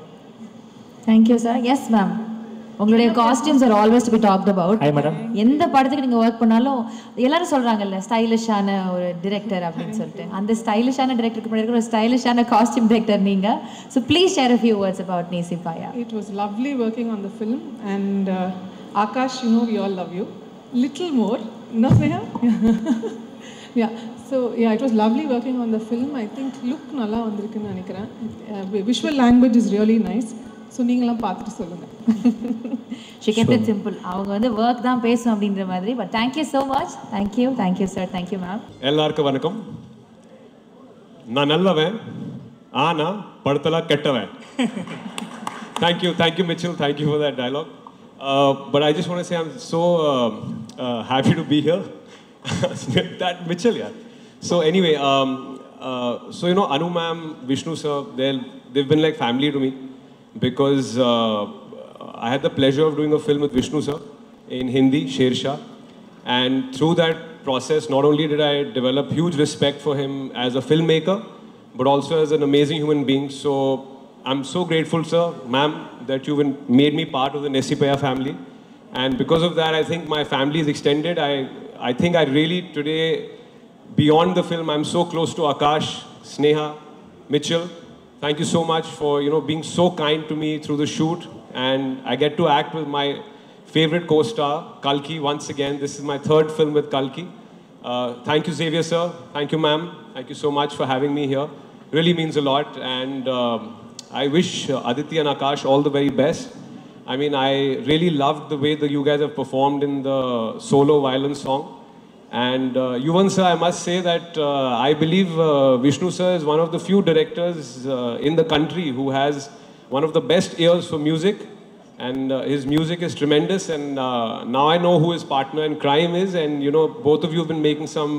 Speaker 2: Thank you sir. Yes ma'am, உங்களுடைய costumes are always to be talked about.
Speaker 3: Hi madam.
Speaker 2: எந்த படத்துக்கு நீங்கள் ஒர்க் பண்ணாலும் எல்லாரும் சொல்கிறாங்கல்ல ஸ்டைலிஷான ஒரு டிரெக்டர் அப்படின்னு சொல்லிட்டு, அந்த ஸ்டைலிஷான டிரெக்டருக்கு முன்னாடி ஒரு ஸ்டைலிஷான காஸ்டியூம் டிரெக்டர் நீங்கள். So please share a few words about Nesipaya.
Speaker 17: It was lovely working on the film, and Akash, you know we all love you. Little more, no Sneha? Yeah. So yeah, it was lovely working on the film. I think look nalla vandirukku nenikiren. Visual language is really nice. So நீங்களாம் பார்த்துட்டு சொல்லுங்கள்.
Speaker 2: She kept it simple. அவங்க வந்து work தான் பேசும் அப்படின்ற மாதிரி. But thank you so much. Thank you sir. Thank you ma'am.
Speaker 18: எல்லாருக்கும் வணக்கம். நான் நல்லவன் ஆனா படத்தெல்லாம் கெட்டவன். Thank you Mitchell. Thank you for that dialogue. But I just want to say I'm so happy to be here. That Mitchell, yeah. So anyway, so you know Anu ma'am, Vishnu sir, they've been like family to me because I had the pleasure of doing a film with Vishnu sir in Hindi, Shersha, and through that process, not only did I develop huge respect for him as a filmmaker, but also as an amazing human being. So I'm so grateful, sir, ma'am, that you've made me part of the Nesipaya family. And because of that, I think my family is extended. I think I really today, beyond the film, I'm so close to Akash, Sneha, Mitchell. Thank you so much for, you know, being so kind to me through the shoot. And I get to act with my favorite co-star, Kalki, once again. This is my third film with Kalki. Thank you, Xavier, sir. Thank you, ma'am. Thank you so much for having me here. Really means a lot. And I wish Aditi and Akash all the very best. I mean, I really loved the way that you guys have performed in the solo violin song. And Yuvan sir, I must say that I believe Vishnu sir is one of the few directors in the country who has one of the best ears for music. And his music is tremendous. And now I know who his partner in crime is. And you know, both of you have been making some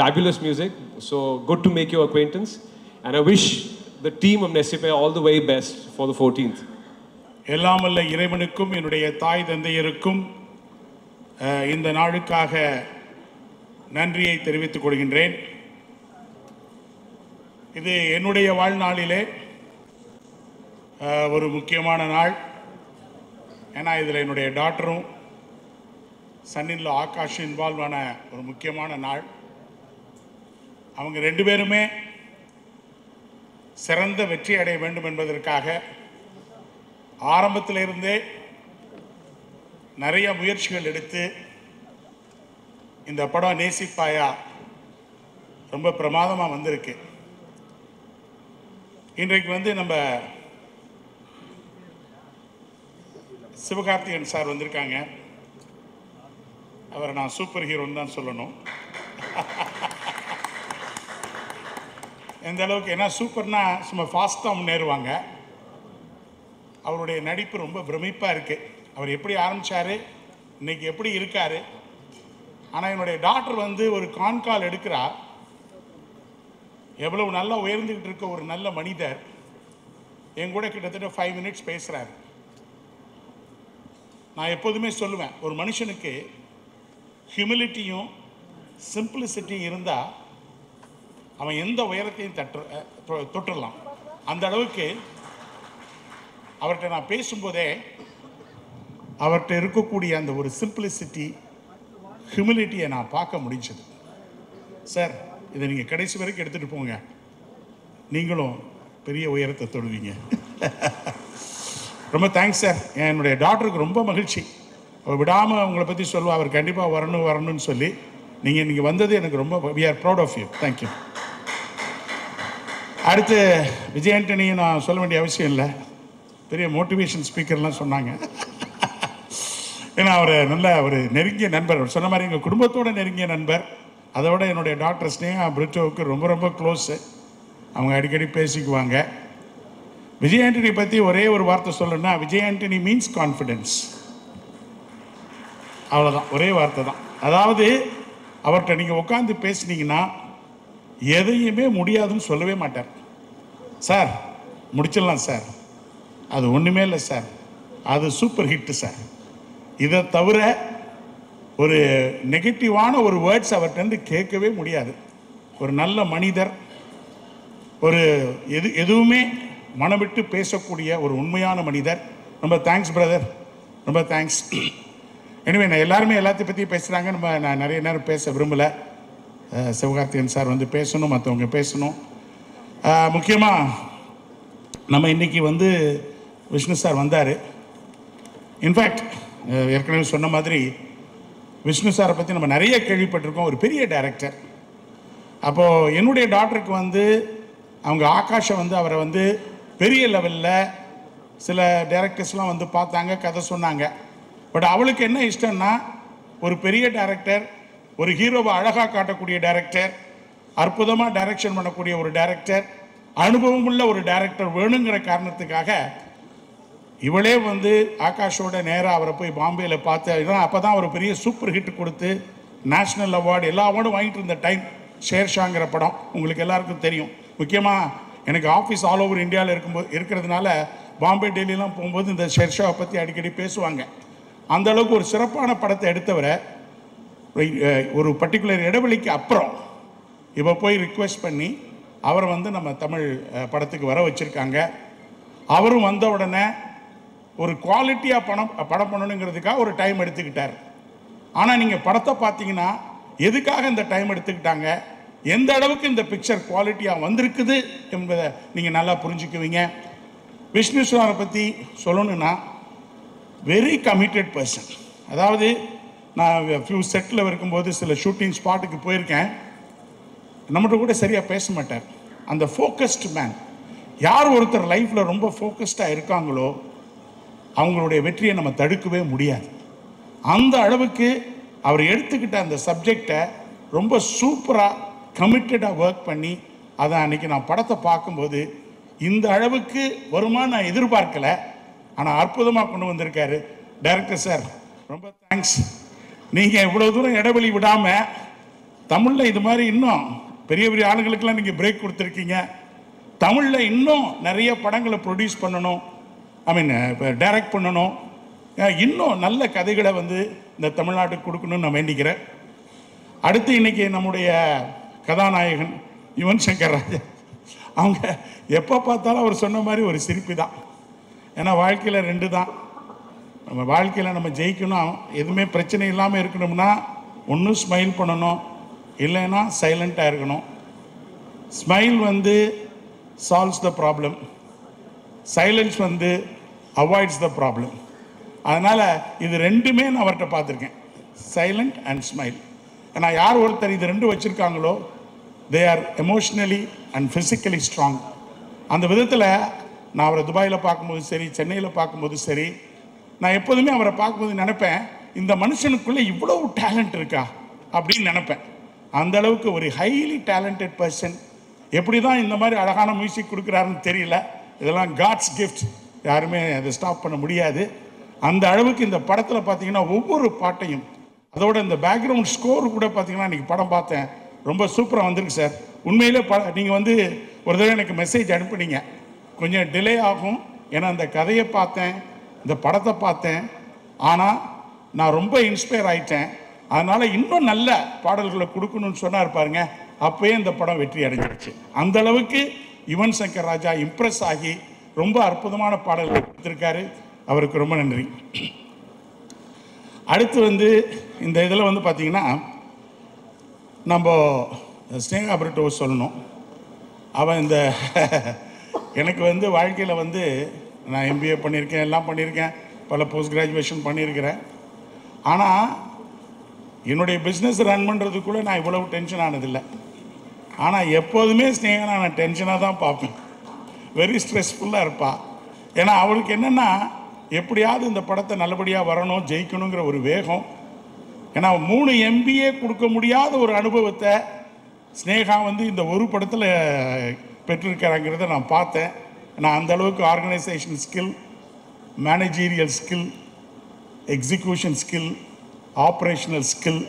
Speaker 18: fabulous music. So good to make your acquaintance. And I wish the team of Nesipaya all the very best for the 14th.
Speaker 19: எல்லாமல்ல இறைவனுக்கும் என்னுடைய தாய் தந்தையருக்கும் இந்த நாளுக்காக நன்றியை தெரிவித்துக் கொள்கின்றேன். இது என்னுடைய வாழ்நாளிலே ஒரு முக்கியமான நாள். ஏன்னா இதில் என்னுடைய டாக்டரும் சன்னின்ல ஆகாஷ் இன்வால்வ் ஆன ஒரு முக்கியமான நாள். அவங்க ரெண்டு பேருமே சிறந்த வெற்றி அடைய வேண்டும் என்பதற்காக ஆரம்பத்திலிருந்தே நிறைய முயற்சிகள் எடுத்து இந்த படம் நேசிப்பாயா ரொம்ப பிரமாதமாக வந்திருக்கு. இன்றைக்கு வந்து நம்ம சிவகார்த்திகேயன் சார் வந்திருக்காங்க. அவரை நான் சூப்பர் ஹீரோன்னு தான் சொல்லணும். எந்த அளவுக்கு, ஏன்னா சூப்பர்னா சும்மா ஃபாஸ்ட்டாக முன்னேறுவாங்க. அவருடைய நடிப்பு ரொம்ப பிரமிப்பாக இருக்குது. அவர் எப்படி ஆரம்பித்தார், இன்றைக்கி எப்படி இருக்கார். ஆனால் என்னுடைய டாக்டர் வந்து ஒரு கான்கால் எடுக்கிறா. எவ்வளவு நல்லா உயர்ந்துக்கிட்டு இருக்க ஒரு நல்ல மனிதர் என் கூட கிட்டத்தட்ட 5 மினிட்ஸ் பேசுகிறார். நான் எப்போதுமே சொல்லுவேன், ஒரு மனுஷனுக்கு ஹியூமிலிட்டியும் சிம்பிளிசிட்டியும் இருந்தால் அவன் எந்த உயரத்தையும் தொட்டுடலாம். அந்த அளவுக்கு அவர்கிட்ட நான் பேசும்போதே அவர்கிட்ட இருக்கக்கூடிய அந்த ஒரு சிம்பிளிசிட்டி, ஹியூமிலிட்டியை நான் பார்க்க முடிஞ்சது. சார், இதை நீங்கள் கடைசி வரைக்கும் எடுத்துகிட்டு போங்க, நீங்களும் பெரிய உயரத்தை தொடுவீங்க. ரொம்ப தேங்க்ஸ் சார். என்னுடைய டாக்டருக்கு ரொம்ப மகிழ்ச்சி. அவர் விடாமல் உங்களை பற்றி சொல்லுவாள், அவர் கண்டிப்பாக வரணும்னு சொல்லி. நீங்கள் இன்றைக்கி வந்தது எனக்கு ரொம்ப, we are proud of you. Thank you. அடுத்து விஜய் ஆண்டனியை நான் சொல்ல வேண்டிய அவசியம் இல்லை, பெரிய மோட்டிவேஷன் ஸ்பீக்கர்லாம் சொன்னாங்க. ஏன்னா அவர் நல்ல ஒரு நெருங்கிய நண்பர். அவர் சொன்ன மாதிரி எங்கள் குடும்பத்தோட நெருங்கிய நண்பர். அதை விட என்னுடைய டாக்டர் ஸ்னேகா பிரிட்டோவுக்கு ரொம்ப ரொம்ப க்ளோஸு. அவங்க அடிக்கடி பேசிக்குவாங்க. விஜய் ஆண்டனி பற்றி ஒரே ஒரு வார்த்தை சொல்லணும்னா, விஜய் ஆண்டனி மீன்ஸ் கான்ஃபிடென்ஸ். அவ்வளோதான், ஒரே வார்த்தை தான். அதாவது அவர்கிட்ட நீங்கள் உட்காந்து பேசுனீங்கன்னா எதையுமே முடியாதுன்னு சொல்லவே மாட்டார். சார் முடிச்சிடலாம் சார், அது ஒன்றுமே இல்லை சார், அது சூப்பர் ஹிட்டு சார். இதை தவிர ஒரு நெகட்டிவான ஒரு வேர்ட்ஸ் அவர்கிட்ட கேட்கவே முடியாது. ஒரு நல்ல மனிதர், ஒரு எதுவுமே மனவிட்டு பேசக்கூடிய ஒரு உண்மையான மனிதர். ரொம்ப தேங்க்ஸ் பிரதர், ரொம்ப தேங்க்ஸ். எனிவே, நான் எல்லாருமே எல்லாத்தையும் பற்றி பேசுகிறாங்க. நான் நிறைய நேரம் பேச விரும்பலை. சிவகார்த்திகேயன் சார் வந்து பேசணும், மற்றவங்க பேசணும். முக்கியமாக நம்ம இன்றைக்கி வந்து விஷ்ணு சார் வந்தார். இன்ஃபேக்ட் ஏற்கனவே சொன்ன மாதிரி விஷ்ணு சாரை பற்றி நம்ம நிறைய கேள்விப்பட்டிருக்கோம். ஒரு பெரிய டைரக்டர். அப்போது என்னுடைய டாக்டருக்கு வந்து அவங்க ஆகாஷை வந்து அவரை வந்து பெரிய லெவலில் சில டைரக்டர்ஸ்லாம் வந்து பார்த்தாங்க, கதை சொன்னாங்க. பட் அவளுக்கு என்ன இஷ்டம்னா, ஒரு பெரிய டைரக்டர், ஒரு ஹீரோவை அழகாக காட்டக்கூடிய டைரக்டர், அற்புதமாக டைரக்ஷன் பண்ணக்கூடிய ஒரு டைரக்டர், அனுபவம் உள்ள ஒரு டைரக்டர் வேணுங்கிற காரணத்துக்காக இவளே வந்து ஆகாஷோட நேராக அவரை போய் பாம்பேயில் பார்த்து, அப்போ தான் ஒரு பெரிய சூப்பர் ஹிட் கொடுத்து நேஷ்னல் அவார்டு எல்லா அவார்டும் வாங்கிட்டு இருந்த டைம் ஷேர்ஷாங்கிற படம் உங்களுக்கு எல்லாருக்கும் தெரியும். முக்கியமாக எனக்கு ஆஃபீஸ் ஆல் ஓவர் இந்தியாவில் இருக்கிறதுனால பாம்பே டெல்லியெலாம் போகும்போது இந்த ஷேர்ஷாவை பற்றி அடிக்கடி பேசுவாங்க. அந்த அளவுக்கு ஒரு சிறப்பான படத்தை எடுத்தவரை ஒரு பர்டிகுலர் இடைவெளிக்கு அப்புறம் இப்போ போய் ரிக்வெஸ்ட் பண்ணி அவரை வந்து நம்ம தமிழ் படத்துக்கு வர வச்சுருக்காங்க. அவரும் வந்த உடனே ஒரு குவாலிட்டியாக படம் பண்ணணுங்கிறதுக்காக ஒரு டைம் எடுத்துக்கிட்டார். ஆனால் நீங்கள் படத்தை பார்த்தீங்கன்னா எதுக்காக இந்த டைம் எடுத்துக்கிட்டாங்க, எந்த அளவுக்கு இந்த பிக்சர் குவாலிட்டியாக வந்திருக்குது என்பதை நீங்கள் நல்லா புரிஞ்சுக்குவீங்க. விஷ்ணு சாரை பற்றி சொல்லணுன்னா வெரி கமிட்டட் பர்சன். அதாவது நான் ஃபியூ செட்டில் இருக்கும்போது சில ஷூட்டிங் ஸ்பாட்டுக்கு போயிருக்கேன். நம்மகிட்ட கூட சரியாக பேச மாட்டார். அந்த ஃபோக்கஸ்டு மேன். யார் ஒருத்தர் லைஃப்பில் ரொம்ப ஃபோக்கஸ்டாக இருக்காங்களோ அவங்களுடைய வெற்றியை நம்ம தடுக்கவே முடியாது. அந்த அளவுக்கு அவர் எடுத்துக்கிட்ட அந்த சப்ஜெக்டை ரொம்ப சூப்பராக கமிட்டடாக ஒர்க் பண்ணி அதை அன்றைக்கி நான் படத்தை பார்க்கும்போது இந்த அளவுக்கு வருமானு நான் எதிர்பார்க்கலை. ஆனால் அற்புதமாக கொண்டு வந்திருக்காரு டைரக்டர் சார். ரொம்ப தேங்க்ஸ். நீங்கள் இவ்வளோ தூரம் இடைவெளி விடாமல் தமிழில் இது மாதிரி இன்னும் பெரிய பெரிய ஆளுங்களுக்கெல்லாம் நீங்கள் பிரேக் கொடுத்துருக்கீங்க. தமிழில் இன்னும் நிறைய படங்களை ப்ரொடியூஸ் பண்ணணும், இப்போ டைரக்ட் பண்ணணும், இன்னும் நல்ல கதைகளை வந்து இந்த தமிழ்நாட்டுக்கு கொடுக்கணும்னு நான் வேண்டிக்கிறேன். அடுத்து இன்றைக்கி நம்முடைய கதாநாயகன் யுவன் சங்கர் ராஜா, அவங்க எப்போ பார்த்தாலும் அவர் சொன்ன மாதிரி ஒரு சிரிப்பு தான். ஏன்னா வாழ்க்கையில் ரெண்டு தான். நம்ம வாழ்க்கையில் நம்ம ஜெயிக்கணும், எதுவுமே பிரச்சனை இல்லாமல் இருக்கணும்னா ஒன்று ஸ்மைல் பண்ணணும், இல்லைன்னா சைலண்ட்டாக இருக்கணும். ஸ்மைல் வந்து சால்வ்ஸ் த ப்ராப்ளம், சைலன்ஸ் வந்து அவாய்ட்ஸ் த ப்ராப்ளம். அதனால் இது ரெண்டுமே நான் அவர்கிட்ட பார்த்துருக்கேன், சைலண்ட் அண்ட் ஸ்மைல். ஏன்னா யார் ஒருத்தர் இது ரெண்டும் வச்சுருக்காங்களோ they are emotionally and physically strong. அந்த விதத்தில் நான் அவரை துபாயில் பார்க்கும்போது சரி, சென்னையில் பார்க்கும்போது சரி, நான் எப்போதுமே அவரை பார்க்கும்போது நினைப்பேன், இந்த மனுஷனுக்குள்ளே இவ்வளோ டேலண்ட் இருக்கா அப்படின்னு நினைப்பேன். அந்த அளவுக்கு ஒரு ஹைலி டேலண்டட் பர்சன். எப்படி தான் இந்த மாதிரி அழகான மியூசிக் கொடுக்குறாருன்னு தெரியல. இதெல்லாம் காட்ஸ் கிஃப்ட், யாருமே அதை ஸ்டாப் பண்ண முடியாது. அந்த அளவுக்கு இந்த படத்தில் பார்த்தீங்கன்னா ஒவ்வொரு பாட்டையும், அதோட இந்த பேக்ரவுண்ட் ஸ்கோர் கூட பார்த்தீங்கன்னா இன்றைக்கி படம் பார்த்தேன், ரொம்ப சூப்பராக வந்திருக்கு சார். உண்மையிலே நீங்கள் வந்து ஒரு தடவை எனக்கு மெசேஜ் அனுப்புனீங்க, கொஞ்சம் டிலே ஆகும் ஏன்னா அந்த கதையை பார்த்தேன், இந்த படத்தை பார்த்தேன், ஆனால் நான் ரொம்ப இன்ஸ்பயர் ஆகிட்டேன், அதனால் இன்னும் நல்ல பாடல்களை கொடுக்கணும்னு சொன்னார் பாருங்க. அப்போயே இந்த படம் வெற்றி அடைஞ்சிருச்சு. அந்த அளவுக்கு யுவன் சங்கர் ராஜா இம்ப்ரெஸ் ஆகி ரொம்ப அற்புதமான பாடல்களை கொடுத்துருக்காரு. அவருக்கு ரொம்ப நன்றி. அடுத்து வந்து இந்த இதில் வந்து பார்த்திங்கன்னா நம்ம ஸ்னேகா பிரிட்டோ சொல்லணும். அவன் இந்த எனக்கு வந்து வாழ்க்கையில் வந்து நான் MBA பண்ணியிருக்கேன், எல்லாம் பண்ணியிருக்கேன், பல போஸ்ட் கிராஜுவேஷன் பண்ணியிருக்கிறேன். ஆனால் என்னுடைய பிஸ்னஸ் ரன் பண்ணுறதுக்குள்ளே நான் இவ்வளவு டென்ஷன் ஆனதில்லை. ஆனால் எப்போதுமே ஸ்னேகா நான் டென்ஷனாக தான் பார்ப்பேன், வெரி ஸ்ட்ரெஸ்ஃபுல்லாக இருப்பாள். ஏன்னா அவளுக்கு என்னென்னா எப்படியாவது இந்த படத்தை நல்லபடியாக வரணும், ஜெயிக்கணுங்கிற ஒரு வேகம். ஏன்னா 3 MBA கொடுக்க முடியாத ஒரு அனுபவத்தை ஸ்னேகா வந்து இந்த ஒரு படத்தில் பெற்றிருக்கிறாங்கிறத நான் பார்த்தேன். நான் அந்த அளவுக்கு organisation skill, managerial skill, execution skill, operational skill,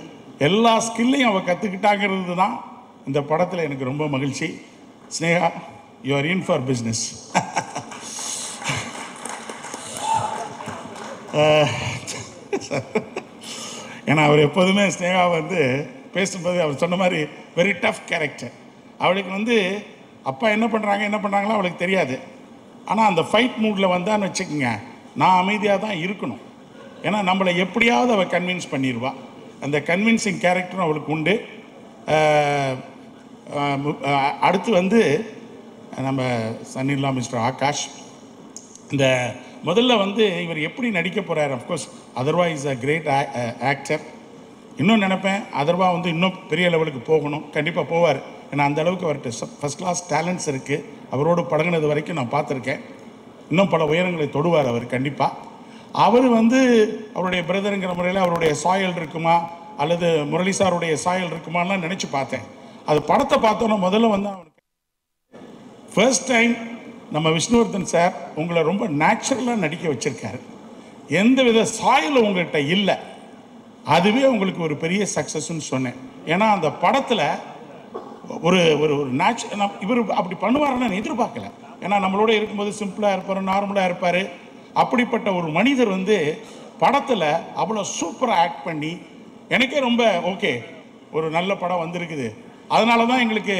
Speaker 19: எல்லா ஸ்கில்லையும் அவள் கற்றுக்கிட்டாங்கிறது தான் இந்த படத்தில் எனக்கு ரொம்ப மகிழ்ச்சி. Sneha, you are in for business. ஏன்னா அவர் எப்போதுமே ஸ்னேகா வந்து பேசும்போது அவர் சொன்ன மாதிரி வெரி டஃப் கேரக்டர். அவளுக்கு வந்து அப்பா என்ன பண்ணுறாங்களோ அவளுக்கு தெரியாது. ஆனால் அந்த ஃபைட் மூடில் வந்தான்னு வச்சுக்கோங்க, நான் அமைதியாக தான் இருக்கணும். ஏன்னா நம்மளை எப்படியாவது அவள் கன்வின்ஸ் பண்ணிடுவாள். அந்த கன்வின்சிங் கேரக்டரும் அவளுக்கு உண்டு. அடுத்து வந்து நம்ம சன்னில்லா மிஸ்டர் ஆகாஷ். இந்த முதல்ல வந்து இவர் எப்படி நடிக்க போகிறார், of course Atharvaa is a great actor. இன்னும் நினைப்பேன் அதர்வா வந்து இன்னும் பெரிய லெவலுக்கு போகணும், கண்டிப்பாக போவார். ஏன்னா அந்த அளவுக்கு அவர்கிட்ட ஃபஸ்ட் கிளாஸ் டேலண்ட்ஸ் இருக்குது. அவரோடு பழகினது வரைக்கும் நான் பார்த்துருக்கேன். இன்னும் பல உயரங்களை தொடுவார் அவர் கண்டிப்பாக. அவர் வந்து அவருடைய பிரதருங்கிற முறையில் அவருடைய சாயல் இருக்குமா அல்லது முரளி சாருடைய சாயல் இருக்குமான்னு நினச்சி பார்த்தேன். அது படத்தை பார்த்தோன்னா முதல்ல வந்து அவனுக்கு ஃபர்ஸ்ட் டைம் நம்ம விஷ்ணுவர்தன் சார் உங்களை ரொம்ப நேச்சுரலாக நடிக்க வச்சுருக்காரு. எந்த வித சாயலும் உங்கள்கிட்ட இல்லை. அதுவே உங்களுக்கு ஒரு பெரிய சக்ஸஸ்ன்னு சொன்னேன். ஏன்னா அந்த படத்தில் ஒரு ஒரு ஒரு இவர் அப்படி பண்ணுவாருன்னு நான் எதிர்பார்க்கல. ஏன்னா நம்மளோட இருக்கும்போது சிம்பிளாக இருப்பார், நார்மலாக இருப்பார். அப்படிப்பட்ட ஒரு மனிதர் வந்து படத்தில் அவ்வளோ சூப்பராக ஆக்ட் பண்ணி எனக்கே ரொம்ப ஓகே, ஒரு நல்ல படம் வந்திருக்குது. அதனால தான் எங்களுக்கு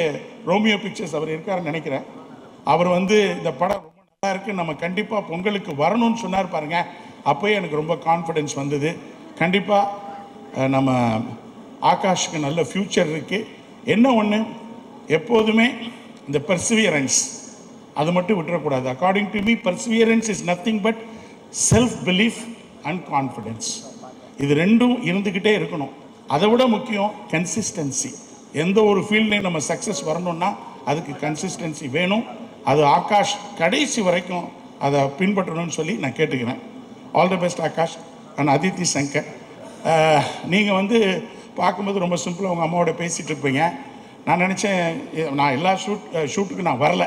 Speaker 19: ரோமியோ பிக்சர்ஸ் அவர் இருக்காருன்னு நினைக்கிறேன். அவர் வந்து இந்த படம் ரொம்ப நல்லா இருக்குது, நம்ம கண்டிப்பாக பொங்கலுக்கு வரணும்னு சொன்னார் பாருங்க. அப்போயே எனக்கு ரொம்ப கான்ஃபிடென்ஸ் வந்தது. கண்டிப்பாக நம்ம ஆகாஷுக்கு நல்ல ஃப்யூச்சர் இருக்குது. என்ன ஒன்று, எப்போதுமே இந்த பர்சிவியரன்ஸ் அது மட்டும் விட்டுறக்கூடாது. According to me perseverance is nothing but self belief and confidence. இது ரெண்டும் இருந்துக்கிட்டே இருக்கணும். அதை விட முக்கியம் கன்சிஸ்டன்சி. எந்த ஒரு ஃபீல்ட்லையும் நம்ம சக்ஸஸ் வரணும்னா அதுக்கு கன்சிஸ்டன்சி வேணும். அது ஆகாஷ் கடைசி வரைக்கும் அதை பின்பற்றணும்னு சொல்லி நான் கேட்டுக்கிறேன். All the best Akash and Aditi Shankar. நீங்கள் வந்து பார்க்கும்போது ரொம்ப சிம்பிளாக உங்கள் அம்மாவோட பேசிகிட்டு இருப்பீங்க. நான் நினச்சேன் நான் எல்லா ஷூட்டுக்கு நான் வரல,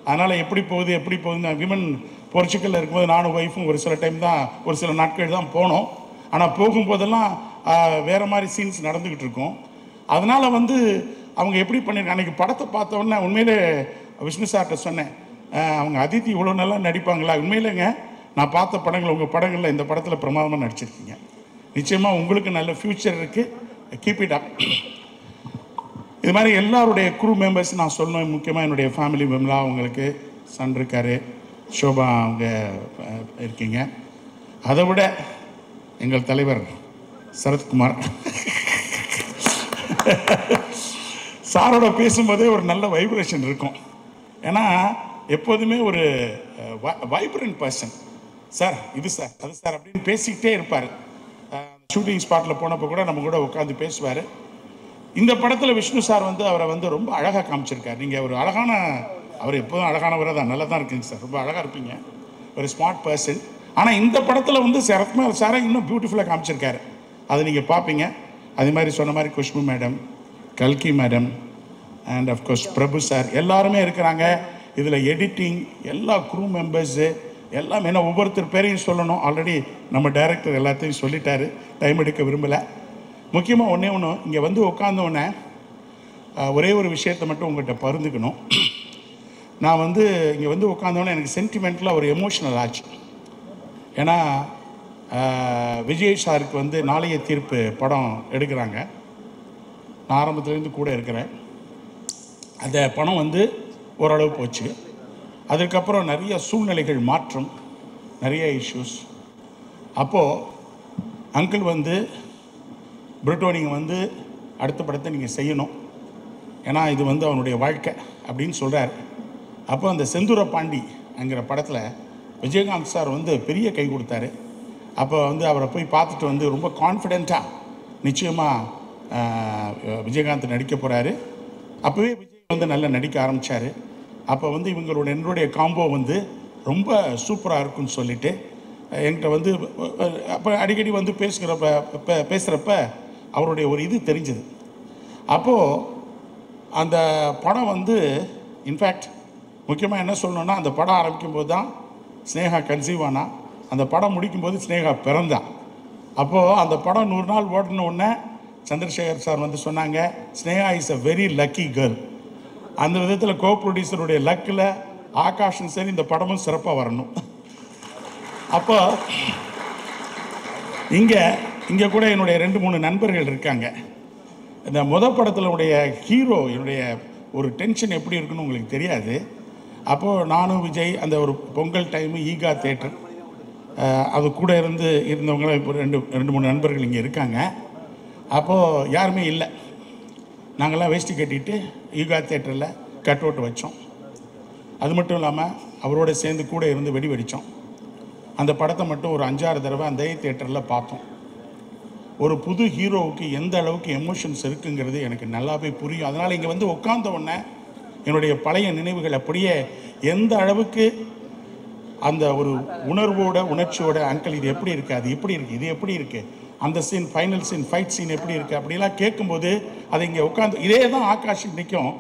Speaker 19: அதனால் எப்படி போகுதுன்னு விமன் போர்ச்சுக்கலில் இருக்கும்போது நானும் ஒய்ஃபும் ஒரு சில டைம் தான், ஒரு சில நாட்கள் தான் போனோம். ஆனால் போகும்போதெல்லாம் வேறு மாதிரி சீன்ஸ் நடந்துக்கிட்டு இருக்கும். அதனால் வந்து அவங்க எப்படி பண்ணியிருக்காங்க. அன்றைக்கி படத்தை பார்த்தோன்னே உண்மையிலே விஷ்ணு சார்கிட்ட சொன்னேன், அவங்க அதித்தி இவ்வளோ நல்லா நடிப்பாங்களா? உண்மையிலேங்க நான் பார்த்த படங்கள், உங்கள் படங்களில் இந்த படத்தில் பிரமாதமாக நடிச்சிருக்கீங்க. நிச்சயமாக உங்களுக்கு நல்ல ஃப்யூச்சர் இருக்குது. Keep it up. இது மாதிரி எல்லாருடைய குரூ மெம்பர்ஸ் நான் சொல்லணும். முக்கியமாக என்னுடைய ஃபேமிலி விமலா, அவங்களுக்கு சன் இருக்கார், ஷோபா அவங்க இருக்கீங்க. அதை விட எங்கள் தலைவர் சரத்குமார் சாரோட பேசும்போதே ஒரு நல்ல வைப்ரேஷன் இருக்கும். ஏன்னா எப்போதுமே ஒரு வைப்ரண்ட் பர்சன். சார் இது சார் அது சார் அப்படின்னு பேசிக்கிட்டே இருப்பார். ஷூட்டிங் ஸ்பாட்டில் போனப்போ கூட நம்ம கூட உட்காந்து பேசுவார். இந்த படத்தில் விஷ்ணு சார் வந்து அவரை வந்து ரொம்ப அழகாக காமிச்சிருக்கார். நீங்கள் ஒரு அழகான, அவர் எப்போதும் அழகானவராக தான், நல்லா தான் இருக்குங்க சார், ரொம்ப அழகாக இருப்பீங்க, ஒரு ஸ்மார்ட் பர்சன். ஆனால் இந்த படத்தில் வந்து சரத்குமார் சாரை இன்னும் பியூட்டிஃபுல்லாக காமிச்சிருக்காரு. அதை நீங்கள் பார்ப்பீங்க. அதே மாதிரி சொன்ன மாதிரி குஷ்பு மேடம், கல்கி madam and of course Prabhu sir எல்லாருமே இருக்கிறாங்க. இதில் எடிட்டிங், எல்லா க்ரூ மெம்பர்ஸு எல்லாமே. ஏன்னா ஒவ்வொருத்தர் பேரையும் சொல்லணும். ஆல்ரெடி நம்ம டைரக்டர் எல்லாத்தையும் சொல்லிட்டாரு, டைம் எடுக்க விரும்பலை. முக்கியமாக ஒன்றே ஒன்று, இங்கே வந்து உட்காந்தோடனே ஒரே ஒரு விஷயத்தை மட்டும் உங்கள்கிட்ட பகிர்ந்துக்கணும். நான் வந்து இங்கே வந்து உட்காந்தோடனே எனக்கு சென்டிமெண்ட்டில் ஒரு எமோஷ்னல் ஆச்சு. ஏன்னா விஜய் சாருக்கு வந்து நாளைய தீர்ப்பு படம் எடுக்கிறாங்க. நான் ஆரம்பத்துலேருந்து கூட இருக்கிறேன். அந்த படம் வந்து ஓரளவு போச்சு. அதுக்கப்புறம் நிறைய சூழ்நிலைகள் மாற்றம், நிறைய இஷ்யூஸ். அப்போது அங்கிள் வந்து பிரிட்டோ நீங்கள் வந்து அடுத்த படத்தை நீங்கள் செய்யணும், ஏன்னா இது வந்து அவனுடைய வாழ்க்கை அப்படின்னு சொல்கிறார். அப்போ அந்த செந்தூர பாண்டிங்கிற படத்தில் விஜயகாந்த் சார் வந்து பெரிய கை கொடுத்தாரு. அப்போ வந்து அவரை போய் பார்த்துட்டு வந்து ரொம்ப கான்ஃபிடெண்ட்டாக நிச்சயமாக விஜயகாந்த் நடிக்க போகிறாரு. அப்போவே விஜய் வந்து நல்லா நடிக்க ஆரம்பித்தார். அப்போ வந்து என்னுடைய காம்போ வந்து ரொம்ப சூப்பராக இருக்குன்னு சொல்லிட்டு என்கிட்ட வந்து அப்போ அடிக்கடி வந்து பேசுகிறப்ப அவருடைய ஒரு இது தெரிஞ்சுது. அப்போது அந்த படம் வந்து இன்ஃபேக்ட் முக்கியமாக என்ன சொல்லணுன்னா, அந்த படம் ஆரம்பிக்கும் போது தான் ஸ்னேகா கன்சீவ் ஆனா, அந்த படம் முடிக்கும்போது ஸ்னேகா பிறந்தா. அப்போது அந்த படம் 100 நாள் ஓடின உடனே சந்திரசேகர் சார் வந்து சொன்னாங்க, Sneha is a very lucky girl. அந்த விதத்தில் கோ ப்ரொடியூசருடைய லக்கில் ஆகாஷும் சரி இந்த படமும் சிறப்பாக வரணும். அப்போ இங்கே கூட என்னுடைய 2-3 நண்பர்கள் இருக்காங்க. இந்த படத்தில் உடைய ஹீரோ என்னுடைய ஒரு டென்ஷன் எப்படி இருக்குன்னு உங்களுக்கு தெரியாது. அப்போது நானும் விஜய் அந்த ஒரு பொங்கல் டைமு ஈகா தேட்டர் அது கூட இருந்தவங்க இப்போ 2-3 நண்பர்கள் இங்கே இருக்காங்க. அப்போது யாருமே இல்லை. நாங்கள்லாம் வேஷ்டி கட்டிட்டு ஈகா தேட்டரில் கட் அவுட் வச்சோம். அது மட்டும் இல்லாமல் அவரோட சேர்ந்து கூட இருந்து வெடி வெடித்தோம். அந்த படத்தை மட்டும் ஒரு 5-6 தடவை அந்த தேட்டரில் பார்த்தோம். ஒரு புது ஹீரோவுக்கு எந்த அளவுக்கு எமோஷன்ஸ் இருக்குங்கிறது எனக்கு நல்லாவே புரியும். அதனால் இங்கே வந்து உட்கார்ந்த உடனே என்னுடைய பழைய நினைவுகள் அப்படியே எந்த அளவுக்கு அந்த ஒரு உணர்வோட உணர்ச்சியோட அங்கிள் இது எப்படி இருக்குது, அது எப்படி இருக்குது, இது எப்படி இருக்குது, அந்த scene final scene fight scene எப்படி இருக்குது அப்படிலாம் கேட்கும்போது அதை இங்கே உட்காந்து இதே தான் ஆகாஷ் இன்றைக்கும்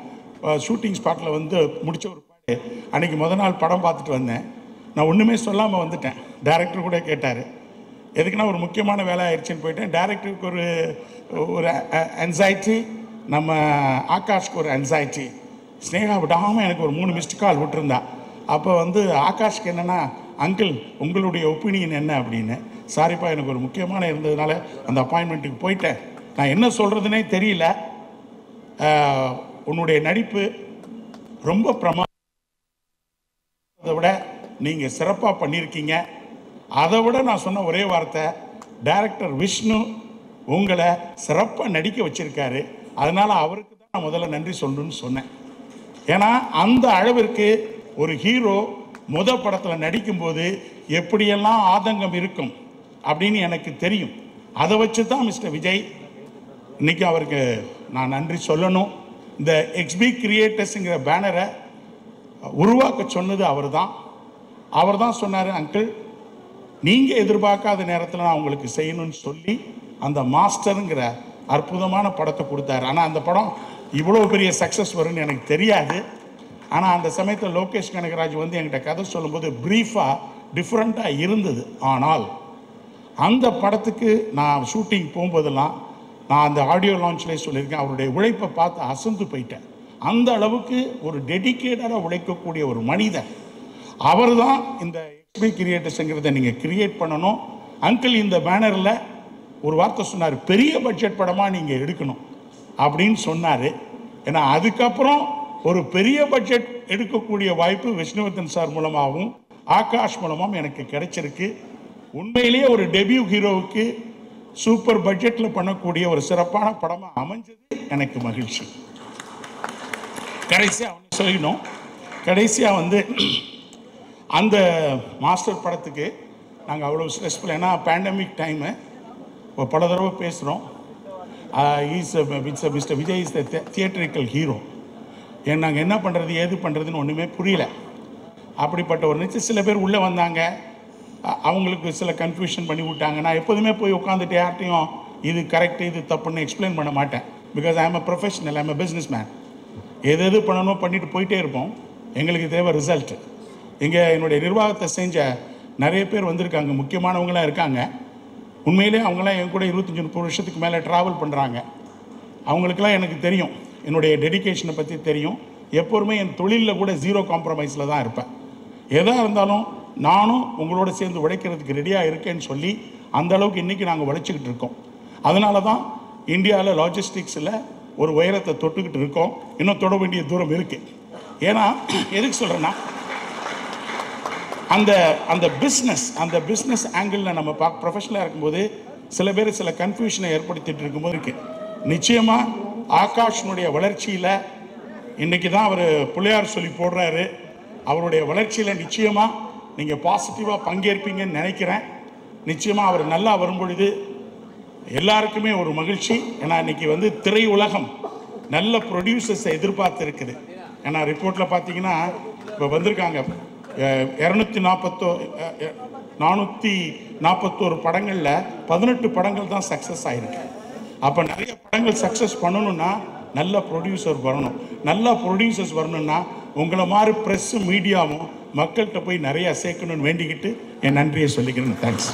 Speaker 19: ஷூட்டிங் ஸ்பாட்டில் வந்து முடித்த ஒரு பாட்டு. அன்றைக்கி முத நாள் படம் பார்த்துட்டு வந்தேன். நான் ஒன்றுமே சொல்லாமல் வந்துட்டேன். டைரக்டர் கூட கேட்டார், எதுக்குன்னா ஒரு முக்கியமான வேலை ஆயிடுச்சுன்னு போயிட்டேன். டைரக்டருக்கு ஒரு அன்சைட்டி, நம்ம ஆகாஷ்க்கு ஒரு அன்சைட்டி. ஸ்னேகா விடாமல் எனக்கு ஒரு 3 மிஸ்டு கால் விட்டுருந்தா. அப்போ வந்து ஆகாஷ்க்கு என்னென்னா, அங்கிள் உங்களுடைய ஒப்பீனியன் என்ன அப்படின்னு. சாரிப்பா, எனக்கு ஒரு முக்கியமான இருந்ததுனால அந்த அப்பாயின்மெண்ட்டுக்கு போயிட்டேன். நான் என்ன சொல்கிறதுனே தெரியல. உன்னுடைய நடிப்பு ரொம்ப பிரமாதத்தை விட நீங்கள் சிறப்பாக பண்ணியிருக்கீங்க. அதை விட நான் சொன்ன ஒரே வார்த்தை, டைரக்டர் விஷ்ணு உங்களை சிறப்பாக நடிக்க வச்சுருக்காரு. அதனால் அவருக்கு தான் நான் முதல்ல நன்றி சொல்லணும்னு சொன்னேன். ஏன்னா அந்த அளவிற்கு ஒரு ஹீரோ படத்தில் நடிக்கும்போது எப்படியெல்லாம் ஆதங்கம் இருக்கும் அப்படின்னு எனக்கு தெரியும். அதை வச்சு தான் மிஸ்டர் விஜய் இன்னைக்கு அவருக்கு நான் நன்றி சொல்லணும். இந்த எக்ஸ்பி கிரியேட்டர்ஸுங்கிற பேனரை உருவாக்க சொன்னது அவர் தான் சொன்னார், அங்கிள் நீங்கள் எதிர்பார்க்காத நேரத்தில் நான் உங்களுக்கு செய்யணும்னு சொல்லி அந்த மாஸ்டருங்கிற அற்புதமான படத்தை கொடுத்தாரு. ஆனால் அந்த படம் இவ்வளோ பெரிய சக்ஸஸ் வரும்னு எனக்கு தெரியாது. ஆனால் அந்த சமயத்தில் லோகேஷ் கனகராஜ் வந்து என்கிட்ட கதை சொல்லும்போது ப்ரீஃபாக டிஃப்ரெண்ட்டாக இருந்தது. ஆனால் அந்த படத்துக்கு நான் ஷூட்டிங் போகும்போதெல்லாம் நான் அந்த ஆடியோ லான்ச்லேயே சொல்லியிருக்கேன், அவருடைய உழைப்பை பார்த்து அசந்து போயிட்டேன். அந்த அளவுக்கு ஒரு டெடிக்கேட்டடாக உழைக்கக்கூடிய ஒரு மனிதன் அவர் தான். இந்த எக்ஸ்பி கிரியேட்டர்ஸுங்கிறத நீங்கள் கிரியேட் பண்ணணும். அங்கிள் இந்த பேனரில் ஒரு வார்த்தை சொன்னார், பெரிய பட்ஜெட் படமாக நீங்கள் எடுக்கணும் அப்படின்னு சொன்னார். ஏன்னா அதுக்கப்புறம் ஒரு பெரிய பட்ஜெட் எடுக்கக்கூடிய வாய்ப்பு விஷ்ணுவர்தன் சார் மூலமாகவும் ஆகாஷ் மூலமாகவும் எனக்கு கிடைச்சிருக்கு. உண்மையிலேயே ஒரு டெபியூ ஹீரோவுக்கு சூப்பர் பட்ஜெட்டில் பண்ணக்கூடிய ஒரு சிறப்பான படமாக அமைஞ்சது எனக்கு மகிழ்ச்சி. கடைசியாக சொல்லணும், கடைசியாக வந்து அந்த மாஸ்டர் படத்துக்கு நாங்கள் அவ்வளோ ஸ்ட்ரெஸ்ஃபுல். ஏன்னா பேண்டமிக் டைமு பல தடவை பேசுகிறோம். Mister Vijay is the theatrical hero. நாங்கள் என்ன பண்ணுறது ஏது பண்ணுறதுன்னு ஒன்றுமே புரியல. அப்படிப்பட்ட ஒரு நிச்சயம் சில பேர் உள்ளே வந்தாங்க, அவங்களுக்கு சில கன்ஃபியூஷன் பண்ணி விட்டாங்க. நான் எப்போதுமே போய் உட்காந்துட்டு யார்ட்டையும் இது கரெக்டு இது தப்புன்னு எக்ஸ்பிளைன் பண்ண மாட்டேன். Because I am a professional, I am a business man. எது பண்ணணும் பண்ணிட்டு போயிட்டே இருப்போம். எங்களுக்கு தேவை ரிசல்ட்டு. இங்கே என்னுடைய நிர்வாகத்தை செஞ்ச நிறைய பேர் வந்திருக்காங்க, முக்கியமானவங்களாம் இருக்காங்க. உண்மையிலே அவங்களாம் என் கூட 25-30 வருஷத்துக்கு மேலே ட்ராவல் பண்ணுறாங்க. அவங்களுக்கெல்லாம் எனக்கு தெரியும், என்னுடைய டெடிக்கேஷனை பற்றி தெரியும். எப்போதுமே என் தொழிலில் கூட 0 காம்ப்ரமைஸில் தான் இருப்பேன். எதாக இருந்தாலும் நானும் உங்களோட சேர்ந்து உழைக்கிறதுக்கு ரெடியாக இருக்கேன்னு சொல்லி அந்த அளவுக்கு இன்றைக்கி நாங்கள் உழைச்சிக்கிட்டு இருக்கோம். அதனால தான் இந்தியாவில் லாஜிஸ்டிக்ஸில் ஒரு உயரத்தை தொட்டுக்கிட்டு இருக்கோம். இன்னும் தொட வேண்டிய தூரம் இருக்குது. ஏன்னா எதுக்கு சொல்கிறேன்னா, அந்த பிஸ்னஸ் ஆங்கிளில் நம்ம ப்ரொஃபஷனலாக இருக்கும்போது சில பேர் சில கன்ஃபியூஷனை ஏற்படுத்திட்டு இருக்கும்போது இருக்குது. நிச்சயமாக ஆகாஷனுடைய வளர்ச்சியில் இன்றைக்கி தான் அவர் பிள்ளையார் சொல்லி போடுறாரு. அவருடைய வளர்ச்சியில் நிச்சயமாக நீங்கள் பாசிட்டிவாக பங்கேற்பீங்கன்னு நினைக்கிறேன். நிச்சயமாக அவர் நல்லா வரும்பொழுது எல்லாருக்குமே ஒரு மகிழ்ச்சி. ஏன்னா இன்றைக்கி வந்து திரை உலகம் நல்ல ப்ரொடியூசர்ஸை எதிர்பார்த்து இருக்குது. ஏன்னா ரிப்போர்ட்டில் பார்த்தீங்கன்னா இப்போ வந்திருக்காங்க 441 படங்களில் 18 படங்கள் தான் சக்ஸஸ் ஆகிருக்கு. அப்போ நிறைய படங்கள் சக்ஸஸ் பண்ணணுன்னா நல்ல ப்ரொடியூசர் வரணும். நல்ல ப்ரொடியூசர்ஸ் வரணுன்னா உங்களை மாதிரி ப்ரெஸ்ஸும் மீடியாவும் மக்கள்கிட்ட போய் நிறையா சேர்க்கணும்னு வேண்டிக்கிட்டு என் நன்றியை சொல்லிக்கிறேன். தேங்க்ஸ்.